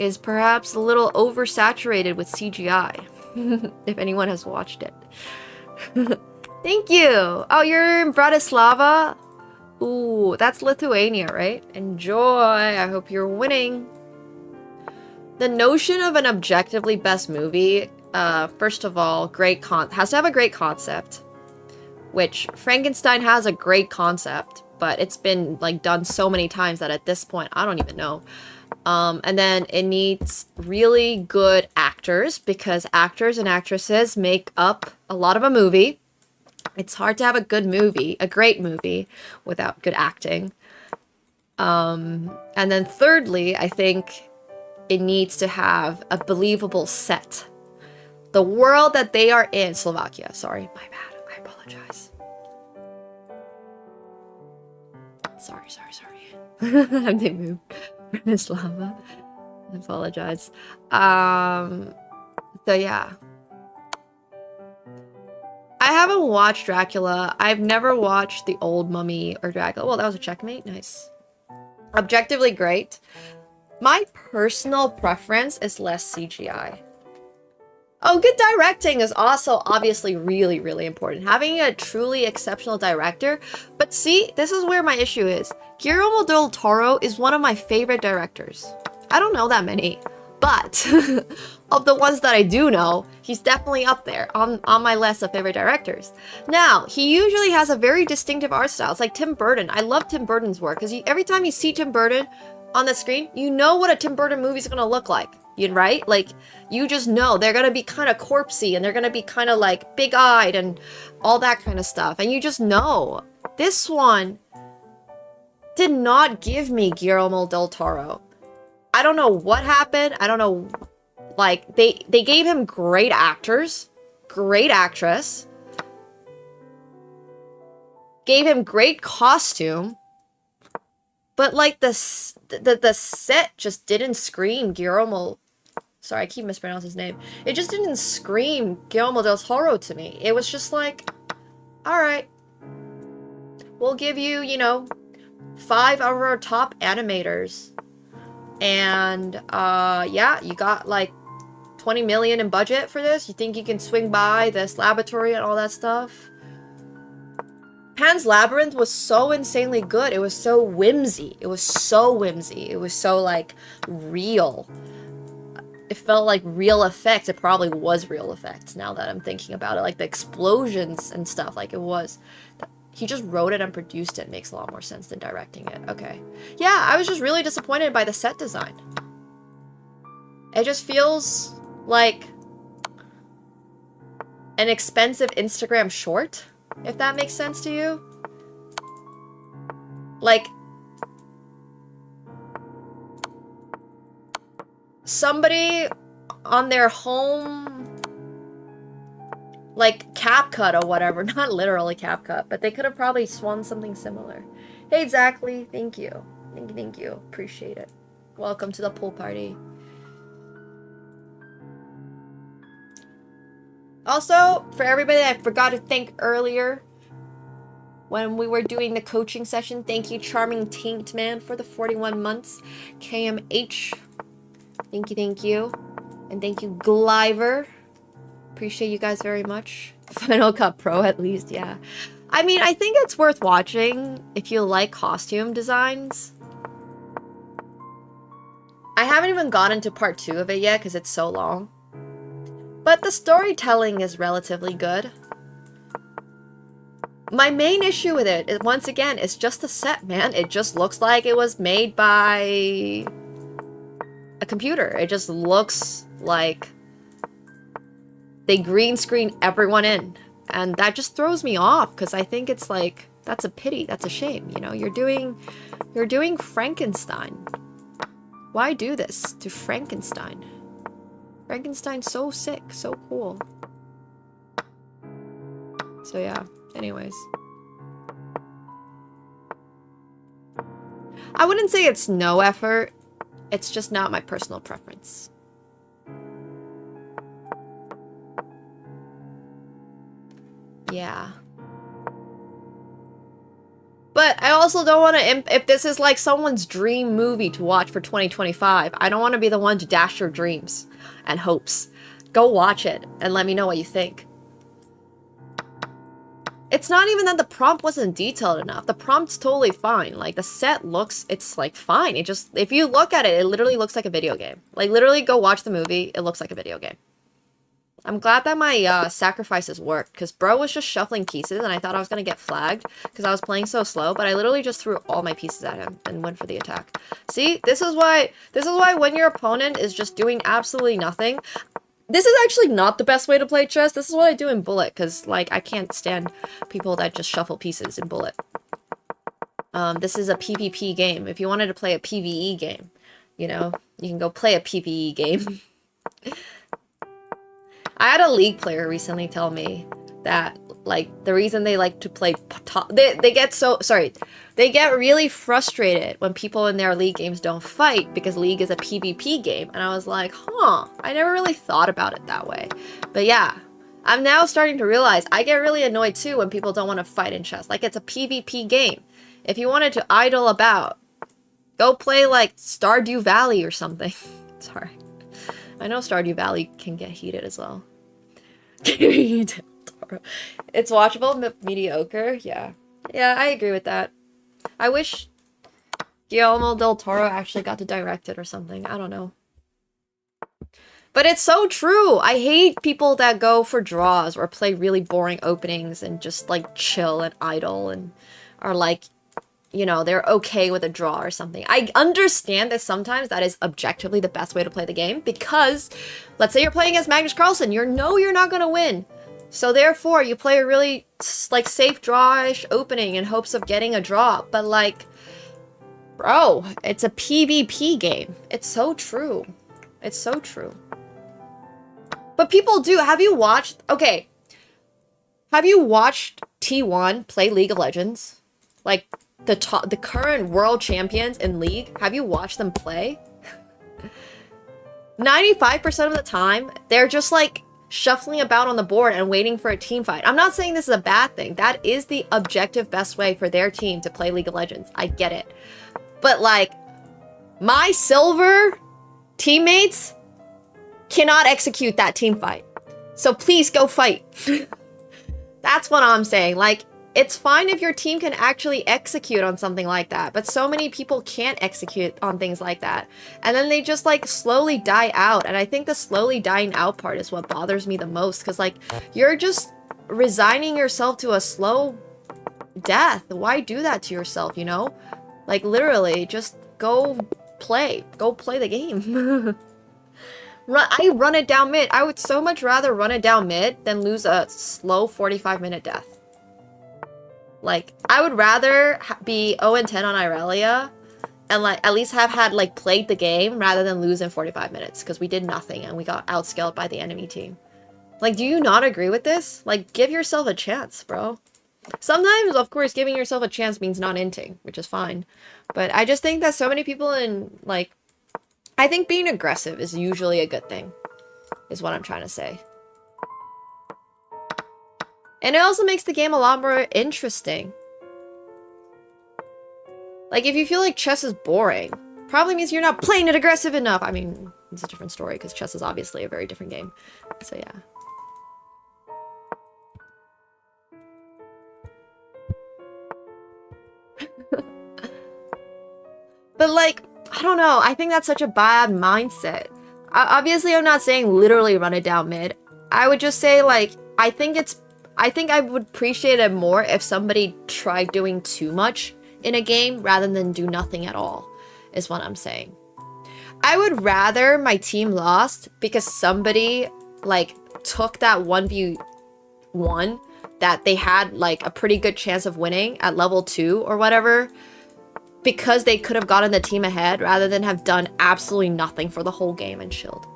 I: is perhaps a little oversaturated with CGI. If anyone has watched it. Thank you. Oh, you're in Bratislava? Ooh, that's Lithuania, right? Enjoy. I hope you're winning. The notion of an objectively best movie, first of all, has to have a great concept. Which Frankenstein has a great concept, but it's been like done so many times that at this point I don't even know. And then it needs really good actors, because actors and actresses make up a lot of a movie. It's hard to have a good movie, a great movie, without good acting. And then thirdly, I think it needs to have a believable set. The world that they are in, Slovakia, sorry, my bad, I apologize. Sorry. They moved. Bratislava. I apologize. So yeah. I haven't watched Dracula. I've never watched The Old Mummy or Dracula. Well, that was a checkmate. Nice. Objectively great. My personal preference is less CGI. Oh, good directing is also obviously really, really important. Having a truly exceptional director. But see, this is where my issue is. Guillermo del Toro is one of my favorite directors. I don't know that many, but of the ones that I do know, he's definitely up there on my list of favorite directors. Now, he usually has a very distinctive art style. It's like Tim Burton. I love Tim Burton's work because every time you see Tim Burton on the screen, you know what a Tim Burton movie is going to look like. Right? Like, you just know they're gonna be kind of corpsey and they're gonna be kind of like big-eyed and all that kind of stuff. And you just know. This one did not give me Guillermo del Toro. I don't know what happened. I don't know. Like, they gave him great actors, great actress, gave him great costume, but like the set just didn't scream Guillermo. Sorry, I keep mispronouncing his name. It just didn't scream Guillermo del Toro to me. It was just like, alright. We'll give you, 5 of our top animators. And, yeah, you got like 20 million in budget for this? You think you can swing by this laboratory and all that stuff? Pan's Labyrinth was so insanely good. It was so whimsy. It was so, like, real. It felt like real effects. It probably was real effects now that I'm thinking about it. Like, the explosions and stuff. Like, it was. He just wrote it and produced it. Makes a lot more sense than directing it. Okay. Yeah, I was just really disappointed by the set design. It just feels like an expensive Instagram short, if that makes sense to you. Like, somebody on their home, like, CapCut or whatever. Not literally CapCut, but they could have probably swung something similar. Hey, exactly. Thank you. Thank you. Appreciate it. Welcome to the pool party. Also, for everybody that I forgot to thank earlier when we were doing the coaching session, thank you, Charming Taint Man, for the 41 months. KMH, thank you. And thank you, Gliver. Appreciate you guys very much. Final Cut Pro, at least, yeah. I mean, I think it's worth watching if you like costume designs. I haven't even gotten to part 2 of it yet because it's so long. But the storytelling is relatively good. My main issue with it, once again, is just the set, man. It just looks like it was made by a computer. It just looks like they green screen everyone in. And that just throws me off, because I think it's like, that's a pity, that's a shame, You're doing Frankenstein. Why do this to Frankenstein? Frankenstein's so sick, so cool. So yeah, anyways. I wouldn't say it's no effort. It's just not my personal preference. Yeah. But I also don't want to, if this is like someone's dream movie to watch for 2025, I don't want to be the one to dash your dreams and hopes. Go watch it and let me know what you think. It's not even that the prompt wasn't detailed enough. The prompt's totally fine. Like, the set looks, it's like fine. It just, if you look at it, it literally looks like a video game. Like, literally go watch the movie. It looks like a video game. I'm glad that my sacrifices worked, because bro was just shuffling pieces and I thought I was going to get flagged because I was playing so slow, but I literally just threw all my pieces at him and went for the attack. See, this is why when your opponent is just doing absolutely nothing, this is actually not the best way to play chess. This is what I do in Bullet, because like I can't stand people that just shuffle pieces in Bullet. This is a PvP game. If you wanted to play a PvE game, you know, you can go play a PvE game. I had a League player recently tell me that, like, the reason they like to play they get really frustrated when people in their League games don't fight because League is a PvP game. And I was like, huh, I never really thought about it that way. But yeah, I'm now starting to realize I get really annoyed too when people don't want to fight in chess. Like, it's a PvP game. If you wanted to idle about, go play like Stardew Valley or something. Sorry. I know Stardew Valley can get heated as well. It's watchable, mediocre. Yeah. Yeah, I agree with that. I wish Guillermo del Toro actually got to direct it or something. I don't know. But it's so true. I hate people that go for draws or play really boring openings and just like chill and idle and are like, you know, they're okay with a draw or something. I understand that sometimes that is objectively the best way to play the game because, let's say you're playing as Magnus Carlsen, you're not going to win. So therefore, you play a really, like, safe draw-ish opening in hopes of getting a draw. But, like, bro, it's a PvP game. It's so true. It's so true. But people do. Have you watched... Okay. Have you watched T1 play League of Legends? Like... the current world champions in League, have you watched them play? 95% of the time, they're just like shuffling about on the board and waiting for a team fight. I'm not saying this is a bad thing. That is the objective best way for their team to play League of Legends. I get it. But like, my silver teammates cannot execute that team fight. So please go fight. That's what I'm saying. Like, it's fine if your team can actually execute on something like that, but so many people can't execute on things like that. And then they just like slowly die out. And I think the slowly dying out part is what bothers me the most, because like you're just resigning yourself to a slow death. Why do that to yourself, you know? Like literally just go play the game. I run it down mid. I would so much rather run it down mid than lose a slow 45-minute death. Like, I would rather be 0-10 on Irelia and, like, at least have had, like, played the game rather than lose in 45 minutes because we did nothing and we got outscaled by the enemy team. Like, do you not agree with this? Like, give yourself a chance, bro. Sometimes, of course, giving yourself a chance means not inting, which is fine. But I just think that so many people in, like... I think being aggressive is usually a good thing, is what I'm trying to say. And it also makes the game a lot more interesting. Like, if you feel like chess is boring, probably means you're not playing it aggressive enough. I mean, it's a different story, because chess is obviously a very different game. So, yeah. But, like, I don't know. I think that's such a bad mindset. Obviously, I'm not saying literally run it down mid. I would just say, like, I think I would appreciate it more if somebody tried doing too much in a game rather than do nothing at all, is what I'm saying. I would rather my team lost because somebody, like, took that 1v1 that they had, like, a pretty good chance of winning at level 2 or whatever, because they could have gotten the team ahead rather than have done absolutely nothing for the whole game and chilled.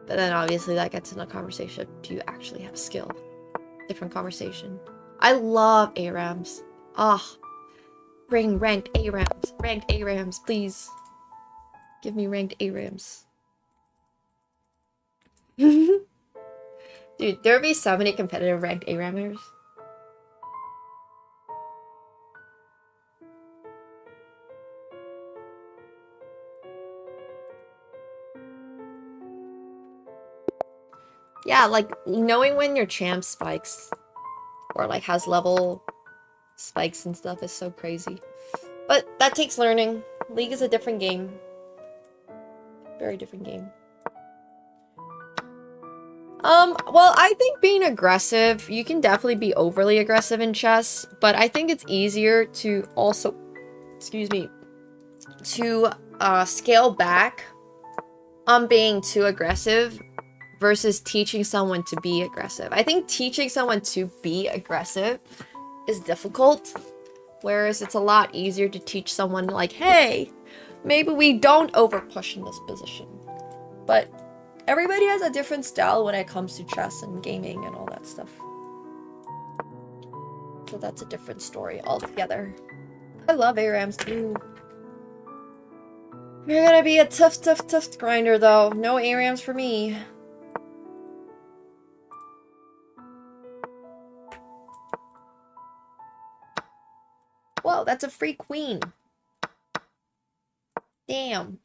I: But then obviously that gets in a conversation. Do you actually have skill? Different conversation. I love ARAMs. Ah, bring ranked ARAMs. Ranked ARAMs, please. Give me ranked ARAMs. Dude, there would be so many competitive ranked ARAMers. Yeah, like, knowing when your champ spikes or, like, has level spikes and stuff is so crazy. But that takes learning. League is a different game. Very different game. Well, I think being aggressive, you can definitely be overly aggressive in chess, but I think it's easier to also, excuse me, to scale back on being too aggressive versus teaching someone to be aggressive. I think teaching someone to be aggressive is difficult, whereas it's a lot easier to teach someone like, hey, maybe we don't over push in this position. But everybody has a different style when it comes to chess and gaming and all that stuff. So that's a different story altogether. I love ARAMs too. You're gonna be a tough grinder though. No ARAMs for me. Whoa, that's a free queen. Damn.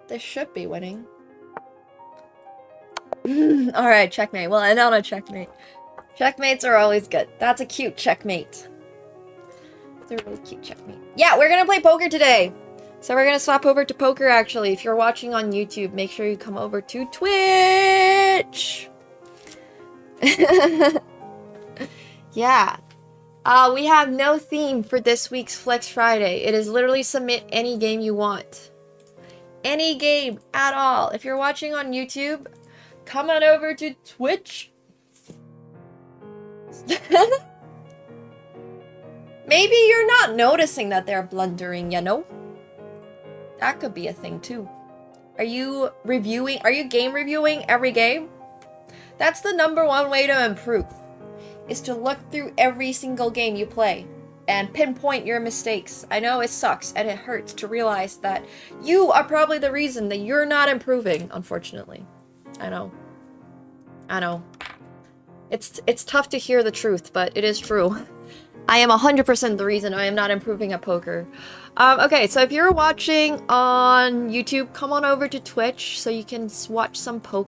I: This should be winning. Alright, checkmate. Well, I know a checkmate. Checkmates are always good. That's a cute checkmate. It's a really cute checkmate. Yeah, we're gonna play poker today. So we're gonna swap over to poker, actually. If you're watching on YouTube, make sure you come over to Twitch. Yeah. We have no theme for this week's Flex Friday. It is literally submit any game you want. Any game at all. If you're watching on YouTube, come on over to Twitch. Maybe you're not noticing that they're blundering, you know? That could be a thing too. Are you game reviewing every game? That's the #1 way to improve, is to look through every single game you play and pinpoint your mistakes. I know it sucks and it hurts to realize that you are probably the reason that you're not improving, unfortunately. I know. I know. It's tough to hear the truth, but it is true. I am 100% the reason I am not improving at poker. Okay, so if you're watching on YouTube, come on over to Twitch so you can watch some poker.